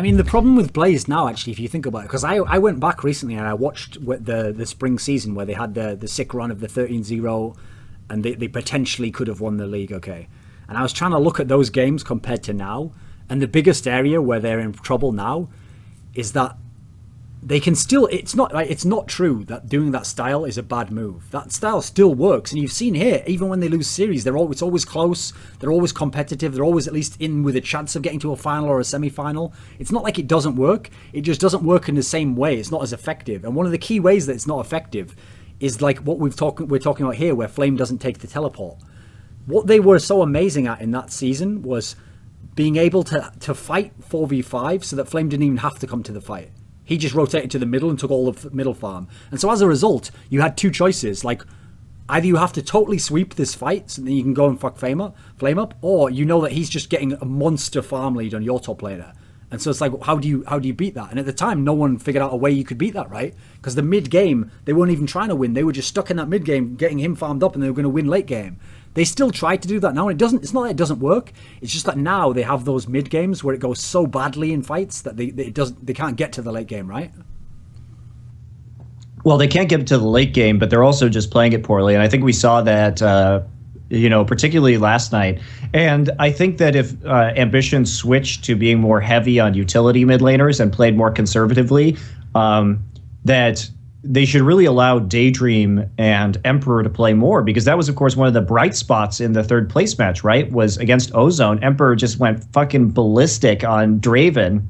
mean, the problem with Blaze now, actually, if you think about it, because I went back recently and I watched the spring season where they had the sick run of the 13-0, and they potentially could have won the league, okay? And I was trying to look at those games compared to now, and the biggest area where they're in trouble now is that they can still... It's not true that doing that style is a bad move. That style still works, and you've seen here, even when they lose series, it's always close, they're always competitive, they're always at least in with a chance of getting to a final or a semi-final. It's not like it doesn't work, it just doesn't work in the same way. It's not as effective. And one of the key ways that it's not effective is like what we're talking about here, where Flame doesn't take the teleport. What they were so amazing at in that season was being able to fight 4v5 so that Flame didn't even have to come to the fight. He just rotated to the middle and took all of the middle farm. And so as a result, you had two choices. Like, either you have to totally sweep this fight so that you can go and fuck Flame up, or you know that he's just getting a monster farm lead on your top laner. And so it's like, how do you beat that? And at the time, no one figured out a way you could beat that, right? Because the mid game, they weren't even trying to win. They were just stuck in that mid game, getting him farmed up, and they were going to win late game. They still tried to do that now, and it's not that it doesn't work. It's just that now they have those mid games where it goes so badly in fights that they can't get to the late game, right? Well, they can't get to the late game, but they're also just playing it poorly. And I think we saw that, particularly last night. And I think that if Ambition switched to being more heavy on utility mid laners and played more conservatively, that they should really allow Daydream and Emperor to play more, because that was, of course, one of the bright spots in the third place match, right? Was against Ozone. Emperor just went fucking ballistic on Draven.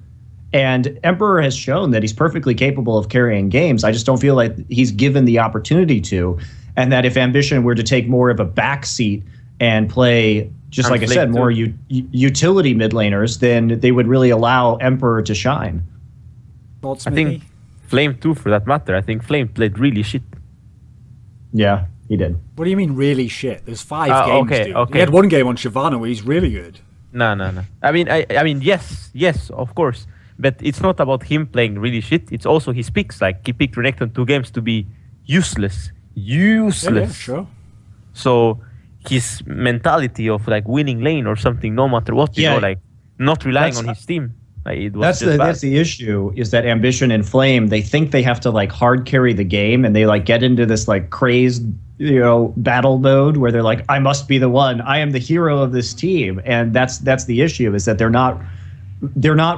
And Emperor has shown that he's perfectly capable of carrying games. I just don't feel like he's given the opportunity to. And that if Ambition were to take more of a backseat and play, just like I said, more utility mid laners, then they would really allow Emperor to shine. Thoughts, I Mithy? think Flame too, for that matter. I think Flame played really shit. Yeah, he did. What do you mean really shit? There's 5 games, okay, dude. okay. He had one game on Shyvana where he's really good. No. I mean, yes, of course. But it's not about him playing really shit. It's also his picks. Like, he picked Renekton 2 games to be useless. Yeah, sure. So his mentality of like winning lane or something, no matter what, you know, like not relying on his team. Like, it was that's the issue, is that Ambition and Flame, they think they have to like hard carry the game, and they like get into this like crazed, you know, battle mode where they're like, I must be the one, I am the hero of this team. And that's the issue, is that they're not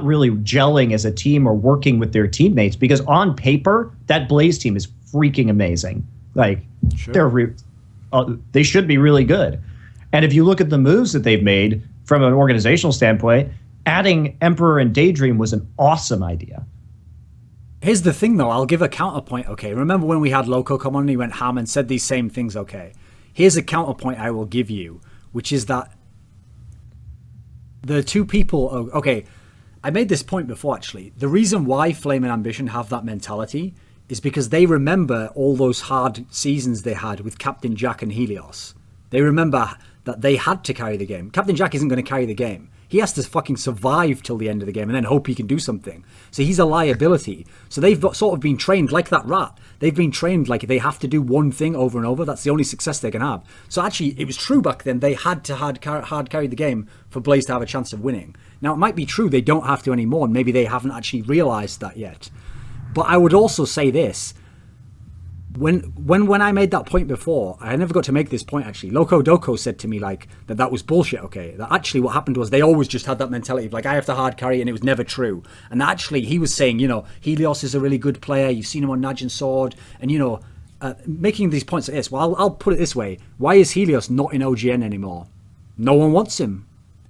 really gelling as a team or working with their teammates, because on paper that Blaze team is freaking amazing. Like, sure. They should be really good. And if you look at the moves that they've made from an organizational standpoint, adding Emperor and Daydream was an awesome idea. Here's the thing, though. I'll give a counterpoint, okay? Remember when we had Loco come on and he went ham and said these same things, okay? Here's a counterpoint I will give you, which is that the two people... Okay, I made this point before, actually. The reason why Flame and Ambition have that mentality is because they remember all those hard seasons they had with Captain Jack and Helios. They remember that they had to carry the game. Captain Jack isn't going to carry the game. He has to fucking survive till the end of the game and then hope he can do something. So he's a liability. So they've sort of been trained like that rat. They've been trained like they have to do one thing over and over. That's the only success they can have. So actually, it was true back then. They had to hard carry the game for Blaze to have a chance of winning. Now, it might be true they don't have to anymore, and maybe they haven't actually realized that yet. But I would also say this. When I made that point before, I never got to make this point, actually. Loco Doco said to me, like, that was bullshit, okay? That actually what happened was they always just had that mentality of, like, I have to hard carry, and it was never true. And actually, he was saying, you know, Helios is a really good player. You've seen him on Najin Sword. And, you know, making these points like this. Well, I'll put it this way. Why is Helios not in OGN anymore? No one wants him.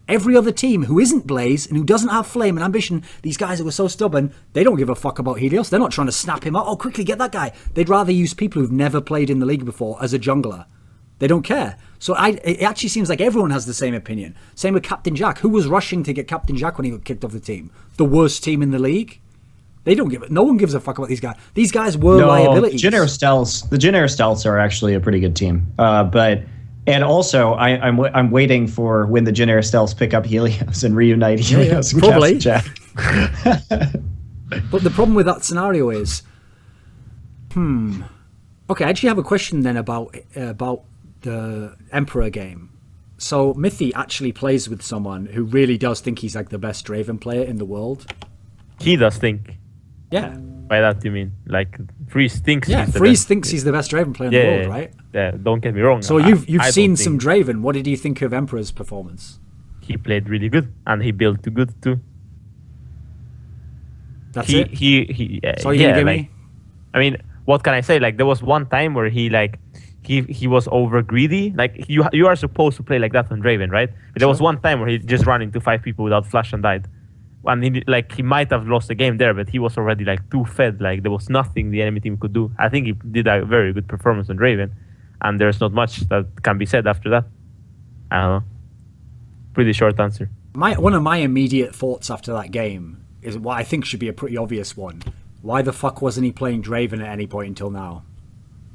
Every other team who isn't Blaze and who doesn't have Flame and Ambition, these guys that were so stubborn, they don't give a fuck about Helios. They're not trying to snap him out. Oh, quickly, get that guy. They'd rather use people who've never played in the league before as a jungler. They don't care. So it actually seems like everyone has the same opinion. Same with Captain Jack. Who was rushing to get Captain Jack when he got kicked off the team? The worst team in the league? They don't give it. No one gives a fuck about these guys. These guys were liabilities. The Jin Air Stealths are actually a pretty good team. And also, I'm waiting for when the Jin Air Stealths pick up Helios and reunite Helios and probably. Captain Jack. But the problem with that scenario is, okay, I actually have a question then about the Emperor game. So Mithy actually plays with someone who really does think he's like the best Draven player in the world. He does think. Yeah. By that you mean like Freeze thinks? Yeah, Freeze thinks he's the best Draven player in the world, right? Yeah, don't get me wrong. So you've seen some Draven. What did you think of Emperor's performance? He played really good, and he built good too. That's it. So you give me? I mean, what can I say? Like, there was one time where he was over greedy. Like, you are supposed to play like that on Draven, right? But there was one time where he just ran into 5 people without flash and died. And he might have lost the game there, but he was already like too fed. Like, there was nothing the enemy team could do. I think he did a very good performance on Draven, and there's not much that can be said after that. I don't know. Pretty short answer. One of my immediate thoughts after that game is what I think should be a pretty obvious one. Why the fuck wasn't he playing Draven at any point until now?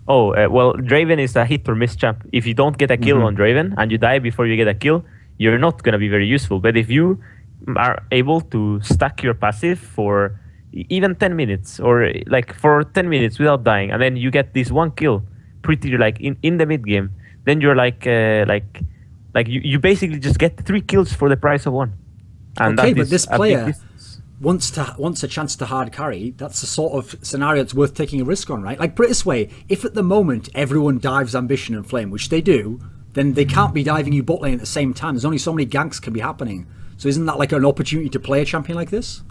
Oh, well, Draven is a hit or miss champ. If you don't get a kill on Draven and you die before you get a kill, you're not going to be very useful. But if you are able to stack your passive for even 10 minutes or like for 10 minutes without dying, and then you get this one kill pretty like in the mid game, then you're like you basically just get 3 kills for the price of 1. And okay, but this player wants a chance to hard carry. That's the sort of scenario that's worth taking a risk on, right? Like, put it this way, if at the moment everyone dives Ambition and Flame, which they do, then they can't be diving you bot lane at the same time. There's only so many ganks can be happening. So isn't that like an opportunity to play a champion like this?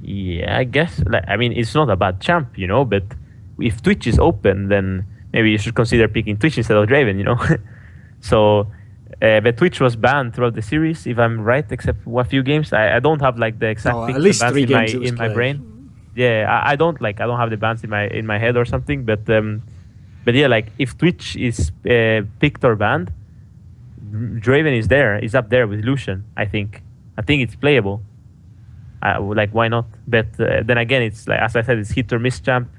Yeah, I guess. Like, I mean, it's not a bad champ, you know, but if Twitch is open, then maybe you should consider picking Twitch instead of Draven, you know? So, but Twitch was banned throughout the series, if I'm right, except for a few games. I don't have like the exact at least 3 games in my brain. Yeah, I don't have the bans in my head or something, but yeah, like if Twitch is picked or banned, Draven is up there with Lucian. I think it's playable. like why not? But then again, it's like, as I said, it's hit or miss champ.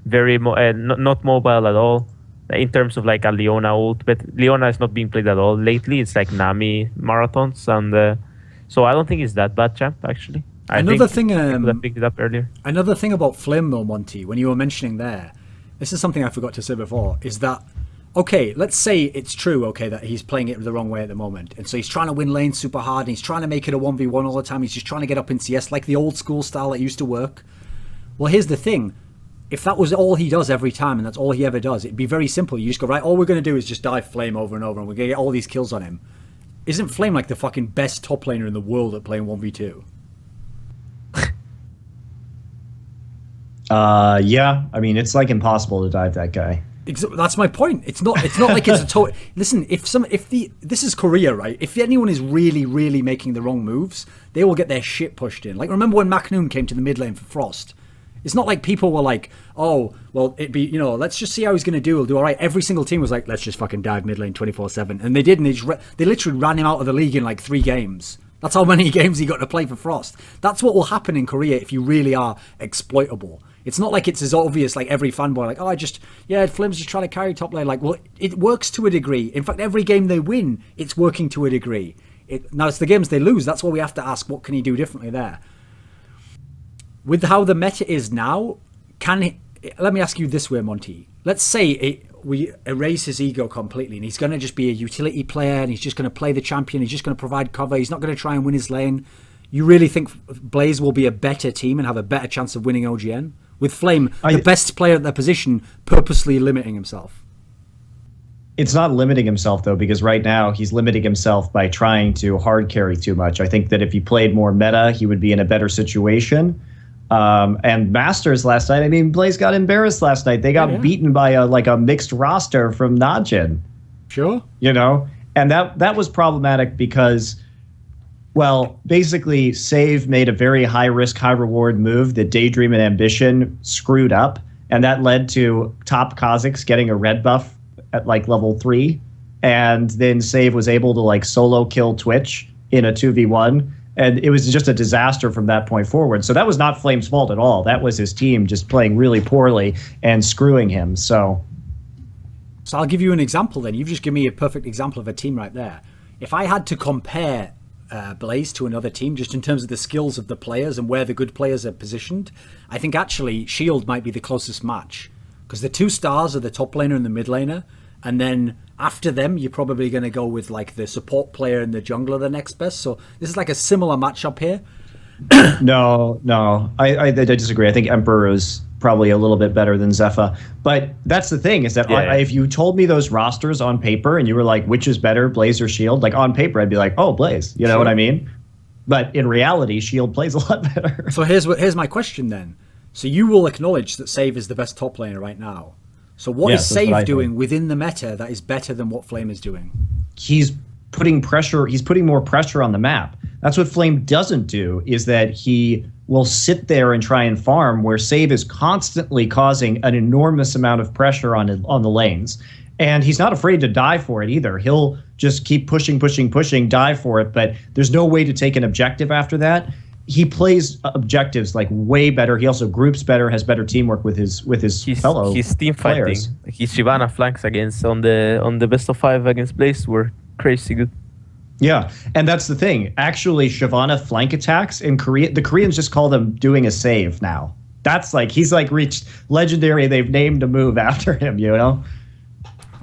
Very not mobile at all in terms of like a Leona ult, but Leona is not being played at all lately. It's like Nami marathons, and so I don't think it's that bad champ actually. Another thing, I picked it up earlier. Another thing about Flame though, Monty, when you were mentioning there, this is something I forgot to say before, is that, okay, let's say it's true, okay, that he's playing it the wrong way at the moment, and so he's trying to win lanes super hard, and he's trying to make it a 1v1 all the time, he's just trying to get up in CS like the old school style that used to work. Well, here's the thing. If that was all he does every time, and that's all he ever does, it'd be very simple. You just go, right, all we're going to do is just dive Flame over and over, and we're going to get all these kills on him. Isn't Flame like the fucking best top laner in the world at playing 1v2? Yeah. I mean, it's like impossible to dive that guy. That's my point. It's not like it's a total. Listen, this is Korea, right? If anyone is really making the wrong moves, they will get their shit pushed in. Like, remember when Macnoon came to the mid lane for Frost? It's not like people were like, oh, well, it'd be, let's just see how he's going to do. He'll do all right. Every single team was like, let's just fucking dive mid lane 24/7, and they did, and they literally ran him out of the league in like 3 games. That's how many games he got to play for Frost. That's what will happen in Korea if you really are exploitable. It's not like it's as obvious, like every fanboy, like, Flame's just trying to carry top lane. Like, well, it works to a degree. In fact, every game they win, it's working to a degree. Now, it's the games they lose. That's why we have to ask, what can he do differently there? With how the meta is now, let me ask you this way, Monty. Let's say we erase his ego completely, and he's going to just be a utility player, and he's just going to play the champion, he's just going to provide cover, he's not going to try and win his lane. You really think Blaze will be a better team and have a better chance of winning OGN? With Flame, the best player at their position, purposely limiting himself. It's not limiting himself, though, because right now he's limiting himself by trying to hard carry too much. I think that if he played more meta, he would be in a better situation. And Masters last night, I mean, Blaze got embarrassed last night. They got beaten by a mixed roster from Najin. Sure. And that was problematic because, well, basically, Save made a very high-risk, high-reward move that Daydream and Ambition screwed up, and that led to top KooX getting a red buff at, like, level 3, and then Save was able to, like, solo kill Twitch in a 2v1, and it was just a disaster from that point forward. So that was not Flame's fault at all. That was his team just playing really poorly and screwing him, So I'll give you an example then. You've just given me a perfect example of a team right there. If I had to compare Blaze to another team, just in terms of the skills of the players and where the good players are positioned, I think actually Shield might be the closest match, because the 2 stars are the top laner and the mid laner, and then after them you're probably going to go with like the support player and the jungler the next best. So this is like a similar matchup here. No, I disagree. I think Emperor is probably a little bit better than Zephyr. But that's the thing, is that if you told me those rosters on paper and you were like, which is better, Blaze or Shield? Like, on paper, I'd be like, oh, Blaze. You know what I mean? But in reality, Shield plays a lot better. So here's my question then. So you will acknowledge that Save is the best top laner right now. So what is Save doing within the meta that is better than what Flame is doing? He's putting pressure. He's putting more pressure on the map. That's what Flame doesn't do, is that he will sit there and try and farm, where Save is constantly causing an enormous amount of pressure on the lanes. And he's not afraid to die for it either. He'll just keep pushing, die for it, but there's no way to take an objective after that. He plays objectives like way better. He also groups better, has better teamwork with his fellow His team players. fighting, his Shyvana flanks against on the best of 5 against Blaze were crazy good. Yeah, and that's the thing. Actually, Shyvana flank attacks in Korea, the Koreans just call them doing a save now. That's like, he's like reached legendary. They've named a move after him,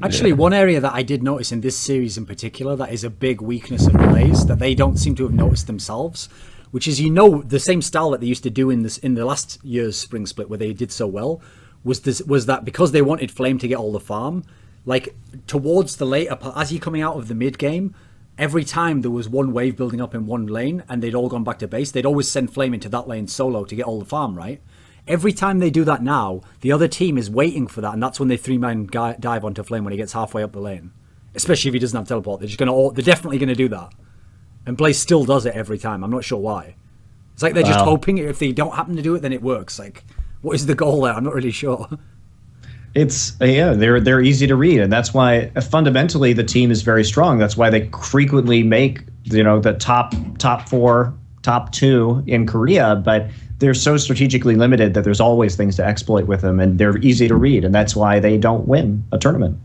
Actually, one area that I did notice in this series in particular that is a big weakness of Blaze that they don't seem to have noticed themselves, which is, the same style that they used to do in the last year's spring split where they did so well, was that because they wanted Flame to get all the farm, like towards the later part, as you're coming out of the mid game, every time there was one wave building up in one lane and they'd all gone back to base, they'd always send Flame into that lane solo to get all the farm, right? Every time they do that now, the other team is waiting for that, and that's when they 3-man dive onto Flame when he gets halfway up the lane. Especially if he doesn't have teleport. They're definitely going to do that. And Blaze still does it every time. I'm not sure why. It's like they're just hoping if they don't happen to do it, then it works. Like, what is the goal there? I'm not really sure. It's they're easy to read, and that's why fundamentally the team is very strong. That's why they frequently make the top 4 top 2 in Korea, but they're so strategically limited that there's always things to exploit with them, and they're easy to read, and that's why they don't win a tournament.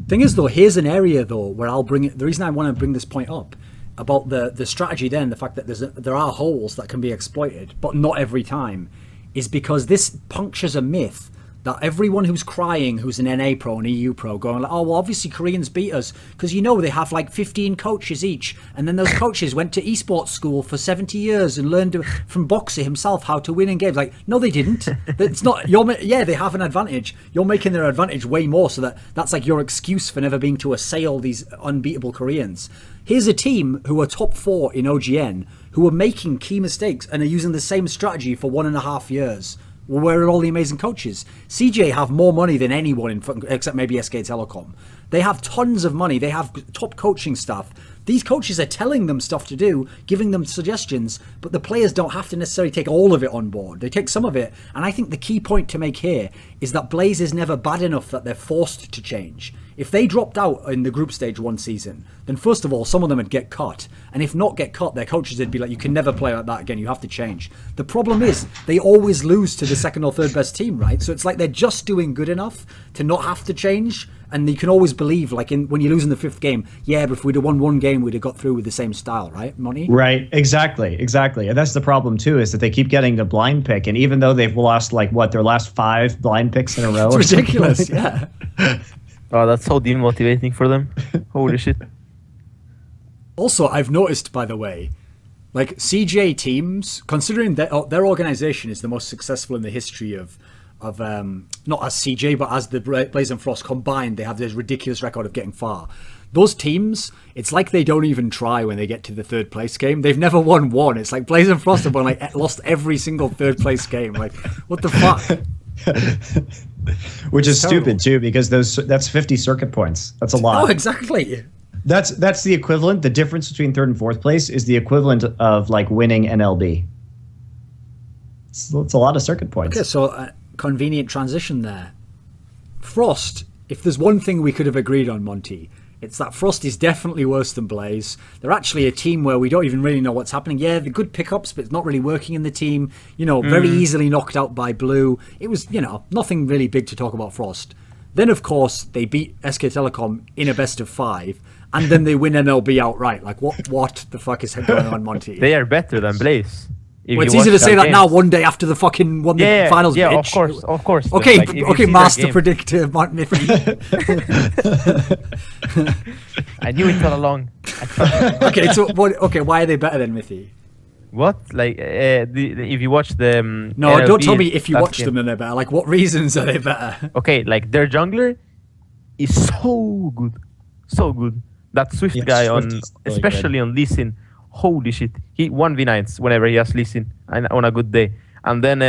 Thing is, though, here's an area, though, where I'll bring it. The reason I want to bring this point up about the strategy, then the fact that there are holes that can be exploited, but not every time, is because this punctures a myth that everyone who's crying, who's an NA pro and EU pro, going like, oh, well, obviously Koreans beat us because, you know, they have like 15 coaches each, and then those coaches went to esports school for 70 years and learned from Boxer himself how to win in games. Like, no, they didn't. It's not. Yeah, they have an advantage. You're making their advantage way more, so that's like your excuse for never being to assail these unbeatable Koreans. Here's a team who are top 4 in OGN who are making key mistakes and are using the same strategy for 1.5 years. Where are all the amazing coaches? CJ have more money than anyone except maybe SK Telecom. They have tons of money. They have top coaching staff. These coaches are telling them stuff to do, giving them suggestions, but the players don't have to necessarily take all of it on board. They take some of it. And I think the key point to make here is that Blaze is never bad enough that they're forced to change. If they dropped out in the group stage one season, then first of all, some of them would get cut. And if not get cut, their coaches would be like, you can never play like that again. You have to change. The problem is they always lose to the second or third best team, right? So it's like they're just doing good enough to not have to change. And you can always believe, like when you lose in the 5th game, yeah, but if we'd have won one game, we'd have got through with the same style, right, Monty? Right, exactly. And that's the problem, too, is that they keep getting the blind pick. And even though they've lost, like, their last 5 blind picks in a row? It's ridiculous, yeah. Oh, that's so demotivating for them. Holy shit. Also, I've noticed, by the way, like CJ teams, considering their organization is the most successful in the history of not as CJ, but as the Blaze and Frost combined, they have this ridiculous record of getting far. Those teams, it's like they don't even try when they get to the 3rd place game. They've never won one. It's like Blaze and Frost have won, like, lost every single 3rd place game. Like, what the fuck? Which is stupid too, because that's 50 circuit points. That's a lot. Oh, exactly. That's the equivalent. The difference between 3rd and 4th place is the equivalent of like winning NLB. It's a lot of circuit points. Okay, so convenient transition there. Frost, if there's one thing we could have agreed on, Monty, it's that Frost is definitely worse than Blaze. They're actually a team where we don't even really know what's happening. Yeah, they're good pickups, but it's not really working in the team. You know, very easily knocked out by Blue. It was, you know, nothing really big to talk about Frost. Then, of course, they beat SK Telecom in a best of 5, and then they win NLB outright. Like, what the fuck is going on, Monty? They are better than Blaze. Well, it's easy to say that now, one day after the fucking won the finals. Yeah, bitch. of course. Okay, like, okay, master predictor, mithy. I knew it all along. Okay, so why are they better than mithy? What? Like, if you watch the no, NLB, don't tell me if you watch them then they're better. Like, what reasons are they better? Okay, like their jungler is so good. That Swift guy Swift is really especially good. on Lee Sin. Holy shit, he 1v9s whenever he has Lee Sin on a good day. And then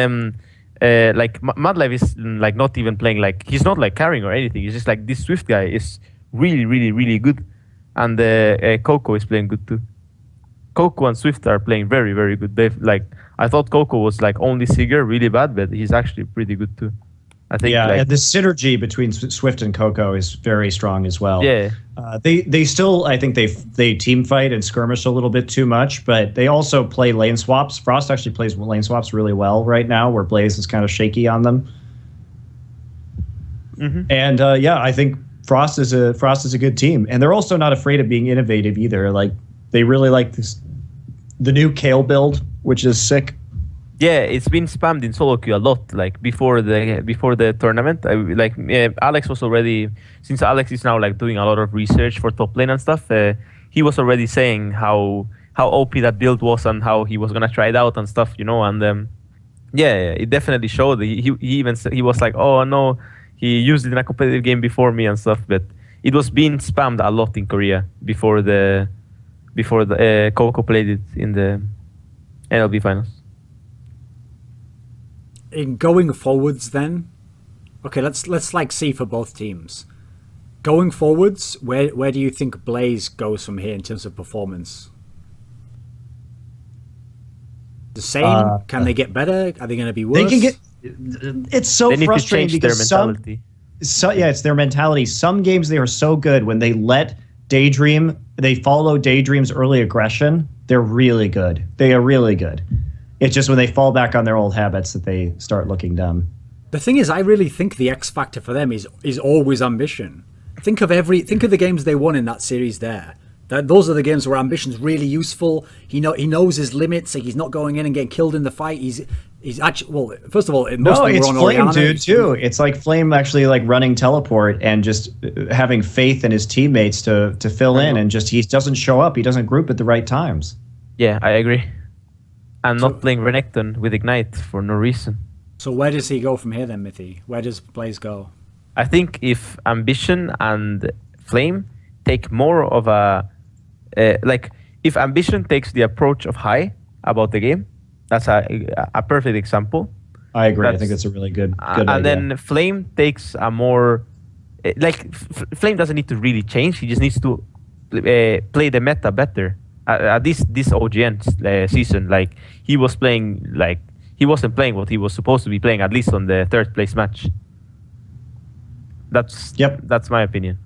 like Madlive is like not even playing, like he's not like carrying or anything. He's just like, this Swift guy is really good. And KooX is playing good too. KooX and Swift are playing very good. They've like, I thought KooX was like only Sigurd really bad, but he's actually pretty good too. I think. Yeah, like, and the synergy between Swift and KooX is very strong as well. Yeah. They still, I think they team fight and skirmish a little bit too much, but they also play lane swaps. Frost actually plays lane swaps really well right now, where Blaze is kind of shaky on them. And yeah, I think Frost is a good team, and they're also not afraid of being innovative either. Like, they really like the new Kale build, which is sick. Yeah, it's been spammed in solo queue a lot. Like before the tournament, Alex was already, since Alex is now like doing a lot of research for top lane and stuff. He was already saying how OP that build was and how he was gonna try it out and stuff, you know. And yeah, it definitely showed. He even said, he was like, oh no, he used it in a competitive game before me and stuff. But it was being spammed a lot in Korea before the KooX played it in the NLB finals. In going forwards then, okay, let's like see for both teams. Going forwards, where do you think Blaze goes from here in terms of performance? The same? Can they get better? Are they going to be worse? They can get. It's so they need frustrating to change their because mentality. It's their mentality. Some games they are so good when they let Daydream, they follow Daydream's early aggression They're really good. They are really good. It's just when they fall back on their old habits that they start looking dumb. The thing is, I really think the X factor for them is always ambition. Think of the games they won in that series there. Those are the games where ambition's really useful. He knows his limits. Like, he's not going in and getting killed in the fight. He's actually, well, first of all, most of them it's were on Flame, Oriana. dude, too. It's like Flame actually like running teleport and just having faith in his teammates to fill in, and just he doesn't show up. He doesn't group at the right times. Yeah, I agree. And not playing Renekton with Ignite for no reason. So where does he go from here then, Mithy? Where does Blaze go? I think if Ambition and Flame take more of a if Ambition takes the approach of High about the game, that's a perfect example. I agree. I think that's a really good idea. And then Flame takes a more Flame doesn't need to really change. He just needs to play the meta better. At this OGN season, like he was playing, like he wasn't playing what he was supposed to be playing, at least on the third place match. That's my opinion.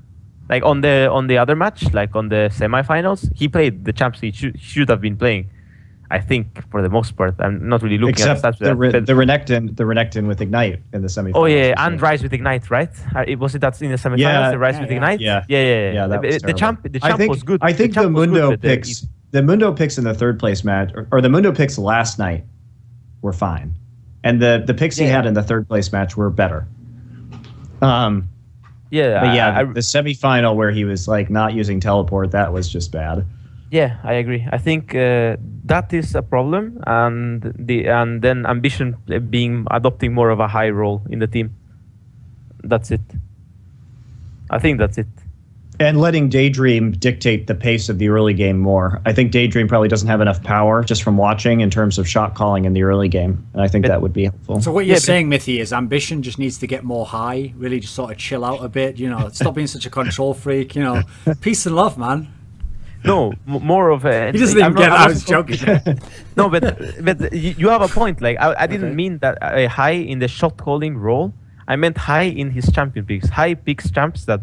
Like on the other match, like on the semifinals, he played the champs he should have been playing. I think for the most part, I'm not really looking at the Renekton with Ignite in the semifinals. Oh yeah, and Rise with Ignite, right? Was it that's in the semifinals? The Rise with Ignite. Yeah. The champ was good. I think the Mundo picks. The Mundo picks in the third place match, or the Mundo picks last night, were fine, and the picks he had in the third place match were better. The semifinal where he was like not using teleport, that was just bad. Yeah, I agree. I think that is a problem, and then Ambition adopting more of a high role in the team. That's it. I think that's it. And letting Daydream dictate the pace of the early game more. I think Daydream probably doesn't have enough power just from watching in terms of shot calling in the early game. And I think that would be helpful. So what you're saying, Mithy, is Ambition just needs to get more high, really just sort of chill out a bit, stop being such a control freak, peace and love, man. No, more of a... He doesn't even get it, I was joking. No, but you have a point. Like I didn't mean that high in the shot calling role. I meant high in his champion picks. High picks champs that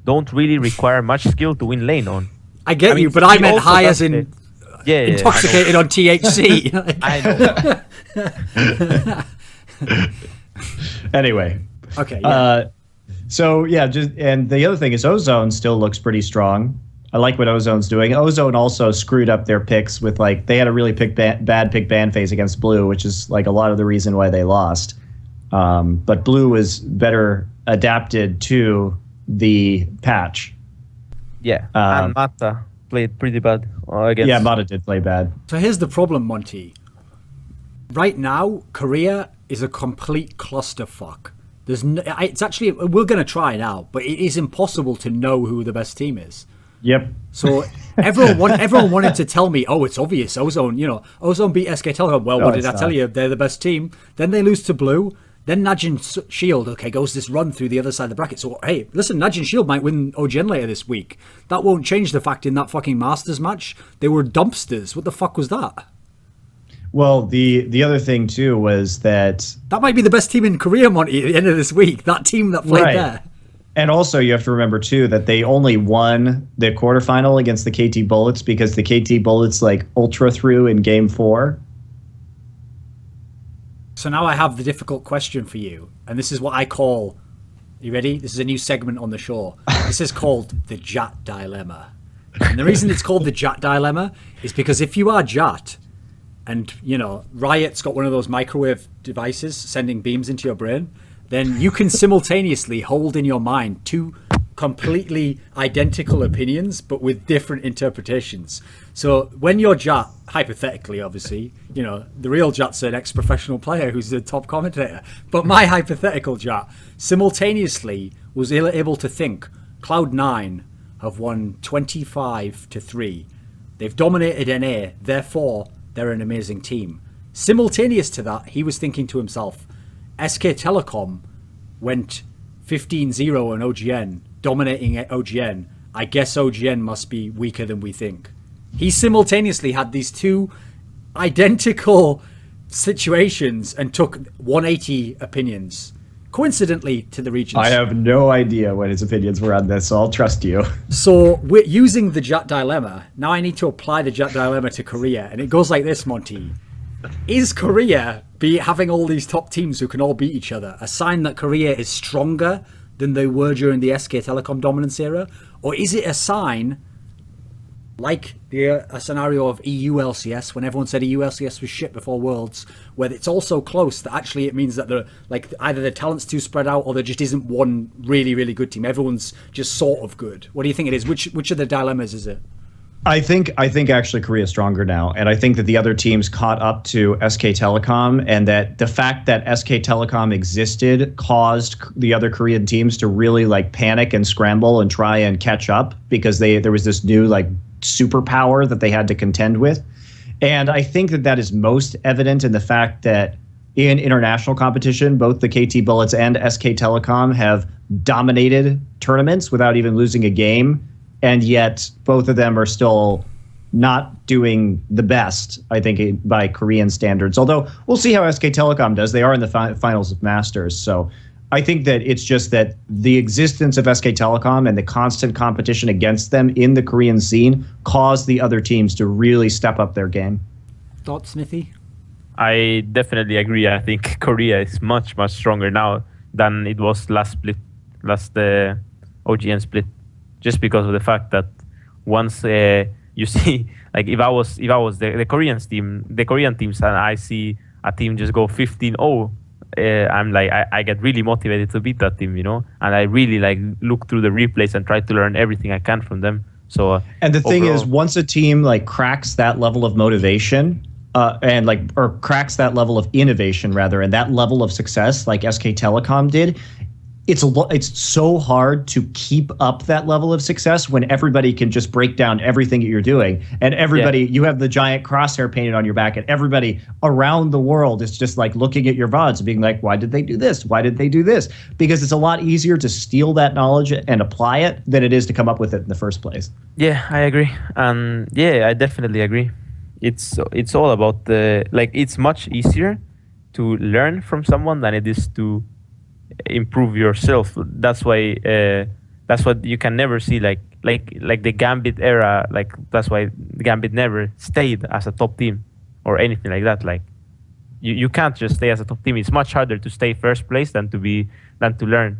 don't really require much skill to win lane on. I get you, but I meant high as in intoxicated on THC. I know. Anyway. Okay. Yeah. And the other thing is Ozone still looks pretty strong. I like what Ozone's doing. Ozone also screwed up their picks with they had a really bad pick ban phase against Blue, which is like a lot of the reason why they lost. But Blue was better adapted to the patch. Yeah, and Mata played pretty bad against... Yeah, Mata did play bad. So here's the problem, Monty. Right now, Korea is a complete clusterfuck. It's actually, we're going to try now, but it is impossible to know who the best team is. Yep. So everyone wanted to tell me, oh, it's obvious, Ozone, Ozone beat SK Telecom. Well, what did I tell you? They're the best team. Then they lose to Blue. Then Najin Shield, goes this run through the other side of the bracket. So, hey, listen, Najin Shield might win OGN later this week. That won't change the fact in that fucking Masters match, they were dumpsters. What the fuck was that? Well, the other thing, too, was that... That might be the best team in Korea, Monty, at the end of this week. That team that played there. And also, you have to remember, too, that they only won the quarterfinal against the KT Bullets because the KT Bullets, ultra through in Game 4. So now I have the difficult question for you, and this is what I call... You ready? This is a new segment on the show. This is called the Jat Dilemma. And the reason it's called the Jat Dilemma is because if you are Jat, and, Riot's got one of those microwave devices sending beams into your brain, then you can simultaneously hold in your mind two completely identical opinions, but with different interpretations. So when you're Jat, hypothetically, obviously, the real Jat's an ex-professional player who's the top commentator. But my hypothetical Jat simultaneously was able to think Cloud9 have won 25-3. They've dominated NA, therefore they're an amazing team. Simultaneous to that, he was thinking to himself, SK Telecom went 15-0 on OGN, dominating OGN. I guess OGN must be weaker than we think. He simultaneously had these two identical situations and took 180 opinions, coincidentally to the regions. I have no idea what his opinions were on this, so I'll trust you. So we're using the Jat dilemma. Now I need to apply the Jat dilemma to Korea, and it goes like this, Monty. Is Korea having all these top teams who can all beat each other a sign that Korea is stronger than they were during the SK Telecom dominance era? Or is it a sign, like a scenario of EU LCS, when everyone said EU LCS was shit before Worlds, where it's all so close that actually it means that either the talent's too spread out or there just isn't one really, really good team. Everyone's just sort of good. What do you think it is? Which of the dilemmas is it? I think actually Korea is stronger now, and I think that the other teams caught up to SK Telecom, and that the fact that SK Telecom existed caused the other Korean teams to really like panic and scramble and try and catch up, because there was this new like superpower that they had to contend with. And I think that is most evident in the fact that in international competition, both the KT Bullets and SK Telecom have dominated tournaments without even losing a game. And yet both of them are still not doing the best, I think, by Korean standards. Although we'll see how SK Telecom does. They are in the finals of Masters. So I think that it's just that the existence of SK Telecom and the constant competition against them in the Korean scene caused the other teams to really step up their game. Thoughts, Mithy? I definitely agree. I think Korea is much, much stronger now than it was last OGN split. Just because of the fact that once you see, like if I was the Korean teams, and I see a team just go 15-0, I'm like I get really motivated to beat that team, and I really like look through the replays and try to learn everything I can from them. So and the thing is, once a team like cracks that level of motivation, or cracks that level of innovation rather, and that level of success, like SK Telecom did. It's so hard to keep up that level of success when everybody can just break down everything that you're doing, and you have the giant crosshair painted on your back, and everybody around the world is just like looking at your VODs and being like, why did they do this? Why did they do this? Because it's a lot easier to steal that knowledge and apply it than it is to come up with it in the first place. Yeah, I agree. I definitely agree. It's all about it's much easier to learn from someone than it is to improve yourself. That's why that's what you can never see like the Gambit era. Like that's why Gambit never stayed as a top team or anything like that. Like you can't just stay as a top team. It's much harder to stay first place than to learn.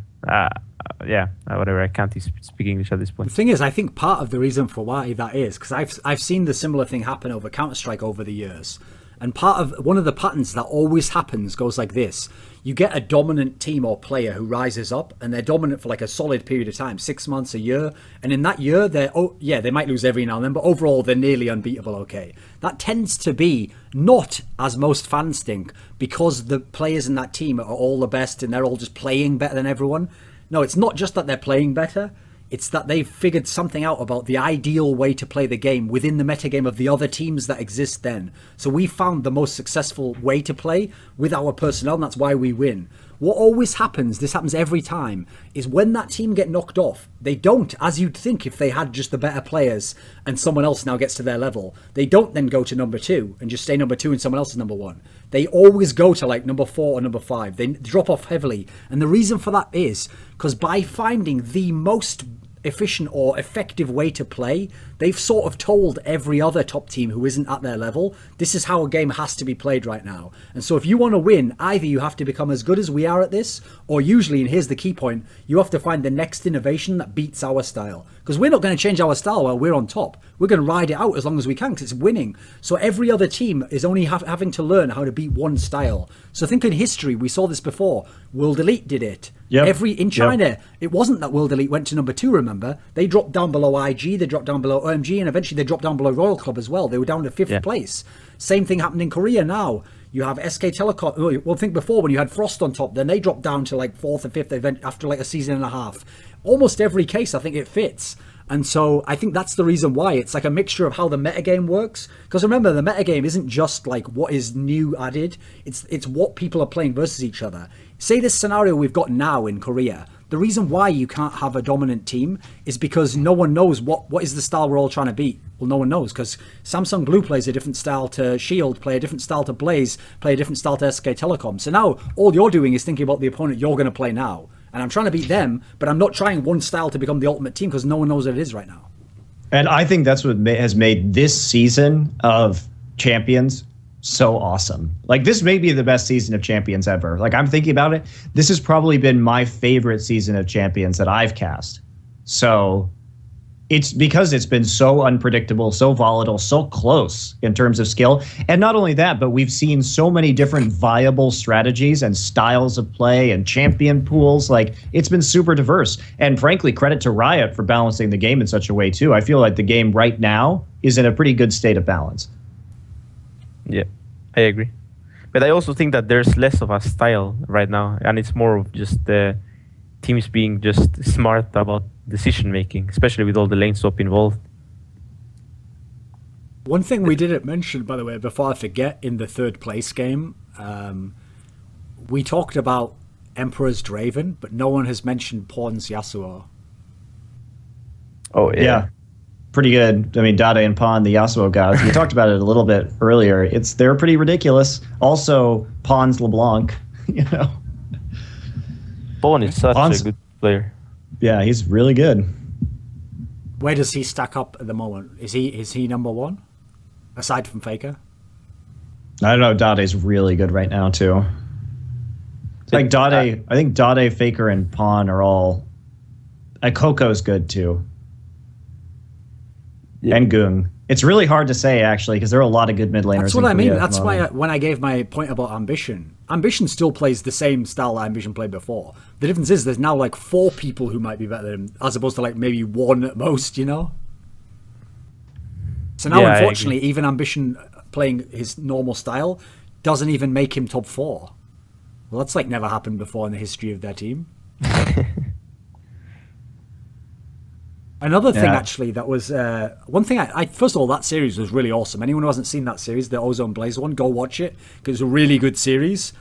Whatever. I can't speak English at this point. The thing is, I think part of the reason for why that is because I've seen the similar thing happen over Counter-Strike over the years. And one of the patterns that always happens goes like this. You get a dominant team or player who rises up, and they're dominant for like a solid period of time, 6 months, a year. And in that year, they might lose every now and then, but overall, they're nearly unbeatable, okay? That tends to be not, as most fans think, because the players in that team are all the best and they're all just playing better than everyone. No, it's not just that they're playing better. It's that they've figured something out about the ideal way to play the game within the metagame of the other teams that exist then. So we found the most successful way to play with our personnel, and that's why we win. What always happens, this happens every time, is when that team get knocked off, they don't, as you'd think if they had just the better players and someone else now gets to their level, they don't then go to number 2 and just stay number 2 and someone else is number 1. They always go to like number 4 or number 5. They drop off heavily. And the reason for that is because by finding the most efficient or effective way to play, they've sort of told every other top team who isn't at their level, this is how a game has to be played right now. And so if you want to win, either you have to become as good as we are at this, or usually, and here's the key point, you have to find the next innovation that beats our style. Because we're not going to change our style while we're on top. We're going to ride it out as long as we can because it's winning. So every other team is only having to learn how to beat one style. So think in history, we saw this before. World Elite did it. Yep. In China, it wasn't that World Elite went to number 2, remember? They dropped down below IG, they dropped down below OMG, and eventually they dropped down below Royal Club as well. They were down to 5th place. Same thing happened in Korea now. You have SK Telecom. Well, think before when you had Frost on top, then they dropped down to like 4th or 5th event after like a season and a half. Almost every case, I think it fits. And so I think that's the reason why it's like a mixture of how the metagame works. Because remember, the metagame isn't just like what is new added. It's what people are playing versus each other. Say this scenario we've got now in Korea. the reason why you can't have a dominant team is because no one knows what is the style we're all trying to beat. Well, no one knows, because Samsung Blue plays a different style to Shield, play a different style to Blaze, play a different style to SK Telecom. So now all you're doing is thinking about the opponent you're going to play now. And I'm trying to beat them, but I'm not trying one style to become the ultimate team because no one knows what it is right now. And I think that's what has made this season of Champions so awesome. Like, this may be the best season of Champions ever. Like, I'm thinking about it. This has probably been my favorite season of Champions that I've cast. So it's because it's been so unpredictable, so volatile, so close in terms of skill. And not only that, but we've seen so many different viable strategies and styles of play and champion pools. Like, it's been super diverse. And frankly, credit to Riot for balancing the game in such a way too. I feel like the game right now is in a pretty good state of balance. Yeah, I agree. But I also think that there's less of a style right now, and it's more of just the teams being just smart about decision making, especially with all the lane swap involved. One thing we didn't mention, by the way, before I forget, in the third place game, we talked about Emperor's Draven, but no one has mentioned Pawn's Yasuo. Oh, yeah. Pretty good. I mean, Dade and Pawn, the Yasuo gods. We talked about it a little bit earlier. They're pretty ridiculous. Also, Pawn's LeBlanc, you know. Pawn is such a good player. Yeah, he's really good. Where does he stack up at the moment? Is he number one, aside from Faker? I don't know. Dade's really good right now too. Like Dade, I think Dade, Faker, and Pawn are all. Coco's good too. Yeah. And Gung. It's really hard to say, actually, because there are a lot of good mid laners. That's what I mean. That's why when I gave my point about Ambition, Ambition still plays the same style that Ambition played before. The difference is there's now like 4 people who might be better than him, as opposed to like maybe 1 at most, you know? So now, unfortunately, even Ambition playing his normal style doesn't even make him top 4. Well, that's like never happened before in the history of their team. Another thing, actually, that was one thing. First of all, that series was really awesome. Anyone who hasn't seen that series, the Ozone Blaze one, go watch it because it's a really good series.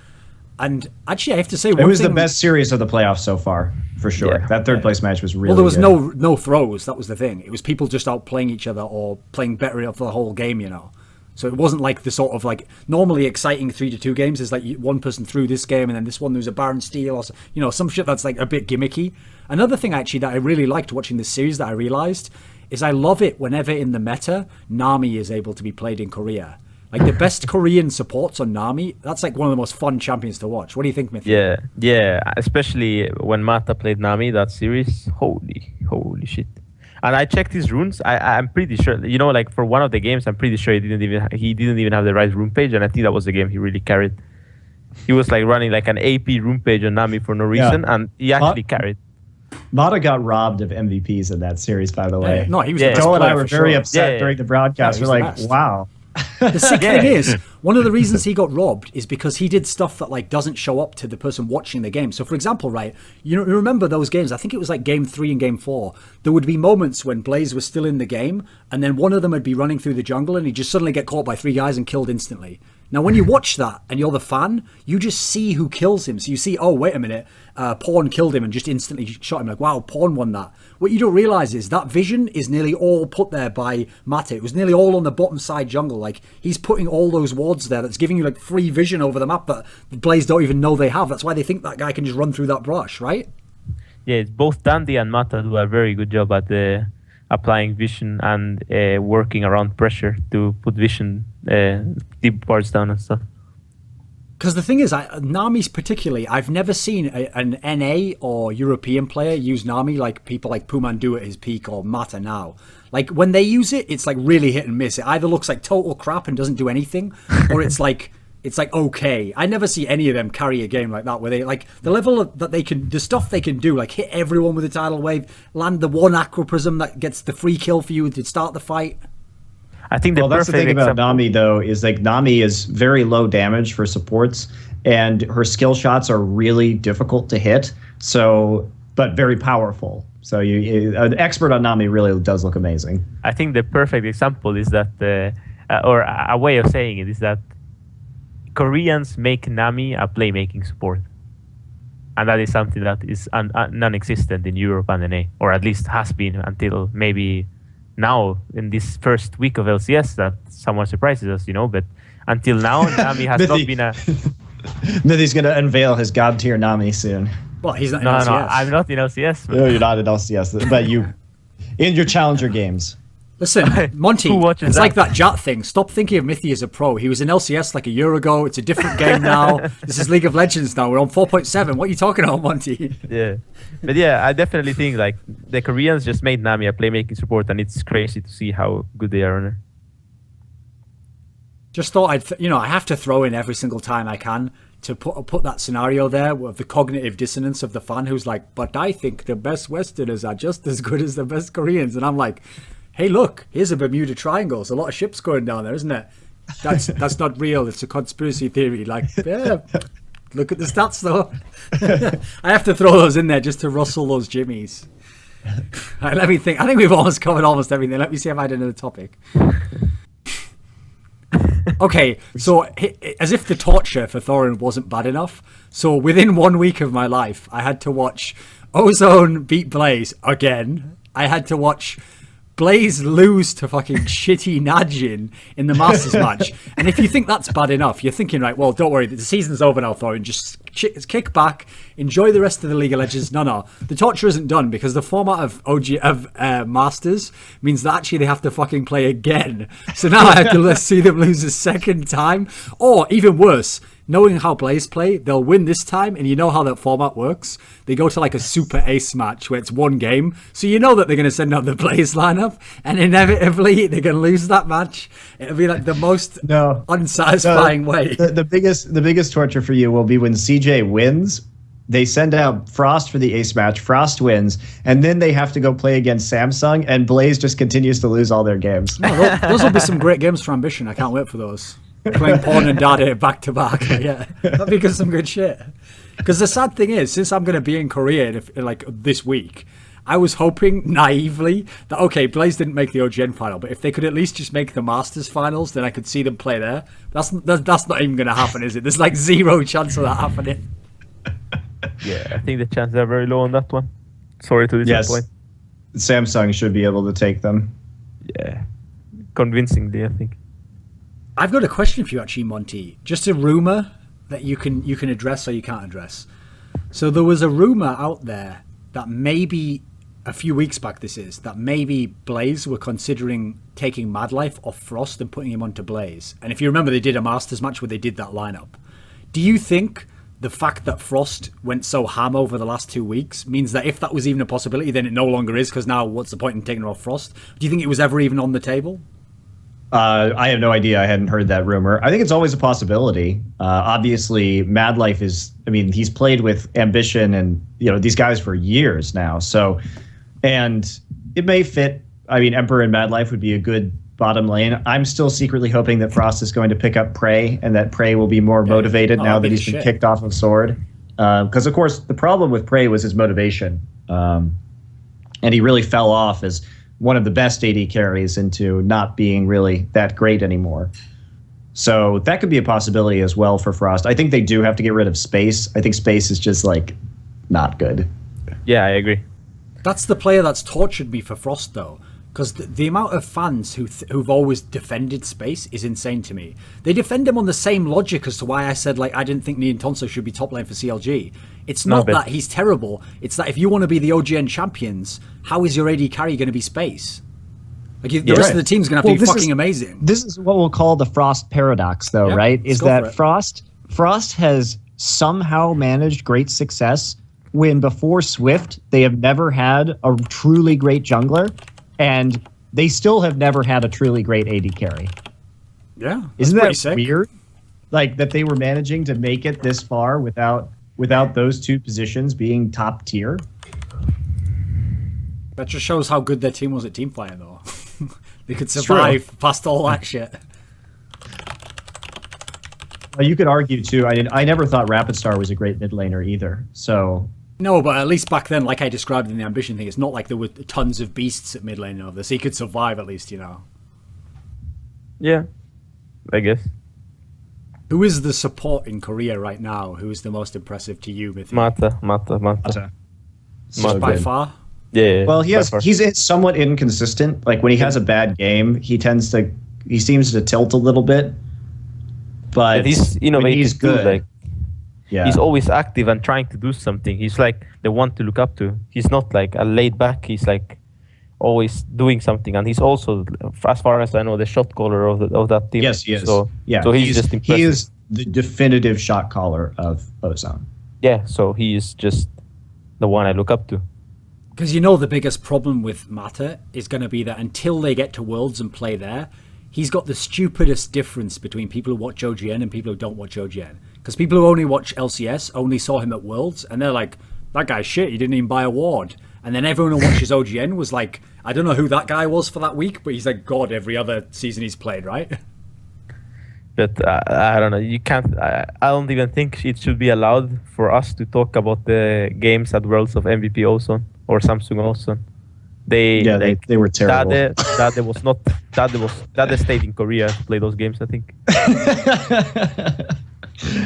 And actually, I have to say, it was the best series of the playoffs so far, for sure. Yeah. That third place match was really. Well, there was no throws. That was the thing. It was people just out playing each other or playing better for the whole game, you know. So it wasn't like the sort of like normally exciting 3-2 games is like one person threw this game and then this one there was a Baron steal or some shit that's like a bit gimmicky. Another thing actually that I really liked watching this series that I realized is I love it whenever in the meta Nami is able to be played in Korea. Like the best Korean supports on Nami, that's like one of the most fun champions to watch. What do you think, Mithy? Yeah, especially when Mata played Nami that series. Holy shit. And I checked his runes. I'm pretty sure, like for one of the games, I'm pretty sure he didn't even have the right rune page, and I think that was the game he really carried. He was like running like an AP rune page on Nami for no reason, and he actually carried. Mata got robbed of MVPs in that series, by the way. No, he was the best Joe and player I were very upset during the broadcast. We're like, wow. The sick thing is, one of the reasons he got robbed is because he did stuff that like doesn't show up to the person watching the game. So, for example, right, you remember those games? I think it was like Game 3 and Game 4. There would be moments when Blaze was still in the game, and then one of them would be running through the jungle, and he'd just suddenly get caught by 3 guys and killed instantly. Now, when you watch that and you're the fan, you just see who kills him. So you see, oh, wait a minute, Pawn killed him and just instantly shot him. Like, wow, Pawn won that. What you don't realize is that vision is nearly all put there by Mate. It was nearly all on the bottom side jungle. Like, he's putting all those wards there that's giving you like free vision over the map that the Blaze don't even know they have. That's why they think that guy can just run through that brush, right? Yeah, it's both Dandy and Mata do a very good job at applying vision and working around pressure to put vision deep parts down and stuff. Because the thing is, Nami's particularly, I've never seen an NA or European player use Nami like people like Pumandu at his peak or Mata now. Like, when they use it, it's like really hit and miss. It either looks like total crap and doesn't do anything, or it's like okay. I never see any of them carry a game like that, where they like the level that they can, the stuff they can do, like hit everyone with a tidal wave, land the one Aqua Prism that gets the free kill for you to start the fight. I think that's the thing about Nami, though, is like Nami is very low damage for supports, and her skill shots are really difficult to hit. So, but very powerful. So an expert on Nami really does look amazing. I think the perfect example is that, or a way of saying it is that Koreans make Nami a playmaking support. and that is something that is non-existent in Europe and NA, or at least has been until maybe now in this first week of LCS that someone surprises us, but until now, Nami has not been a... Mithy's going to unveil his god tier Nami soon. Well, he's not in No, LCS. no, I'm not in LCS. No, you're not in LCS, but you in your challenger games. Listen, Monty, Who watches it's that? like that Jat thing. Stop thinking of Mithy as a pro. He was in LCS like a year ago. It's a different game now. This is League of Legends now. We're on 4.7. What are you talking about, Monty? Yeah, but yeah, I definitely think like the Koreans just made Nami a playmaking support, and it's crazy to see how good they are on her. Just thought I have to throw in every single time I can to put that scenario there of the cognitive dissonance of the fan who's like, but I think the best Westerners are just as good as the best Koreans. And I'm like, hey, look, here's a Bermuda Triangle. There's a lot of ships going down there, isn't it? That's not real. It's a conspiracy theory. Like, yeah, look at the stats, though. I have to throw those in there just to rustle those jimmies. Right, let me think. I think we've almost covered almost everything. Let me see if I had another topic. Okay, so as if the torture for Thorin wasn't bad enough, so within 1 week of my life, I had to watch Ozone beat Blaze again. I had to watch Blaze lose to fucking shitty Najin in the Masters match. And if you think that's bad enough, you're thinking, right, well, don't worry, the season's over now, Thorin. Just kick back, enjoy the rest of the League of Legends. No, the torture isn't done because the format of Masters means that actually they have to fucking play again. So now I have to see them lose a second time. Or even worse, knowing how Blaze play, they'll win this time, and you know how that format works. They go to like a super ace match where it's one game, so you know that they're going to send out the Blaze lineup, and inevitably they're going to lose that match. It'll be like the most unsatisfying way. The biggest torture for you will be when CJ wins. They send out Frost for the ace match. Frost wins, and then they have to go play against Samsung, and Blaze just continues to lose all their games. No, those will be some great games for Ambition. I can't wait for those. Playing Pawn and Dade back to back. Yeah, that'd be some good shit. Because the sad thing is, since I'm going to be in Korea like this week, I was hoping naively that, okay, Blaze didn't make the OGN final, but if they could at least just make the Masters finals, then I could see them play there. That's not even going to happen, is it? There's like zero chance of that happening. Yeah, I think the chances are very low on that one. Sorry to disappoint. Yes, Samsung should be able to take them. Yeah, convincingly, I think. I've got a question for you, actually, Monty. Just a rumor that you can address or you can't address. So there was a rumor out there that maybe a few weeks back, that maybe Blaze were considering taking Madlife off Frost and putting him onto Blaze. And if you remember, they did a Masters match where they did that lineup. Do you think the fact that Frost went so ham over the last 2 weeks means that if that was even a possibility, then it no longer is? Because now, what's the point in taking him off Frost? Do you think it was ever even on the table? I have no idea. I hadn't heard that rumor. I think it's always a possibility. Obviously, Madlife he's played with Ambition and these guys for years now. So, and it may fit. Emperor and Madlife would be a good bottom lane. I'm still secretly hoping that Frost is going to pick up Prey and that Prey will be more motivated now that he's been kicked off of Sword. Because, of course, the problem with Prey was his motivation. And he really fell off as one of the best AD carries into not being really that great anymore. So that could be a possibility as well for Frost. I think they do have to get rid of Space. I think Space is just not good. Yeah, I agree. That's the player that's tortured me for Frost, though. Because the amount of fans who've always defended Space is insane to me. They defend him on the same logic as to why I said I didn't think Niantonso should be top lane for CLG. It's not that he's terrible. It's that if you want to be the OGN champions, how is your AD carry going to be Space? The rest of the team's going to have to be fucking amazing. This is what we'll call the Frost paradox, though, right? Is that Frost has somehow managed great success when before Swift they have never had a truly great jungler, and they still have never had a truly great AD carry. Yeah, isn't that weird? That they were managing to make it this far without those two positions being top tier. That just shows how good their team was at Teamfire, though. They could survive past all that shit. Well, you could argue too. I never thought Rapid Star was a great mid laner either. So no, but at least back then, like I described in the Ambition thing, it's not like there were tons of beasts at mid lane over there, so he could survive at least, Yeah, I guess. Who is the support in Korea right now? Who is the most impressive to you, Mithy? Mata. So By good. far? Yeah. Well, by far. he's somewhat inconsistent. Like when he has a bad game, he seems to tilt a little bit. But he's innovative when he's too, good. like Yeah. he's always active and trying to do something. He's like the one to look up to. He's not like a laid back. He's like always doing something, and he's also, as far as I know, the shot caller of that team. Yes, he is. So yeah, so he's just impressive. he is the definitive shot caller of Ozone. Yeah, so he is just the one I look up to. Because you know the biggest problem with Mata is going to be that until they get to Worlds and play there, he's got the stupidest difference between people who watch OGN and people who don't watch OGN. Because people who only watch LCS only saw him at Worlds, and they're like, that guy's shit, he didn't even buy a ward. And then everyone who watches OGN was like, I don't know who that guy was for that week, but he's like God every other season he's played, right? But I don't know. You can't. I don't even think it should be allowed for us to talk about the games at Worlds of MVP Ozone or Samsung Ozone. They were terrible. Dade stayed in Korea to play those games, I think.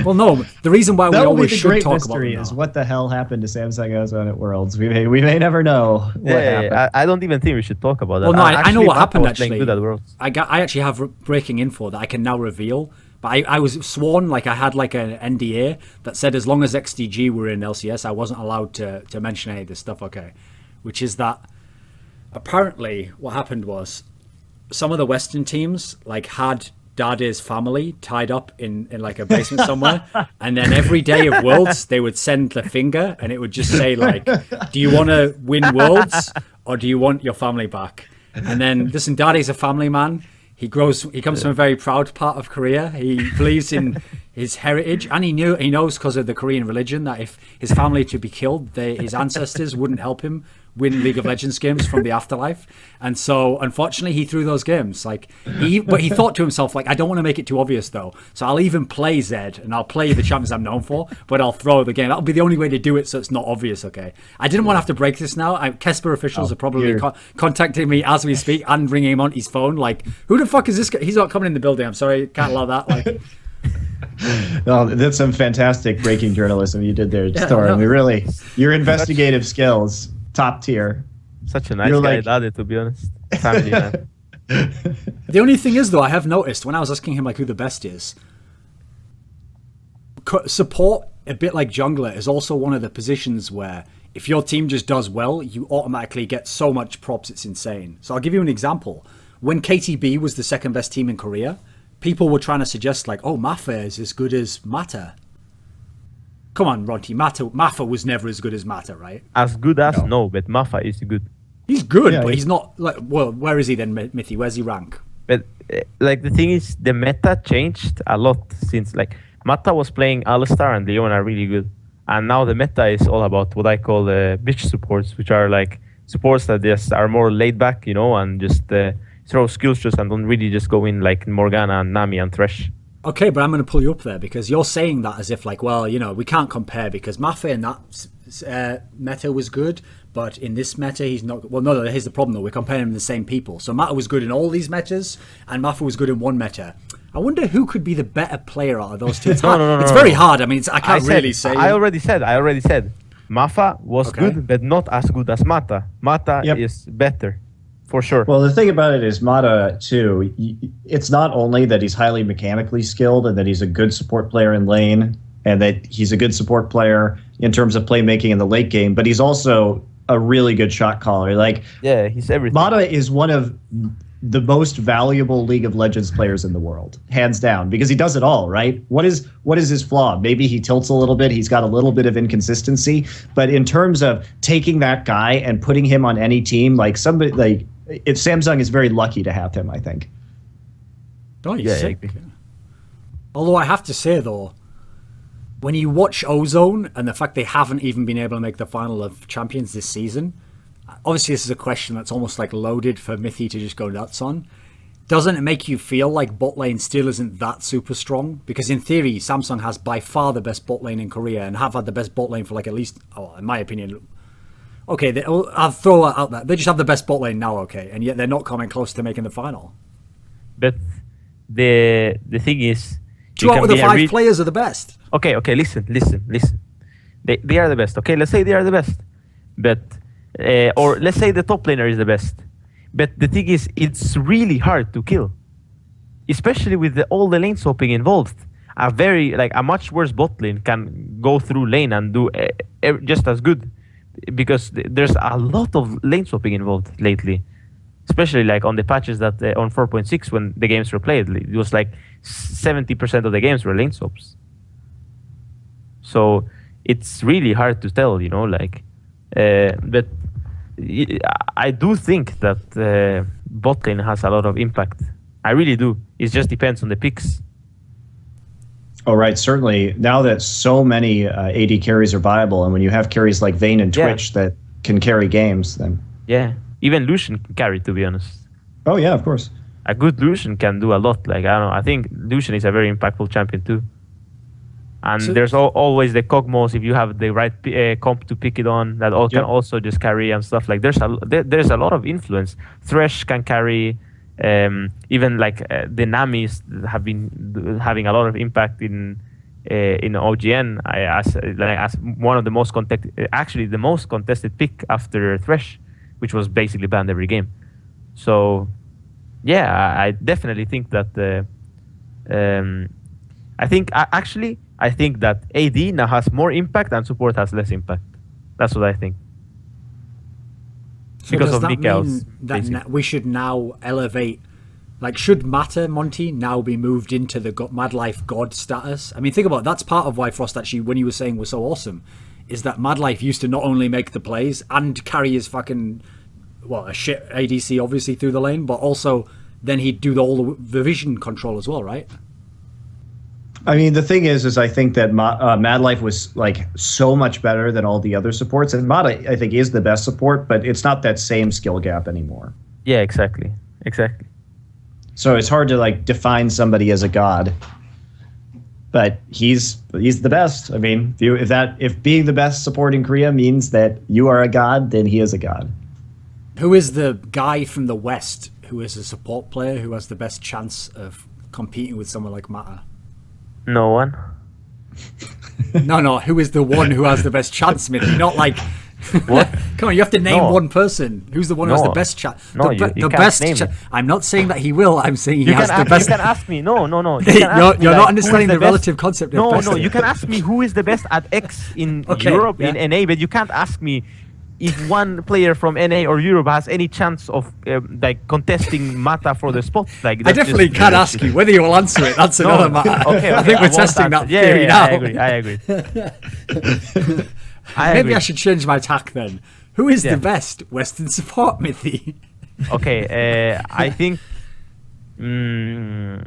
Well, no, the reason why we That will be always the should great talk mystery about is it now. what the hell happened to Samsung Ozone at Worlds. We may never know what happened. I don't even think we should talk about that. Well, no, I know what happened was playing actually. Good at Worlds. I actually have breaking info that I can now reveal. But I was sworn, like I had like an NDA that said as long as XDG were in LCS, I wasn't allowed to mention any of this stuff. Okay, which is that apparently what happened was some of the Western teams like had Dade's family tied up in like a basement somewhere, and then every day of Worlds they would send the finger and it would just say like, do you want to win Worlds or do you want your family back? And then listen, Dade's a family man. He comes from a very proud part of Korea. He believes in his heritage, and he knows because of the Korean religion that if his family to be killed, his ancestors wouldn't help him win League of Legends games from the afterlife. And so, unfortunately, he threw those games. But he thought to himself, like, I don't want to make it too obvious though, so I'll even play Zed and I'll play the champions I'm known for, but I'll throw the game. That'll be the only way to do it, so it's not obvious. Okay, I didn't want to have to break this now. Kesper officials are probably contacting me as we speak and ringing him on his phone. Like, who the fuck is this guy? He's not coming in the building. I'm sorry, can't allow that. Like. No, that's some fantastic breaking journalism you did there, Thorin. No. Your investigative skills, top tier. Such a nice guy, Dade, to be honest. Family man. The only thing is, though, I have noticed when I was asking him like who the best is, support, a bit like jungler, is also one of the positions where if your team just does well, you automatically get so much props, it's insane. So I'll give you an example. When KTB was the second best team in Korea, people were trying to suggest like, oh, Mafa is as good as Mata. Come on, Ronti. Mafa was never as good as Mata, right? As good as? No, but Mafa is good. He's good, but he's not like, well, where is he then, Mithy? Where's he rank? But like the thing is, the meta changed a lot since like Mata was playing Alistar and Leon are really good. And now the meta is all about what I call bitch supports, which are like supports that just are more laid back, you know, and just throw skills just and don't really just go in like Morgana and Nami and Thresh. Okay, but I'm going to pull you up there because you're saying that as if like, well, you know, we can't compare because Mafe in that meta was good, but in this meta he's not. Well, no, here's the problem though. We're comparing the same people. So Mata was good in all these metas and Mafe was good in one meta. I wonder who could be the better player out of those two. It's very hard. I mean, I can't really say. I already said. Mafa was good, but not as good as Mata. Mata is better. For sure. Well, the thing about it is Mata, too, it's not only that he's highly mechanically skilled and that he's a good support player in lane and that he's a good support player in terms of playmaking in the late game, but he's also a really good shot caller. Like, yeah, he's everything. Mata is one of the most valuable League of Legends players in the world, hands down, because he does it all, right? What is his flaw? Maybe he tilts a little bit. He's got a little bit of inconsistency, but in terms of taking that guy and putting him on any team, like somebody like, if Samsung is very lucky to have him, I think. Oh, he's sick. Although I have to say though, when you watch Ozone and the fact they haven't even been able to make the final of Champions this season, obviously this is a question that's almost like loaded for Mithy to just go nuts on. Doesn't it make you feel like bot lane still isn't that super strong? Because in theory, Samsung has by far the best bot lane in Korea and have had the best bot lane for like at least, in my opinion. Okay, I'll throw that out there. They just have the best bot lane now, okay, and yet they're not coming close to making the final. But the thing is, Two out of the 5 players are the best. Okay, listen. They are the best. Okay, let's say they are the best. But, or let's say the top laner is the best. But the thing is, it's really hard to kill. Especially with all the lane swapping involved. A much worse bot lane can go through lane and do just as good. Because there's a lot of lane swapping involved lately. Especially like on the patches that on 4.6 when the games were played. It was like 70% of the games were lane swaps. So it's really hard to tell, you know, like, but I do think that bot lane has a lot of impact. I really do. It just depends on the picks. Oh, right. Certainly. Now that so many AD carries are viable, and when you have carries like Vayne and Twitch that can carry games, then... Yeah. Even Lucian can carry, to be honest. Oh, yeah, of course. A good Lucian can do a lot. Like, I don't know. I think Lucian is a very impactful champion, too. And there's always the Cogmos, if you have the right comp to pick it on, that can also just carry and stuff. Like, there's a lot of influence. Thresh can carry... even like the Namis have been having a lot of impact in OGN as one of the most the most contested pick after Thresh, which was basically banned every game. So yeah, I definitely think that I think that AD now has more impact and support has less impact. That's what I think. So because does that mean that we should now elevate, like, should Matter Monty now be moved into the Mad Life God status? I mean, think about it. That's part of why Frost actually, when you were saying was so awesome, is that Mad Life used to not only make the plays and carry his fucking, well, a shit ADC obviously through the lane, but also then he'd do all the vision control as well, right? I mean, the thing is I think that Mad Life was like so much better than all the other supports, and Mad I think is the best support, but it's not that same skill gap anymore. Yeah, exactly. So it's hard to like define somebody as a god, but he's the best. I mean, if being the best support in Korea means that you are a god, then he is a god. Who is the guy from the West who is a support player who has the best chance of competing with someone like Matter? No one. No. Who is the one who has the best chance, Mithy? Not like... What? Come on, you have to name one person. Who's the one who has the best chance? No, you can't name it. I'm not saying that he will. I'm saying he has the best... You can ask me. No. You're not understanding the relative concept of best. No, you can ask me who is the best at X in Europe, in NA, but you can't ask me if one player from NA or Europe has any chance of like contesting Mata for the spot. Like, I definitely can't ask you whether you will answer it. That's another matter. Okay, I think we're testing that theory now. I agree. Maybe I should change my tack then. Who is the best Western support, Mithy? Okay, I think... No,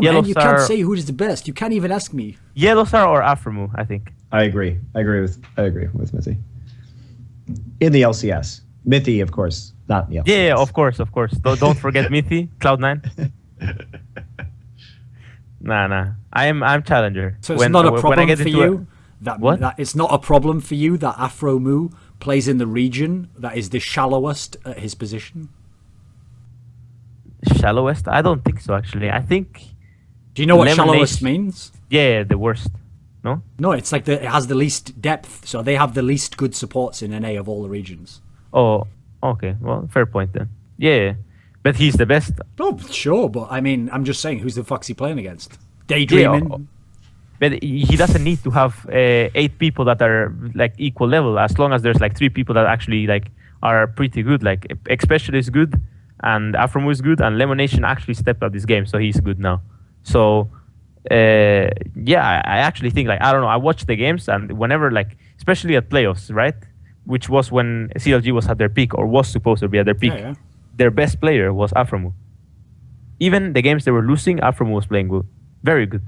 man, you can't say who is the best. You can't even ask me. Yellowstar or Afromu, I think. I agree with Mithy. In the LCS. Mithy, of course, not in the LCS. Yeah, of course. Don't forget Mithy, Cloud9. Nah. I'm challenger. So it's not a problem for you? That it's not a problem for you that Afromu plays in the region that is the shallowest at his position? Shallowest? I don't think so, actually. I think... Do you know what shallowest means? Yeah, the worst. No? No, it's like it has the least depth, so they have the least good supports in NA of all the regions. Oh, okay. Well, fair point then. Yeah, but he's the best. Oh, sure, but I mean, I'm just saying, who's the fuck's he playing against? Daydreaming? Yeah, but he doesn't need to have 8 people that are like equal level, as long as there's like 3 people that actually like are pretty good. Like Especially is good, and Afromu is good, and Lemonation actually stepped up this game, so he's good now. So... yeah, I actually think, like, I don't know, I watched the games, and whenever, like, especially at playoffs, right, which was when CLG was at their peak, or was supposed to be at their peak, their best player was Afromu. Even the games they were losing, Afromu was playing good, very good.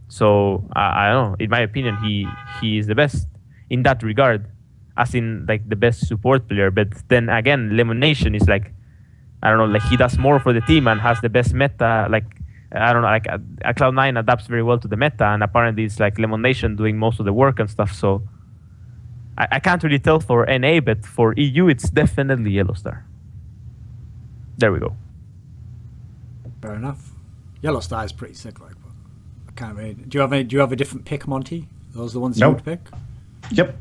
So I don't know, in my opinion, he is the best in that regard, as in like the best support player. But then again, Lemonation is like, I don't know, like he does more for the team and has the best meta. Like, I don't know, like a Cloud9 adapts very well to the meta, and apparently it's like Lemonation doing most of the work and stuff. So I can't really tell for NA, but for EU, it's definitely Yellowstar. There we go. Fair enough. Yellow Star is pretty sick, like. But I can't really. Do you have a different pick, Monty? Those are the ones you would pick? Yep.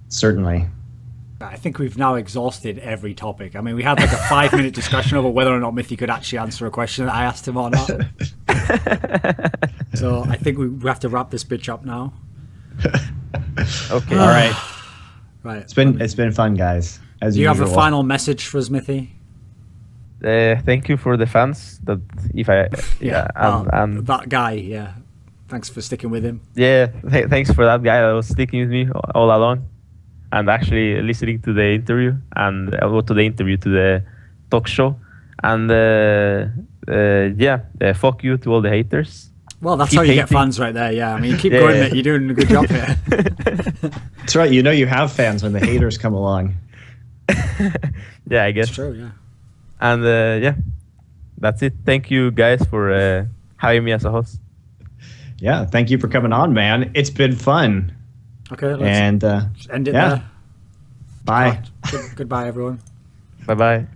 Certainly. I think we've now exhausted every topic. I mean, we had like a 5-minute discussion over whether or not Mithy could actually answer a question that I asked him or not. So I think we have to wrap this bitch up now. Okay. All right. Right. It's been fun, guys. As Do you usual. have a final message for us, Mithy? Thank you for the fans. That if I and that guy, yeah. Thanks for sticking with him. yeah, thanks for that guy that was sticking with me all along, and actually listening to the interview and to the talk show, and fuck you to all the haters. Well, that's Keep how you get hating. fans right there. Yeah, I mean, you keep going, mate. You're doing a good job here. That's right. You know you have fans when the haters come along. Yeah, I guess. It's true. Yeah. And that's it. Thank you guys for having me as a host. Yeah, thank you for coming on, man. It's been fun. Okay. Let's And end it yeah. there. Bye. Goodbye, everyone. Bye bye.